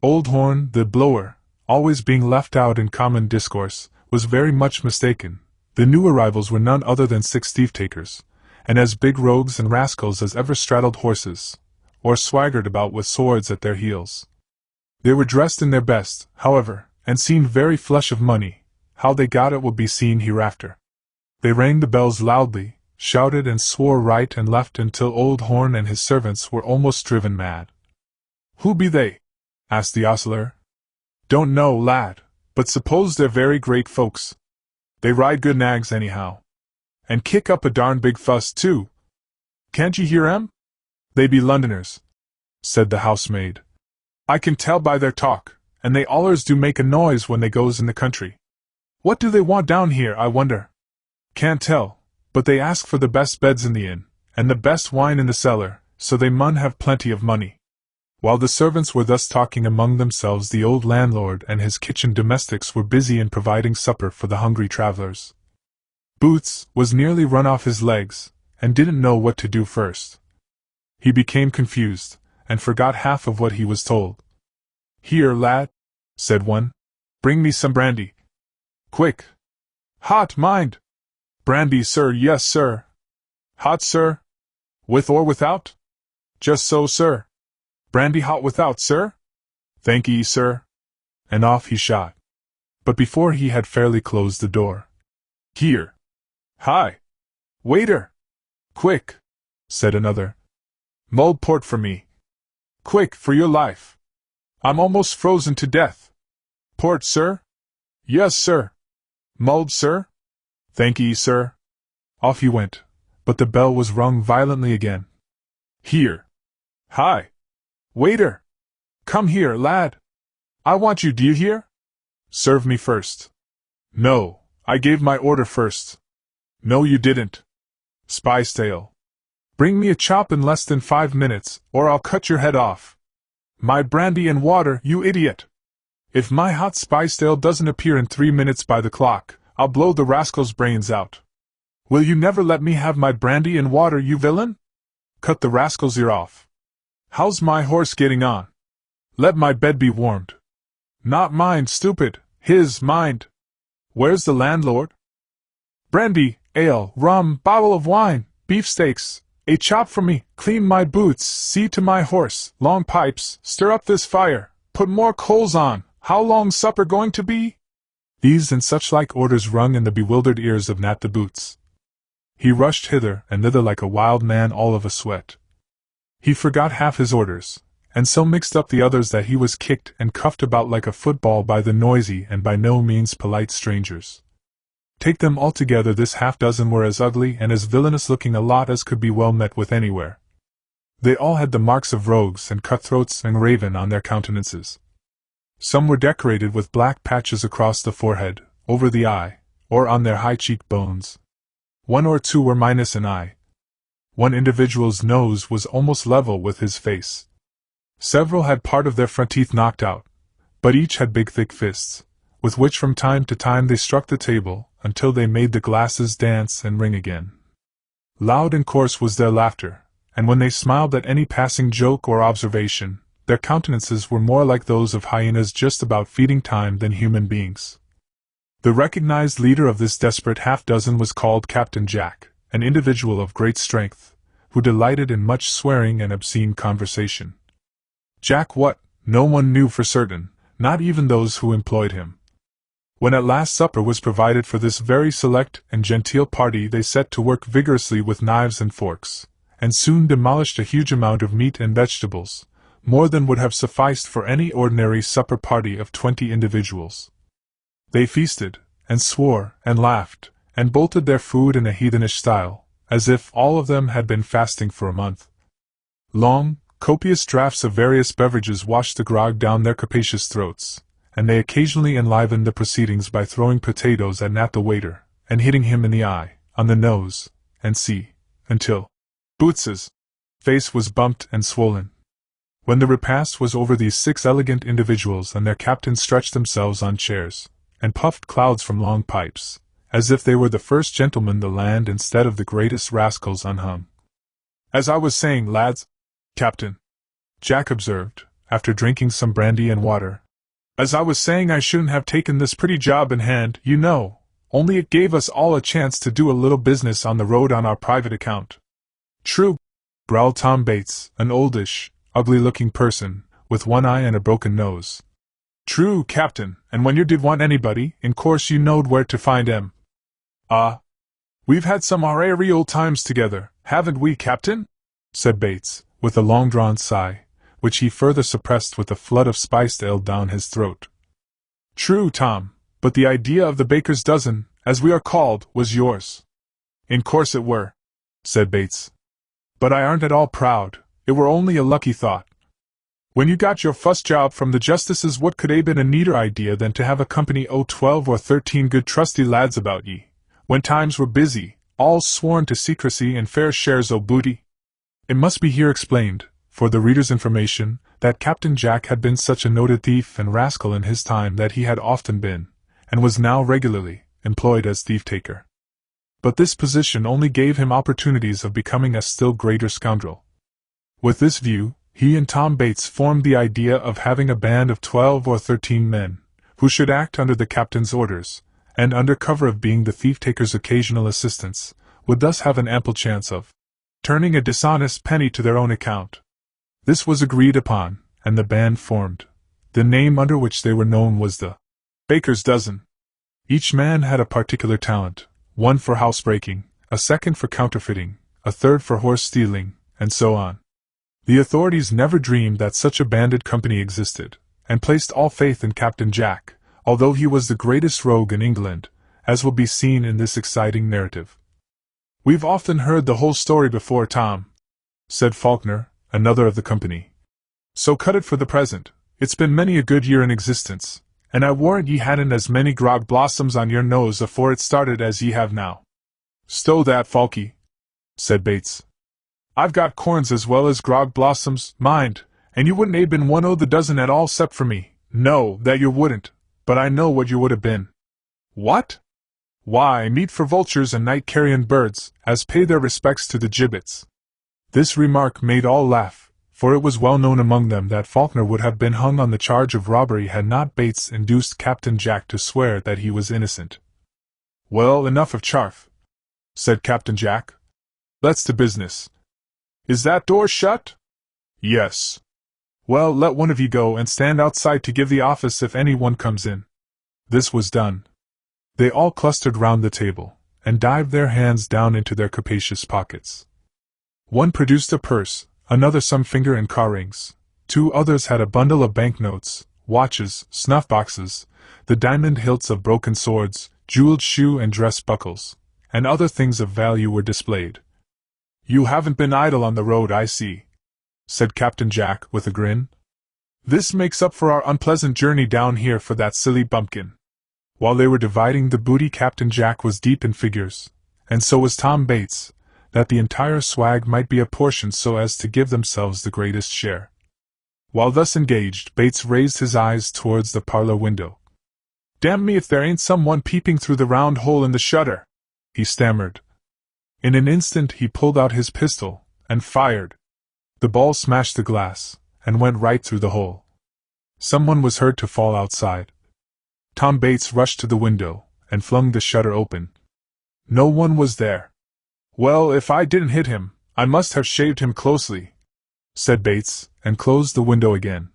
S1: Old Horn, the blower, always being left out in common discourse, was very much mistaken. The new arrivals were none other than 6 thief-takers, and as big rogues and rascals as ever straddled horses, or swaggered about with swords at their heels. They were dressed in their best, however, and seemed very flush of money. How they got it will be seen hereafter. They rang the bells loudly, shouted and swore right and left until Old Horn and his servants were almost driven mad. "Who be they?" asked the ostler. "Don't know, lad, but suppose they're very great folks. They ride good nags anyhow. And kick up a darn big fuss, too. Can't you hear 'em? They be Londoners," said the housemaid. "I can tell by their talk, and they allers do make a noise when they goes in the country. What do they want down here, I wonder? Can't tell, but they ask for the best beds in the inn, and the best wine in the cellar, so they mun have plenty of money." While the servants were thus talking among themselves, the old landlord and his kitchen domestics were busy in providing supper for the hungry travelers. Boots was nearly run off his legs, and didn't know what to do first. He became confused, and forgot half of what he was told. "Here, lad," said one, "bring me some brandy. Quick! Hot, mind! Brandy, sir, yes, sir. Hot, sir? With or without? Just so, sir. Brandy hot without, sir? Thank ye, sir." And off he shot. But before he had fairly closed the door, "Here! Hi! Waiter! Quick!" said another. "Mulled port for me. Quick, for your life! I'm almost frozen to death. Port, sir? Yes, sir. Mulled, sir? Thank ye, sir." Off he went, but the bell was rung violently again. "Here! Hi! Waiter! Come here, lad! I want you, do you hear? Serve me first." "No, I gave my order first." "No, you didn't. Spy's tale. Bring me a chop in less than 5 minutes, or I'll cut your head off. My brandy and water, you idiot! If my hot spy's tale doesn't appear in 3 minutes by the clock, I'll blow the rascal's brains out. Will you never let me have my brandy and water, you villain? Cut the rascal's ear off. How's my horse getting on? Let my bed be warmed. Not mine, stupid, his, mind. Where's the landlord? Brandy, ale, rum, bottle of wine, beefsteaks, a chop for me, clean my boots, see to my horse, long pipes, stir up this fire, put more coals on, how long's supper going to be?" These and such like orders rung in the bewildered ears of Nat the Boots. He rushed hither and thither like a wild man, all of a sweat. He forgot half his orders, and so mixed up the others that he was kicked and cuffed about like a football by the noisy and by no means polite strangers. Take them altogether, this half-dozen were as ugly and as villainous-looking a lot as could be well met with anywhere. They all had the marks of rogues and cutthroats and raven on their countenances. Some were decorated with black patches across the forehead, over the eye, or on their high cheek-bones. 1 or 2 were minus an eye. One individual's nose was almost level with his face. Several had part of their front teeth knocked out, but each had big thick fists, with which from time to time they struck the table, until they made the glasses dance and ring again. Loud and coarse was their laughter, and when they smiled at any passing joke or observation, their countenances were more like those of hyenas just about feeding time than human beings. The recognized leader of this desperate half-dozen was called Captain Jack, an individual of great strength, who delighted in much swearing and obscene conversation. Jack what, no one knew for certain, not even those who employed him. When at last supper was provided for this very select and genteel party, they set to work vigorously with knives and forks, and soon demolished a huge amount of meat and vegetables, more than would have sufficed for any ordinary supper party of 20 individuals. They feasted, and swore, and laughed, and bolted their food in a heathenish style, as if all of them had been fasting for a month. Long, copious draughts of various beverages washed the grog down their capacious throats, and they occasionally enlivened the proceedings by throwing potatoes at the waiter, and hitting him in the eye, on the nose, and until Boots's face was bumped and swollen. When the repast was over, these 6 elegant individuals and their captain stretched themselves on chairs, and puffed clouds from long pipes, as if they were the first gentlemen the land instead of the greatest rascals unhung. "As I was saying, lads, Captain," Jack observed, after drinking some brandy and water, "as I was saying, I shouldn't have taken this pretty job in hand, you know, only it gave us all a chance to do a little business on the road on our private account." "True," growled Tom Bates, an oldish, ugly-looking person, with one eye and a broken nose. "True, Captain, and when you did want anybody, in course you knowed where to find 'em." "Ah, we've had some rare old times together, haven't we, Captain?" said Bates, with a long-drawn sigh, which he further suppressed with a flood of spiced ale down his throat. "True, Tom, but the idea of the baker's dozen, as we are called, was yours." "In course it were," said Bates. "But I aren't at all proud, it were only a lucky thought. When you got your fust job from the justices, what could a been a neater idea than to have a company o' 12 or 13 good trusty lads about ye, when times were busy, all sworn to secrecy and fair shares o' booty?" It must be here explained, for the reader's information, that Captain Jack had been such a noted thief and rascal in his time that he had often been, and was now regularly, employed as thief-taker. But this position only gave him opportunities of becoming a still greater scoundrel. With this view, he and Tom Bates formed the idea of having a band of 12 or 13 men, who should act under the captain's orders, and under cover of being the thief-taker's occasional assistants, would thus have an ample chance of turning a dishonest penny to their own account. This was agreed upon, and the band formed. The name under which they were known was the Baker's Dozen. Each man had a particular talent, one for housebreaking, a second for counterfeiting, a third for horse stealing, and so on. The authorities never dreamed that such a bandit company existed, and placed all faith in Captain Jack, although he was the greatest rogue in England, as will be seen in this exciting narrative. "We've often heard the whole story before, Tom," said Faulkner, another of the company. "So cut it for the present. It's been many a good year in existence, and I warrant ye hadn't as many grog blossoms on your nose afore it started as ye have now." "Stow that, Falky," said Bates. "I've got corns as well as grog blossoms, mind, and you wouldn't a been one o' the dozen at all 'cept for me. No, that you wouldn't, but I know what you would have been." "What?" "Why, meat for vultures and night-carrion birds, as pay their respects to the gibbets." This remark made all laugh, for it was well known among them that Faulkner would have been hung on the charge of robbery had not Bates induced Captain Jack to swear that he was innocent. "Well, enough of chaff," said Captain Jack. "Let's to business. Is that door shut?" "Yes." "Well, let one of ye go and stand outside to give the office if any one comes in." This was done. They all clustered round the table, and dived their hands down into their capacious pockets. One produced a purse, another some finger and car rings, 2 others had a bundle of banknotes, watches, snuff-boxes, the diamond hilts of broken swords, jeweled shoe and dress buckles, and other things of value were displayed. "You haven't been idle on the road, I see," said Captain Jack with a grin. "This makes up for our unpleasant journey down here for that silly bumpkin." While they were dividing the booty, Captain Jack was deep in figures, and so was Tom Bates, that the entire swag might be apportioned so as to give themselves the greatest share. While thus engaged, Bates raised his eyes towards the parlor window. "Damn me if there ain't some one peeping through the round hole in the shutter," he stammered. In an instant he pulled out his pistol, and fired. The ball smashed the glass, and went right through the hole. Someone was heard to fall outside. Tom Bates rushed to the window, and flung the shutter open. No one was there. "Well, if I didn't hit him, I must have shaved him closely," said Bates, and closed the window again.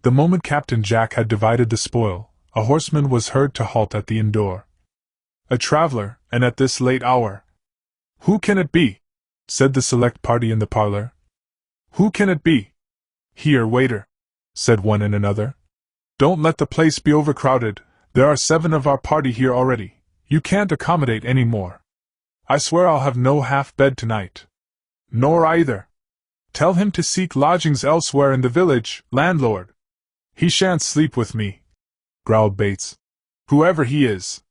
S1: The moment Captain Jack had divided the spoil, a horseman was heard to halt at the inn door. "A traveler, and at this late hour." "Who can it be?" said the select party in the parlor. "Who can it be?" "Here, waiter," said one and another. "Don't let the place be overcrowded, there are 7 of our party here already, you can't accommodate any more. I swear I'll have no half-bed tonight. Nor either. Tell him to seek lodgings elsewhere in the village, landlord. He shan't sleep with me, growled Bates. Whoever he is.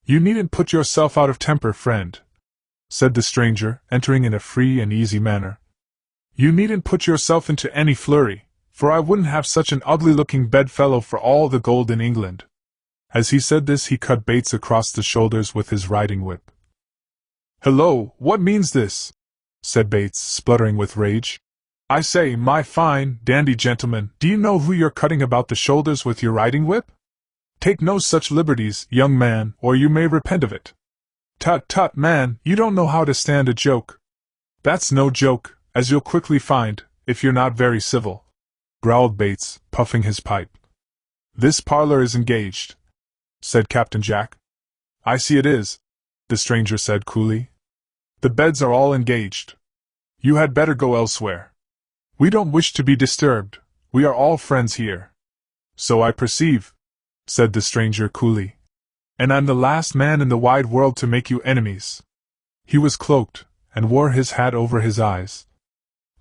S1: You needn't put yourself out of temper, friend, said the stranger, entering in a free and easy manner. You needn't put yourself into any flurry, for I wouldn't have such an ugly-looking bedfellow for all the gold in England. As he said this, he cut Bates across the shoulders with his riding whip. Hello, what means this? Said Bates, spluttering with rage. I say, my fine, dandy gentleman, do you know who you're cutting about the shoulders with your riding whip? Take no such liberties, young man, or you may repent of it. Tut tut, man, you don't know how to stand a joke. That's no joke, as you'll quickly find, if you're not very civil, growled Bates, puffing his pipe. This parlor is engaged, said Captain Jack. I see it is, the stranger said coolly. The beds are all engaged. You had better go elsewhere. We don't wish to be disturbed, we are all friends here. So I perceive, said the stranger coolly. And I'm the last man in the wide world to make you enemies. He was cloaked, and wore his hat over his eyes.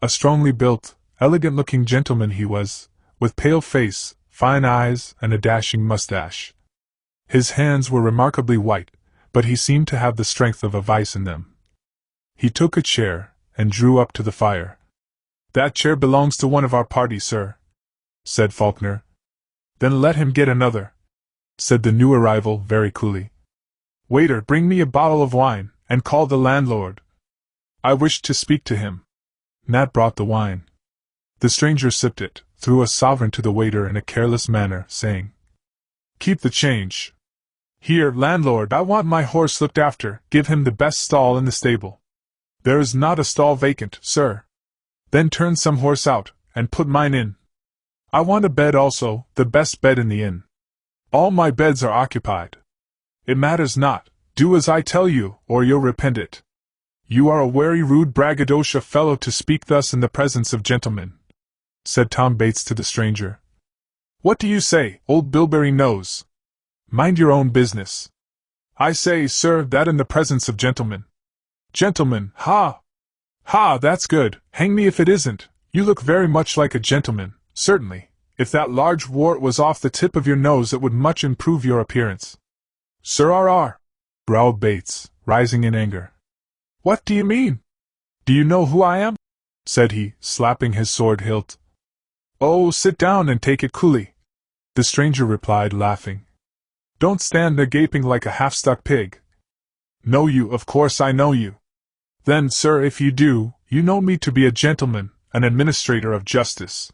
S1: A strongly built, elegant-looking gentleman he was, with pale face, fine eyes, and a dashing mustache. His hands were remarkably white, but he seemed to have the strength of a vice in them. He took a chair, and drew up to the fire. That chair belongs to one of our party, sir, said Faulkner. Then let him get another, said the new arrival very coolly. Waiter, bring me a bottle of wine, and call the landlord. I wish to speak to him. Nat brought the wine. The stranger sipped it, threw a sovereign to the waiter in a careless manner, saying, Keep the change. Here, landlord, I want my horse looked after, give him the best stall in the stable. There is not a stall vacant, sir. Then turn some horse out, and put mine in. I want a bed also, the best bed in the inn. All my beds are occupied. It matters not, do as I tell you, or you'll repent it. You are a very rude braggadocio fellow to speak thus in the presence of gentlemen, said Tom Bates to the stranger. What do you say, old Bilberry Nose? Mind your own business. I say, sir, that in the presence of gentlemen. Gentlemen, ha! Ha, that's good, hang me if it isn't, you look very much like a gentleman, certainly. If that large wart was off the tip of your nose it would much improve your appearance. Sir, growled Bates, rising in anger. What do you mean? Do you know who I am? Said he, slapping his sword hilt. Oh, sit down and take it coolly, the stranger replied, laughing. Don't stand there gaping like a half-stuck pig. Know you, of course I know you. Then, sir, if you do, you know me to be a gentleman, an administrator of justice.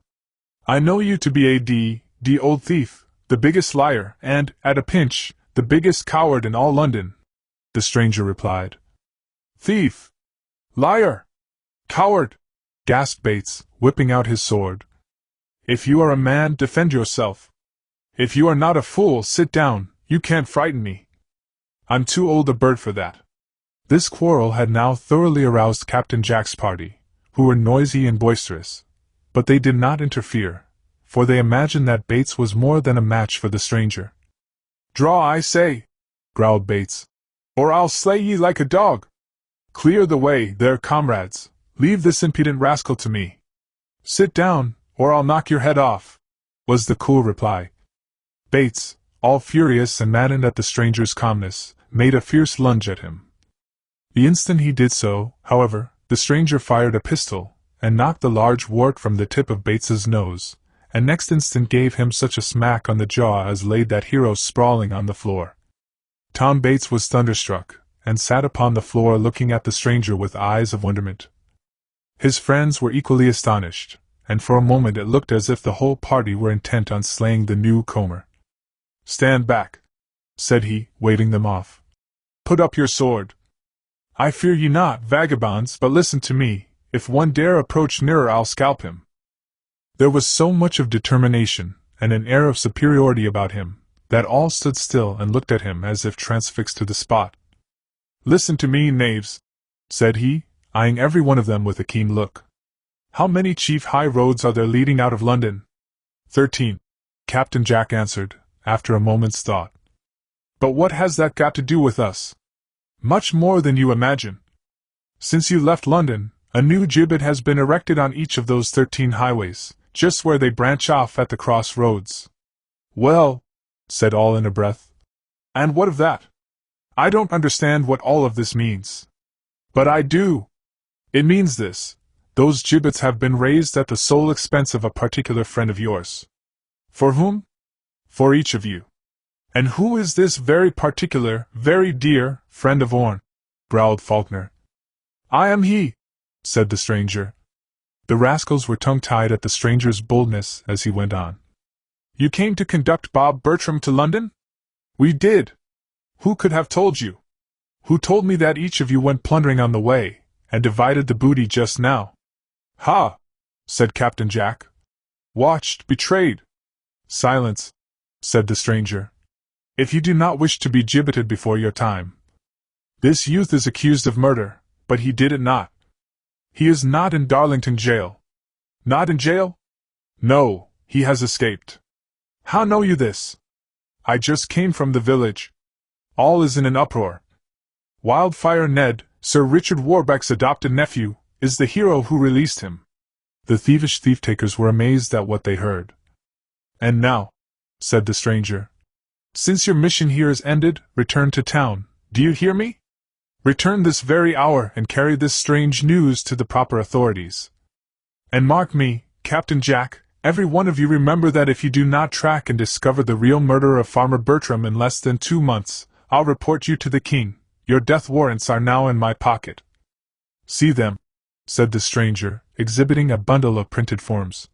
S1: I know you to be a d old thief, the biggest liar, and, at a pinch, the biggest coward in all London, the stranger replied. Thief! Liar! Coward! Gasped Bates, whipping out his sword. If you are a man, defend yourself. If you are not a fool, sit down, you can't frighten me. I'm too old a bird for that. This quarrel had now thoroughly aroused Captain Jack's party, who were noisy and boisterous, but they did not interfere, for they imagined that Bates was more than a match for the stranger. Draw, I say, growled Bates, or I'll slay ye like a dog. Clear the way, there, comrades, leave this impudent rascal to me. Sit down, or I'll knock your head off, was the cool reply. Bates, all furious and maddened at the stranger's calmness, made a fierce lunge at him. The instant he did so, however, the stranger fired a pistol, and knocked the large wart from the tip of Bates's nose, and next instant gave him such a smack on the jaw as laid that hero sprawling on the floor. Tom Bates was thunderstruck, and sat upon the floor looking at the stranger with eyes of wonderment. His friends were equally astonished, and for a moment it looked as if the whole party were intent on slaying the newcomer. Stand back, said he, waving them off. Put up your sword. I fear ye not, vagabonds, but listen to me, if one dare approach nearer I'll scalp him. There was so much of determination, and an air of superiority about him, that all stood still and looked at him as if transfixed to the spot. Listen to me, knaves, said he, eyeing every one of them with a keen look. How many chief high roads are there leading out of London? 13, Captain Jack answered, after a moment's thought. But what has that got to do with us? Much more than you imagine. Since you left London, a new gibbet has been erected on each of those 13 highways, just where they branch off at the crossroads. Well, said all in a breath. And what of that? I don't understand what all of this means. But I do. It means this. Those gibbets have been raised at the sole expense of a particular friend of yours. For whom? For each of you. And who is this very particular, very dear, friend of Orne? Growled Faulkner. I am he, said the stranger. The rascals were tongue-tied at the stranger's boldness as he went on. You came to conduct Bob Bertram to London? We did. Who could have told you? Who told me that each of you went plundering on the way, and divided the booty just now? Ha! Said Captain Jack. Watched, betrayed. Silence, said the stranger. If you do not wish to be gibbeted before your time. This youth is accused of murder, but he did it not. He is not in Darlington jail. Not in jail? No, he has escaped. How know you this? I just came from the village. All is in an uproar. Wildfire Ned, Sir Richard Warbeck's adopted nephew, is the hero who released him. The thievish thief-takers were amazed at what they heard. And now, said the stranger, since your mission here is ended, return to town, do you hear me? Return this very hour and carry this strange news to the proper authorities. And mark me, Captain Jack, every one of you remember that if you do not track and discover the real murderer of Farmer Bertram in less than 2 months, I'll report you to the king. Your death warrants are now in my pocket. See them, said the stranger, exhibiting a bundle of printed forms.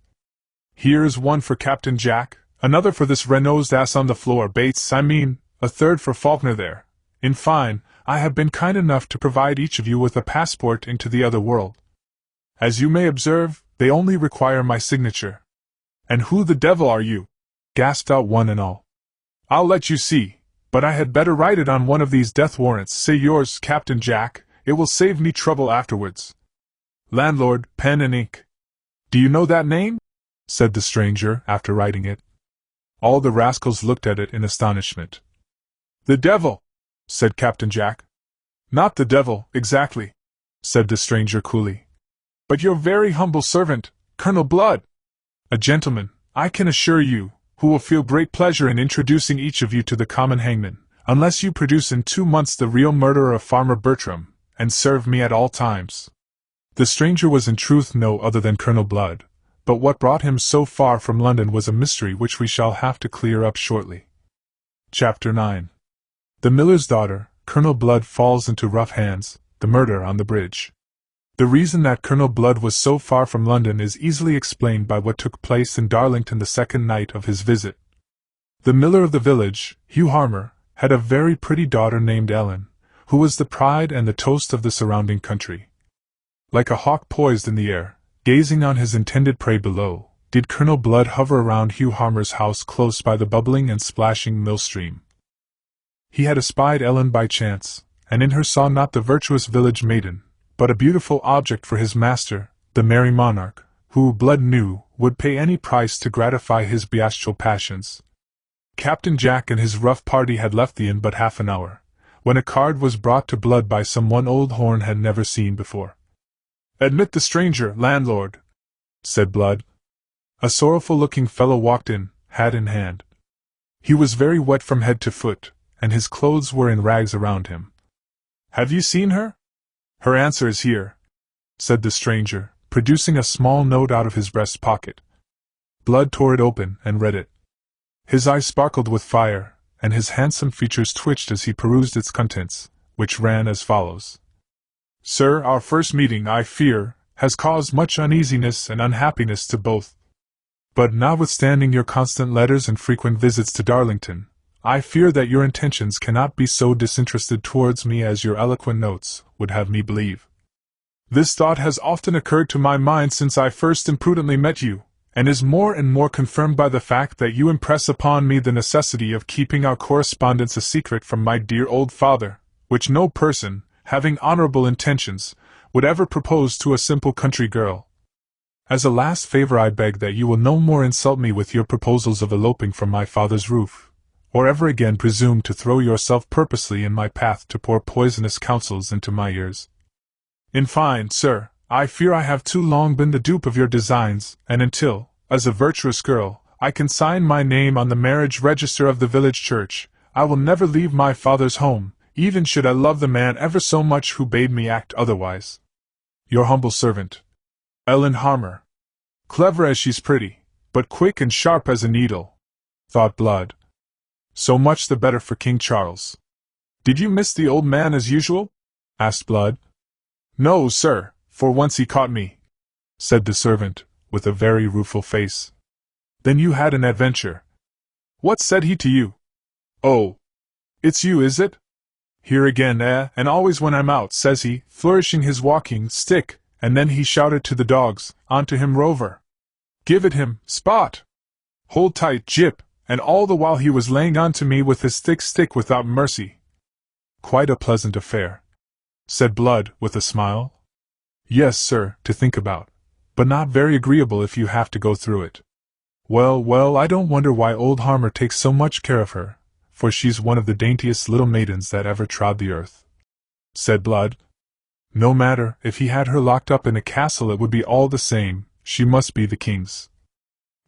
S1: Here is one for Captain Jack, another for this red-nosed ass on the floor, Bates, a third for Faulkner there. In fine, I have been kind enough to provide each of you with a passport into the other world. As you may observe, they only require my signature. And who the devil are you? Gasped out one and all. I'll let you see, but I had better write it on one of these death warrants. Say yours, Captain Jack, it will save me trouble afterwards. Landlord, pen and ink. Do you know that name? Said the stranger, after writing it. All the rascals looked at it in astonishment. The devil, said Captain Jack. Not the devil, exactly, said the stranger coolly. But your very humble servant, Colonel Blood. A gentleman, I can assure you, who will feel great pleasure in introducing each of you to the common hangman, unless you produce in 2 months the real murderer of Farmer Bertram, and serve me at all times. The stranger was in truth no other than Colonel Blood, but what brought him so far from London was a mystery which we shall have to clear up shortly. Chapter 9. The miller's daughter, Colonel Blood, falls into rough hands, the murder on the bridge. The reason that Colonel Blood was so far from London is easily explained by what took place in Darlington the second night of his visit. The miller of the village, Hugh Harmer, had a very pretty daughter named Ellen, who was the pride and the toast of the surrounding country. Like a hawk poised in the air, gazing on his intended prey below, did Colonel Blood hover around Hugh Harmer's house close by the bubbling and splashing mill stream. He had espied Ellen by chance, and in her saw not the virtuous village maiden, but a beautiful object for his master, the merry monarch, who, Blood knew, would pay any price to gratify his bestial passions. Captain Jack and his rough party had left the inn but half an hour, when a card was brought to Blood by someone old Horn had never seen before. Admit the stranger, landlord, said Blood. A sorrowful-looking fellow walked in, hat in hand. He was very wet from head to foot, and his clothes were in rags around him. Have you seen her? Her answer is here, said the stranger, producing a small note out of his breast pocket. Blood tore it open and read it. His eyes sparkled with fire, and his handsome features twitched as he perused its contents, which ran as follows. Sir, our first meeting, I fear, has caused much uneasiness and unhappiness to both. But notwithstanding your constant letters and frequent visits to Darlington, I fear that your intentions cannot be so disinterested towards me as your eloquent notes would have me believe. This thought has often occurred to my mind since I first imprudently met you, and is more and more confirmed by the fact that you impress upon me the necessity of keeping our correspondence a secret from my dear old father, which no person, having honorable intentions, would ever propose to a simple country girl. As a last favor I beg that you will no more insult me with your proposals of eloping from my father's roof, or ever again presume to throw yourself purposely in my path to pour poisonous counsels into my ears. In fine, sir, I fear I have too long been the dupe of your designs, and until, as a virtuous girl, I can sign my name on the marriage register of the village church, I will never leave my father's home, even should I love the man ever so much who bade me act otherwise. Your humble servant, Ellen Harmer. Clever as she's pretty, but quick and sharp as a needle, thought Blood. So much the better for King Charles. Did you miss the old man as usual? Asked Blood. No, sir, for once he caught me, said the servant, with a very rueful face. Then you had an adventure. What said he to you? Oh, it's you, is it? Here again, and always when I'm out, says he, flourishing his walking stick, and then he shouted to the dogs, onto him, Rover. Give it him, Spot. Hold tight, Jip, and all the while he was laying on to me with his thick stick without mercy. Quite a pleasant affair, said Blood, with a smile. Yes, sir, to think about, but not very agreeable if you have to go through it. Well, I don't wonder why old Harmer takes so much care of her, for she's one of the daintiest little maidens that ever trod the earth, said Blood. No matter, if he had her locked up in a castle it would be all the same, she must be the king's.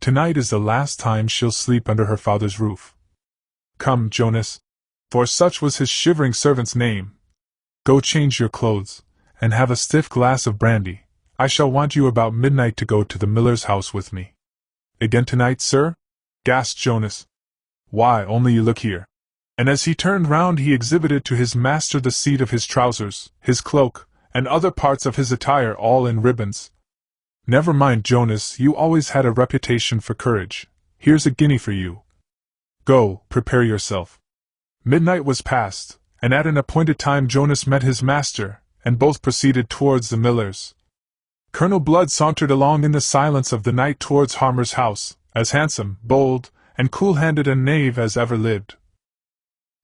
S1: Tonight is the last time she'll sleep under her father's roof. Come, Jonas, for such was his shivering servant's name. Go change your clothes, and have a stiff glass of brandy. I shall want you about midnight to go to the miller's house with me. Again tonight, sir? Gasped Jonas. Why, only you look here. And as he turned round he exhibited to his master the seat of his trousers, his cloak, and other parts of his attire all in ribbons. Never mind, Jonas, you always had a reputation for courage. Here's a guinea for you. Go, prepare yourself. Midnight was past, and at an appointed time Jonas met his master, and both proceeded towards the miller's. Colonel Blood sauntered along in the silence of the night towards Harmer's house, as handsome, bold, and cool-handed a knave as ever lived.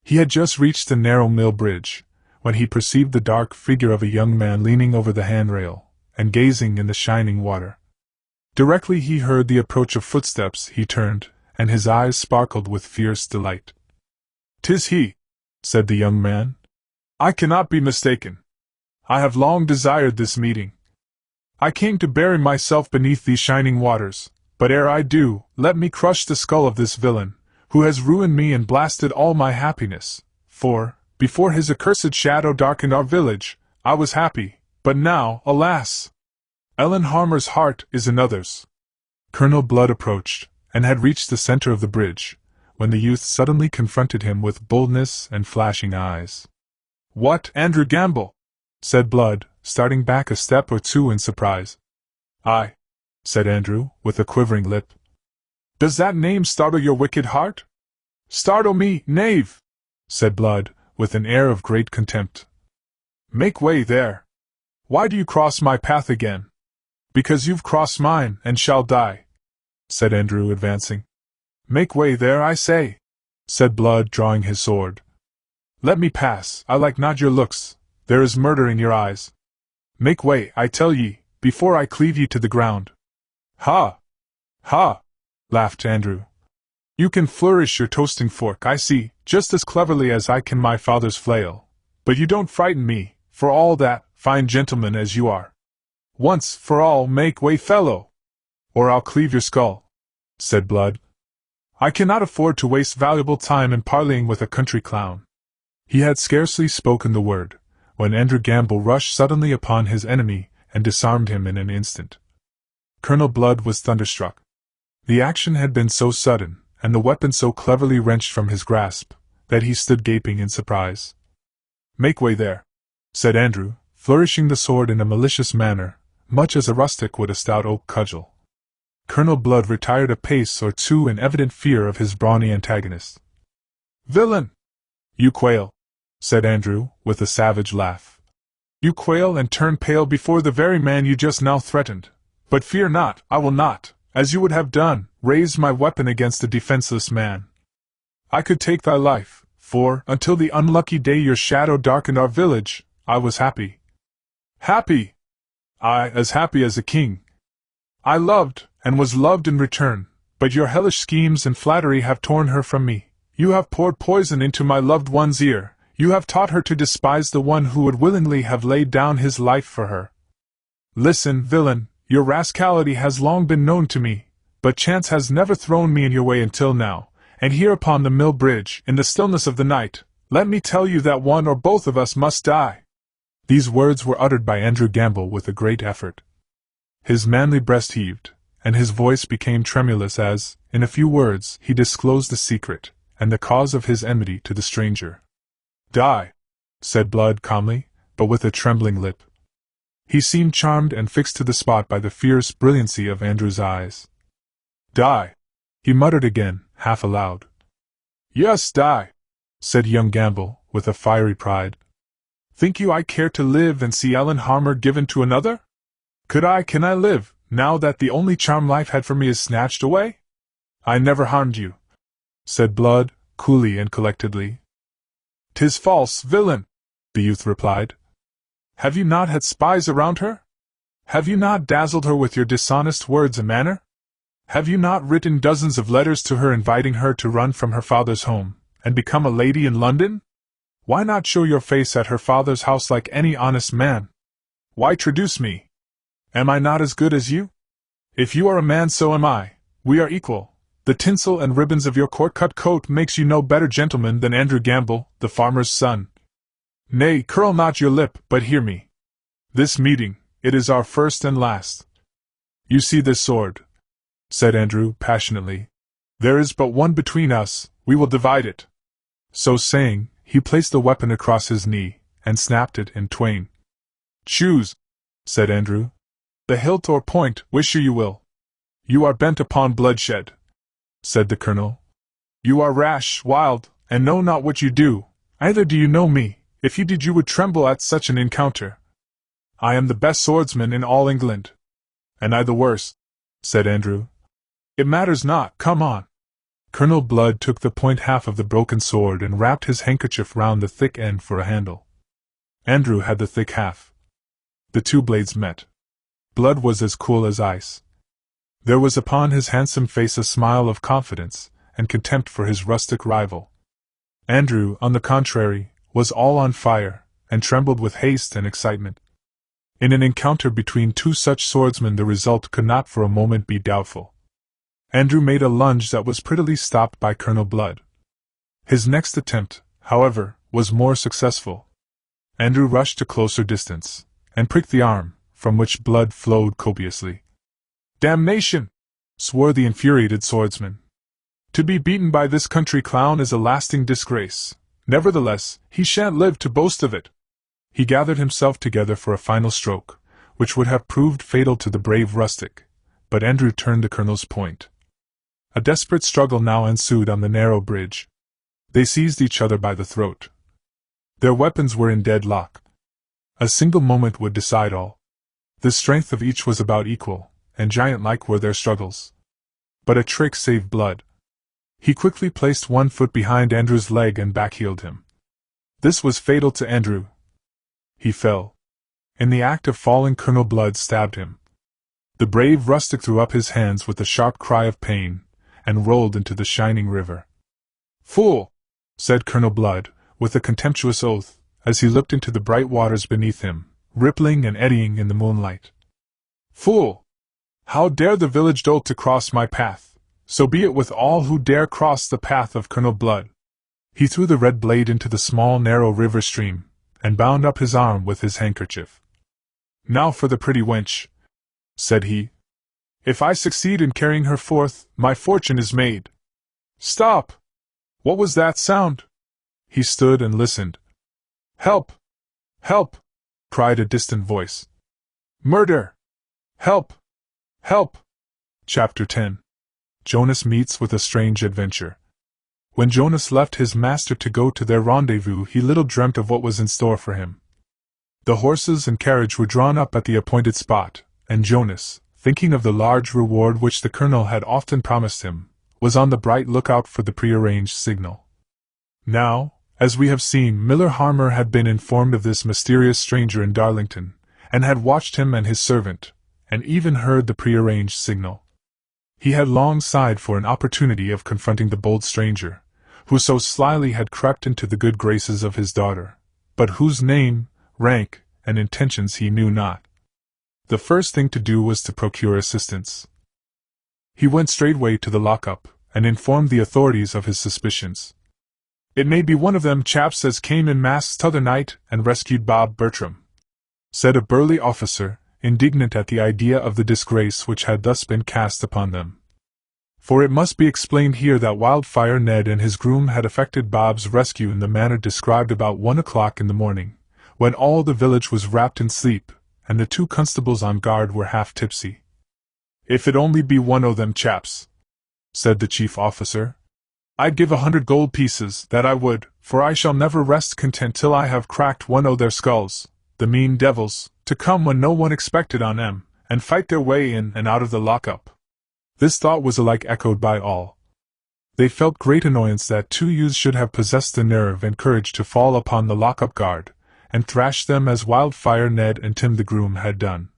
S1: He had just reached the narrow mill bridge, when he perceived the dark figure of a young man leaning over the handrail, and gazing in the shining water. Directly he heard the approach of footsteps he turned, and his eyes sparkled with fierce delight. "'Tis he," said the young man. "I cannot be mistaken. I have long desired this meeting. I came to bury myself beneath these shining waters, but ere I do, let me crush the skull of this villain, who has ruined me and blasted all my happiness, for, before his accursed shadow darkened our village, I was happy, but now, alas! Ellen Harmer's heart is another's." Colonel Blood approached, and had reached the center of the bridge, when the youth suddenly confronted him with boldness and flashing eyes. "What, Andrew Gamble?" said Blood, starting back a step or two in surprise. "Aye," said Andrew, with a quivering lip. "Does that name startle your wicked heart?" "Startle me, knave!" said Blood, with an air of great contempt. "Make way there! Why do you cross my path again?" "Because you've crossed mine, and shall die," said Andrew, advancing. "Make way there, I say," said Blood, drawing his sword. "Let me pass, I like not your looks, there is murder in your eyes. Make way, I tell ye, before I cleave ye to the ground." "Ha! Ha!" laughed Andrew. "You can flourish your toasting fork, I see, just as cleverly as I can my father's flail, but you don't frighten me, for all that, fine gentleman as you are. Once for all, make way, fellow, or I'll cleave your skull," said Blood. "I cannot afford to waste valuable time in parleying with a country clown." He had scarcely spoken the word, when Andrew Gamble rushed suddenly upon his enemy and disarmed him in an instant. Colonel Blood was thunderstruck. The action had been so sudden, and the weapon so cleverly wrenched from his grasp, that he stood gaping in surprise. "Make way there," said Andrew, flourishing the sword in a malicious manner, much as a rustic would a stout oak cudgel. Colonel Blood retired a pace or two in evident fear of his brawny antagonist. "Villain! You quail," said Andrew, with a savage laugh. "You quail and turn pale before the very man you just now threatened. But fear not, I will not, as you would have done, raise my weapon against a defenseless man. I could take thy life, for, until the unlucky day your shadow darkened our village, I was happy. Happy! I, as happy as a king. I loved, and was loved in return, but your hellish schemes and flattery have torn her from me, You have poured poison into my loved one's ear. You have taught her to despise the one who would willingly have laid down his life for her. Listen, villain, your rascality has long been known to me, but chance has never thrown me in your way until now, and here upon the mill bridge, in the stillness of the night, let me tell you that one or both of us must die." These words were uttered by Andrew Gamble with a great effort. His manly breast heaved, and his voice became tremulous as, in a few words, he disclosed the secret, and the cause of his enmity to the stranger. "Die," said Blood calmly, but with a trembling lip. He seemed charmed and fixed to the spot by the fierce brilliancy of Andrew's eyes. "Die," he muttered again, half aloud. "Yes, die," said young Gamble, with a fiery pride. "Think you I care to live and see Ellen Harmer given to another? Can I live, now that the only charm life had for me is snatched away?" "I never harmed you," said Blood, coolly and collectedly. "'Tis false, villain," the youth replied. "Have you not had spies around her? Have you not dazzled her with your dishonest words and manner? Have you not written dozens of letters to her inviting her to run from her father's home, and become a lady in London? Why not show your face at her father's house like any honest man? Why traduce me? Am I not as good as you? If you are a man, so am I. We are equal. The tinsel and ribbons of your court-cut coat makes you no better gentleman than Andrew Gamble, the farmer's son. Nay, curl not your lip, but hear me. This meeting, it is our first and last. You see this sword," said Andrew passionately. "There is but one between us, we will divide it." So saying, he placed the weapon across his knee, and snapped it in twain. "Choose," said Andrew. "The hilt or point, which you will." "You are bent upon bloodshed," said the colonel. "You are rash, wild, and know not what you do, either do you know me. If you did, you would tremble at such an encounter. I am the best swordsman in all England." "And I the worst," said Andrew. "It matters not, come on." Colonel Blood took the point half of the broken sword and wrapped his handkerchief round the thick end for a handle. Andrew had the thick half. The two blades met. Blood was as cool as ice. There was upon his handsome face a smile of confidence and contempt for his rustic rival. Andrew, on the contrary, was all on fire, and trembled with haste and excitement. In an encounter between two such swordsmen the result could not for a moment be doubtful. Andrew made a lunge that was prettily stopped by Colonel Blood. His next attempt, however, was more successful. Andrew rushed to closer distance, and pricked the arm, from which blood flowed copiously. "Damnation!" swore the infuriated swordsman. "To be beaten by this country clown is a lasting disgrace. Nevertheless, he shan't live to boast of it." He gathered himself together for a final stroke, which would have proved fatal to the brave rustic, but Andrew turned the colonel's point. A desperate struggle now ensued on the narrow bridge. They seized each other by the throat. Their weapons were in deadlock. A single moment would decide all. The strength of each was about equal, and giant-like were their struggles. But a trick saved Blood. He quickly placed one foot behind Andrew's leg and backheeled him. This was fatal to Andrew. He fell. In the act of falling, Colonel Blood stabbed him. The brave rustic threw up his hands with a sharp cry of pain, and rolled into the shining river. "Fool!" said Colonel Blood, with a contemptuous oath, as he looked into the bright waters beneath him, rippling and eddying in the moonlight. "Fool! How dare the village dolt to cross my path? So be it with all who dare cross the path of Colonel Blood." He threw the red blade into the small narrow river stream, and bound up his arm with his handkerchief. "Now for the pretty wench," said he. "If I succeed in carrying her forth, my fortune is made. Stop! What was that sound?" He stood and listened. "Help! Help!" cried a distant voice. "Murder! Help! Help!" Chapter 10. Jonas meets with a strange adventure. When Jonas left his master to go to their rendezvous, he little dreamt of what was in store for him. The horses and carriage were drawn up at the appointed spot, and Jonas, thinking of the large reward which the colonel had often promised him, was on the bright lookout for the prearranged signal. Now, as we have seen, Miller Harmer had been informed of this mysterious stranger in Darlington, and had watched him and his servant, and even heard the prearranged signal. He had long sighed for an opportunity of confronting the bold stranger, who so slyly had crept into the good graces of his daughter, but whose name, rank, and intentions he knew not. The first thing to do was to procure assistance. He went straightway to the lock-up, and informed the authorities of his suspicions. "It may be one of them chaps as came in masks t'other night and rescued Bob Bertram," said a burly officer, indignant at the idea of the disgrace which had thus been cast upon them. For it must be explained here that Wildfire Ned and his groom had effected Bob's rescue in the manner described about 1 o'clock in the morning, when all the village was wrapped in sleep, and the 2 constables on guard were half tipsy. "If it only be one o' them chaps," said the chief officer, "I'd give 100 gold pieces, that I would, for I shall never rest content till I have cracked one o' their skulls, the mean devils, to come when no one expected on 'em, and fight their way in and out of the lock-up." This thought was alike echoed by all. They felt great annoyance that 2 youths should have possessed the nerve and courage to fall upon the lock-up guard, and thrash them as Wildfire Ned and Tim the groom had done.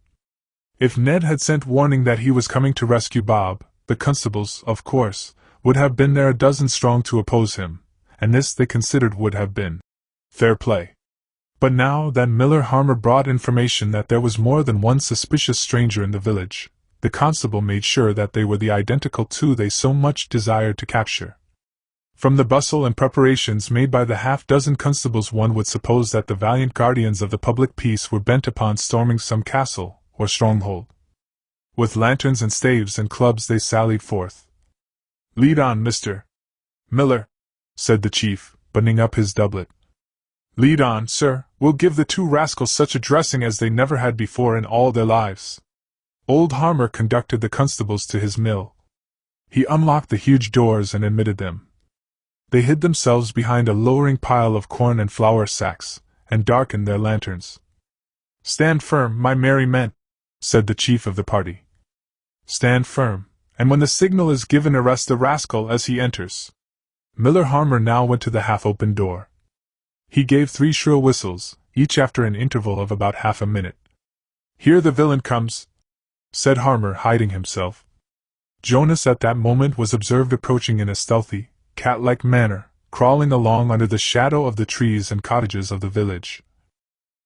S1: If Ned had sent warning that he was coming to rescue Bob, the constables, of course, would have been there a dozen strong to oppose him, and this they considered would have been fair play. But now that Miller Harmer brought information that there was more than one suspicious stranger in the village, the constable made sure that they were the identical 2 they so much desired to capture. From the bustle and preparations made by the half-dozen constables one would suppose that the valiant guardians of the public peace were bent upon storming some castle or stronghold. With lanterns and staves and clubs they sallied forth. "Lead on, Mr. Miller," said the chief, buttoning up his doublet. "Lead on, sir, we'll give the 2 rascals such a dressing as they never had before in all their lives." Old Harmer conducted the constables to his mill. He unlocked the huge doors and admitted them. They hid themselves behind a lowering pile of corn and flour sacks, and darkened their lanterns. "Stand firm, my merry men," said the chief of the party. "Stand firm, and when the signal is given arrest the rascal as he enters." Miller Harmer now went to the half-open door. He gave 3 shrill whistles, each after an interval of about half a minute. "Here the villain comes," said Harmer, hiding himself. Jonas at that moment was observed approaching in a stealthy, cat-like manner, crawling along under the shadow of the trees and cottages of the village.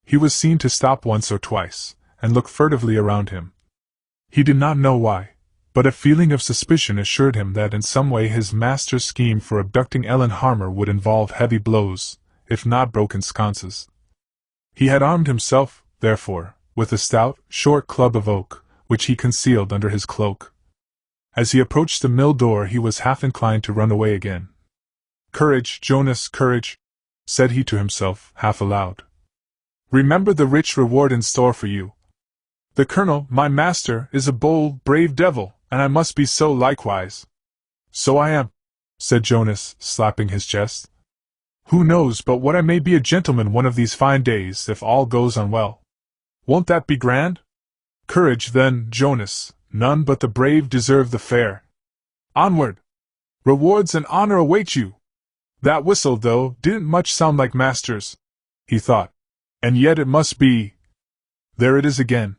S1: He was seen to stop once or twice, and look furtively around him. He did not know why, but a feeling of suspicion assured him that in some way his master's scheme for abducting Ellen Harmer would involve heavy blows, if not broken sconces. He had armed himself, therefore, with a stout, short club of oak, which he concealed under his cloak. As he approached the mill door he was half inclined to run away again. "Courage, Jonas, courage," said he to himself, half aloud. "Remember the rich reward in store for you. The colonel, my master, is a bold, brave devil, and I must be so likewise." "So I am," said Jonas, slapping his chest. "Who knows but what I may be a gentleman one of these fine days, if all goes on well. Won't that be grand? Courage, then, Jonas, none but the brave deserve the fair. Onward! Rewards and honor await you. That whistle, though, didn't much sound like master's," he thought. "And yet it must be. There it is again.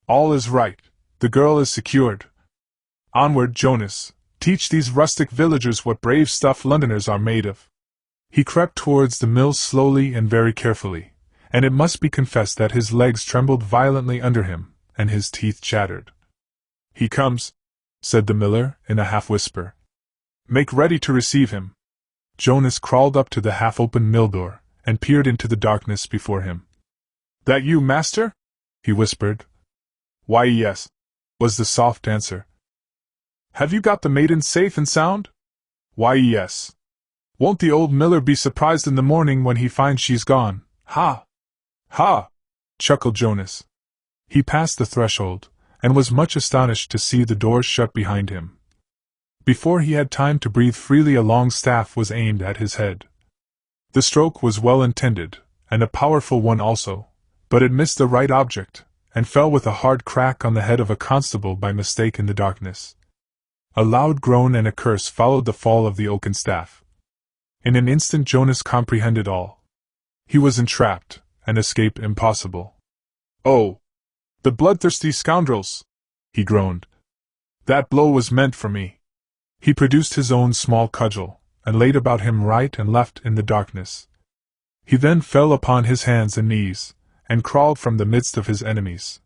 S1: All is right, the girl is secured. Onward, Jonas, teach these rustic villagers what brave stuff Londoners are made of." He crept towards the mill slowly and very carefully, and it must be confessed that his legs trembled violently under him, and his teeth chattered. "He comes," said the miller, in a half-whisper. "Make ready to receive him." Jonas crawled up to the half-open mill door, and peered into the darkness before him. "That you, master?" he whispered. "Why, yes," was the soft answer. "Have you got the maiden safe and sound?" "Why, yes." "Won't the old miller be surprised in the morning when he finds she's gone? Ha! Ha!" chuckled Jonas. He passed the threshold, and was much astonished to see the doors shut behind him. Before he had time to breathe freely a long staff was aimed at his head. The stroke was well intended, and a powerful one also, but it missed the right object, and fell with a hard crack on the head of a constable by mistake in the darkness. A loud groan and a curse followed the fall of the oaken staff. In an instant Jonas comprehended all. He was entrapped, and escape impossible. "Oh! The bloodthirsty scoundrels!" he groaned. "That blow was meant for me." He produced his own small cudgel, and laid about him right and left in the darkness. He then fell upon his hands and knees, and crawled from the midst of his enemies.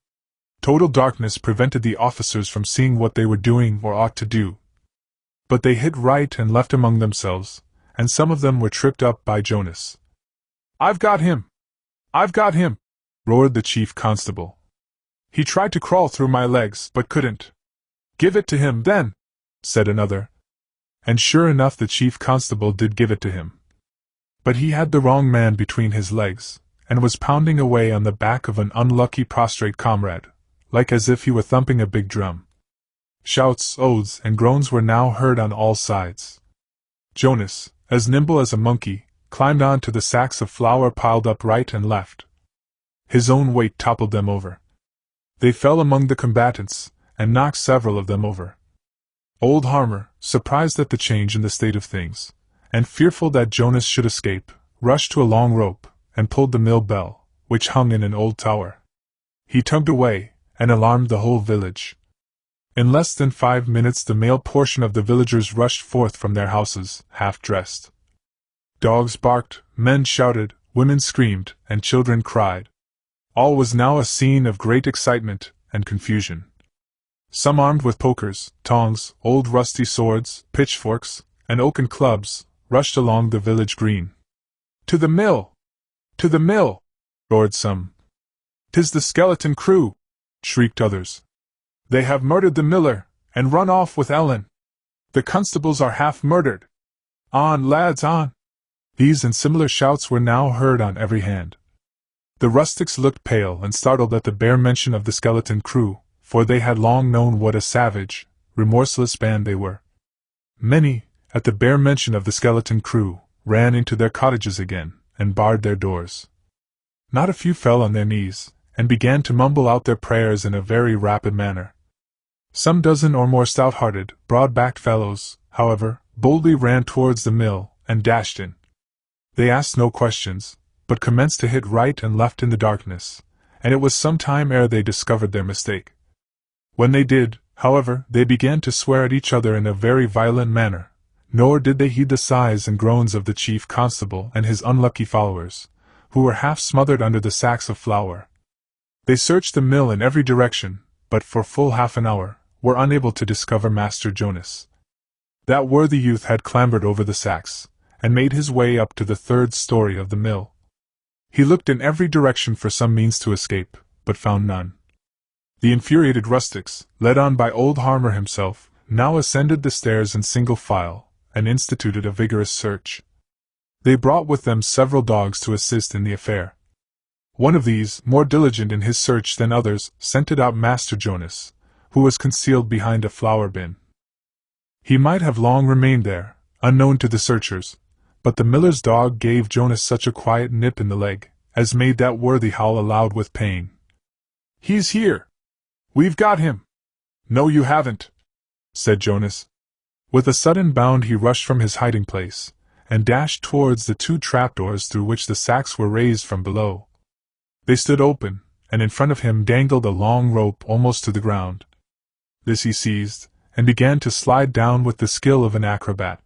S1: Total darkness prevented the officers from seeing what they were doing or ought to do. But they hid right and left among themselves, and some of them were tripped up by Jonas. "I've got him! I've got him!" roared the chief constable. "He tried to crawl through my legs, but couldn't." "Give it to him, then," said another. And sure enough, the chief constable did give it to him. But he had the wrong man between his legs, and was pounding away on the back of an unlucky prostrate comrade, like as if he were thumping a big drum. Shouts, oaths, and groans were now heard on all sides. Jonas, as nimble as a monkey, climbed on to the sacks of flour piled up right and left. His own weight toppled them over. They fell among the combatants, and knocked several of them over. Old Harmer, surprised at the change in the state of things, and fearful that Jonas should escape, rushed to a long rope, and pulled the mill bell, which hung in an old tower. He tugged away, and alarmed the whole village. In less than 5 minutes the male portion of the villagers rushed forth from their houses, half-dressed. Dogs barked, men shouted, women screamed, and children cried. All was now a scene of great excitement and confusion. Some armed with pokers, tongs, old rusty swords, pitchforks, and oaken clubs, rushed along the village green. "To the mill! To the mill!" roared some. "'Tis the skeleton crew!" shrieked others. "They have murdered the miller, and run off with Ellen. The constables are half murdered. On, lads, on!" These and similar shouts were now heard on every hand. The rustics looked pale and startled at the bare mention of the skeleton crew, for they had long known what a savage, remorseless band they were. Many, at the bare mention of the skeleton crew, ran into their cottages again, and barred their doors. Not a few fell on their knees, and began to mumble out their prayers in a very rapid manner. Some dozen or more stout-hearted, broad-backed fellows, however, boldly ran towards the mill, and dashed in. They asked no questions, but commenced to hit right and left in the darkness, and it was some time ere they discovered their mistake. When they did, however, they began to swear at each other in a very violent manner, nor did they heed the sighs and groans of the chief constable and his unlucky followers, who were half smothered under the sacks of flour. They searched the mill in every direction, but for full half an hour were unable to discover Master Jonas. That worthy youth had clambered over the sacks, and made his way up to the 3rd story of the mill. He looked in every direction for some means to escape, but found none. The infuriated rustics, led on by old Harmer himself, now ascended the stairs in single file, and instituted a vigorous search. They brought with them several dogs to assist in the affair. One of these, more diligent in his search than others, scented out Master Jonas, who was concealed behind a flour bin. He might have long remained there, unknown to the searchers, but the miller's dog gave Jonas such a quiet nip in the leg, as made that worthy howl aloud with pain. "He's here! We've got him!" "No, you haven't," said Jonas. With a sudden bound he rushed from his hiding place, and dashed towards the 2 trapdoors through which the sacks were raised from below. They stood open, and in front of him dangled a long rope almost to the ground. This he seized, and began to slide down with the skill of an acrobat.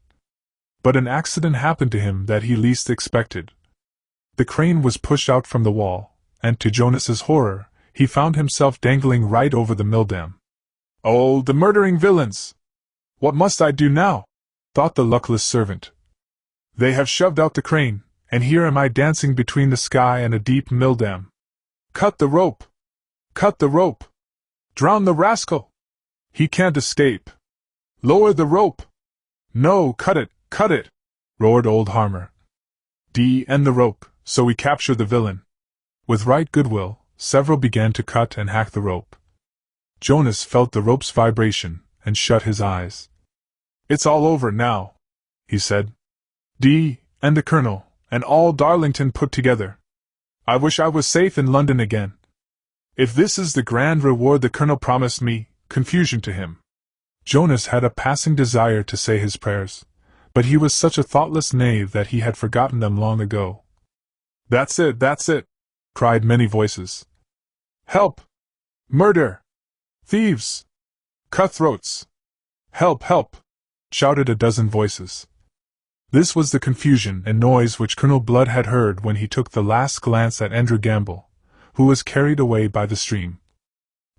S1: But an accident happened to him that he least expected. The crane was pushed out from the wall, and to Jonas's horror, he found himself dangling right over the mill dam. "Oh, the murdering villains! What must I do now?" thought the luckless servant. "They have shoved out the crane, and here am I dancing between the sky and a deep mill dam. Cut the rope! Cut the rope! Drown the rascal! He can't escape! Lower the rope! No, cut it, roared old Harmer. "End the rope, so we capture the villain." With right goodwill, several began to cut and hack the rope. Jonas felt the rope's vibration, and shut his eyes. "It's all over now," he said. And the Colonel, and all Darlington put together. I wish I was safe in London again. If this is the grand reward the Colonel promised me, confusion to him." Jonas had a passing desire to say his prayers, but he was such a thoughtless knave that he had forgotten them long ago. That's it, cried many voices. "Help! Murder! Thieves! Cutthroats! Help, help!" shouted a dozen voices. This was the confusion and noise which Colonel Blood had heard when he took the last glance at Andrew Gamble, who was carried away by the stream.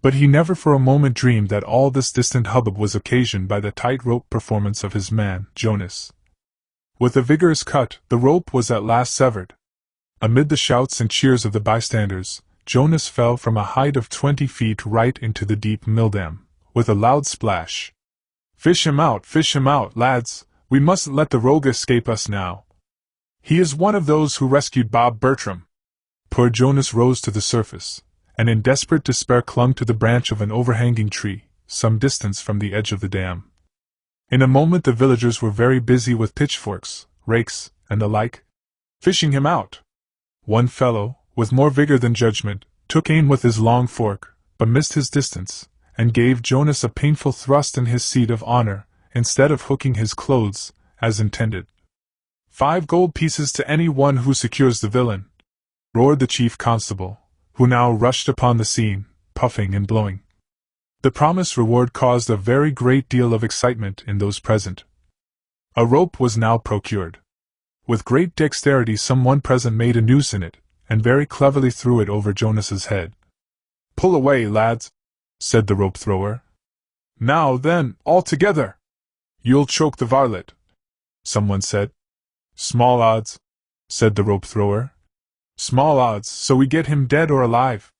S1: But he never for a moment dreamed that all this distant hubbub was occasioned by the tight-rope performance of his man, Jonas. With a vigorous cut, the rope was at last severed. Amid the shouts and cheers of the bystanders, Jonas fell from a height of 20 feet right into the deep milldam, with a loud splash. Fish him out, lads! We mustn't let the rogue escape us now. He is one of those who rescued Bob Bertram." Poor Jonas rose to the surface, and in desperate despair clung to the branch of an overhanging tree, some distance from the edge of the dam. In a moment the villagers were very busy with pitchforks, rakes, and the like, fishing him out. One fellow, with more vigor than judgment, took aim with his long fork, but missed his distance, and gave Jonas a painful thrust in his seat of honor, instead of hooking his clothes, as intended. 5 gold pieces to any one who secures the villain," roared the chief constable, who now rushed upon the scene, puffing and blowing. The promised reward caused a very great deal of excitement in those present. A rope was now procured. With great dexterity some one present made a noose in it, and very cleverly threw it over Jonas's head. "Pull away, lads," said the rope thrower. "Now then, all together! You'll choke the varlet," someone said. "Small odds," said the rope thrower. "Small odds, so we get him dead or alive."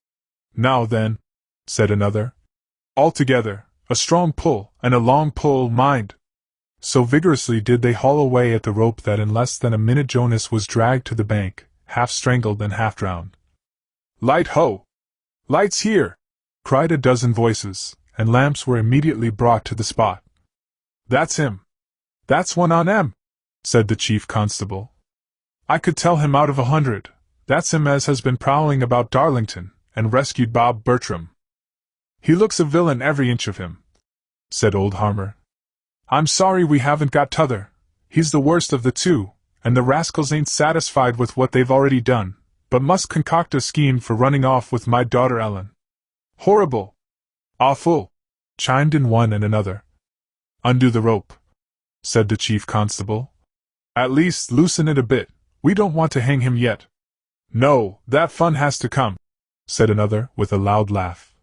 S1: "Now then," said another. "All together, a strong pull, and a long pull, mind!" So vigorously did they haul away at the rope that in less than a minute Jonas was dragged to the bank, half strangled and half drowned. "Light ho! Lights here!" cried a dozen voices, and lamps were immediately brought to the spot. "That's him! That's one on 'em!" said the chief constable. "I could tell him out of 100. That's him as has been prowling about Darlington, and rescued Bob Bertram." "He looks a villain every inch of him," said old Harmer. "I'm sorry we haven't got t'other. He's the worst of the two, and the rascals ain't satisfied with what they've already done, but must concoct a scheme for running off with my daughter Ellen." "Horrible!" "Awful!" chimed in one and another. "Undo the rope," said the chief constable. "At least loosen it a bit. We don't want to hang him yet." "No, that fun has to come," said another, with a loud laugh.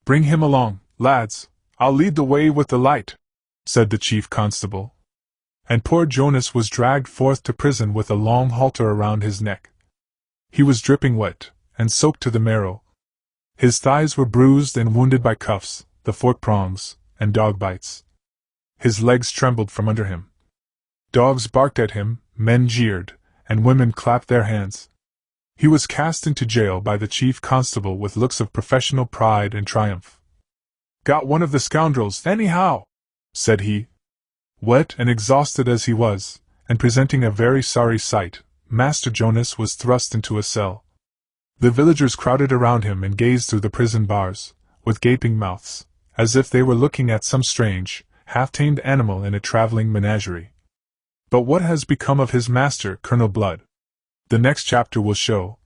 S1: "Bring him along, lads. I'll lead the way with the light," said the chief constable. And poor Jonas was dragged forth to prison with a long halter around his neck. He was dripping wet, and soaked to the marrow. His thighs were bruised and wounded by cuffs, the fork prongs, and dog bites. His legs trembled from under him. Dogs barked at him, men jeered, and women clapped their hands. He was cast into jail by the chief constable with looks of professional pride and triumph. "Got one of the scoundrels, anyhow," said he. Wet and exhausted as he was, and presenting a very sorry sight, Master Jonas was thrust into a cell. The villagers crowded around him and gazed through the prison bars, with gaping mouths, as if they were looking at some strange, half-tamed animal in a traveling menagerie. But what has become of his master, Colonel Blood? The next chapter will show,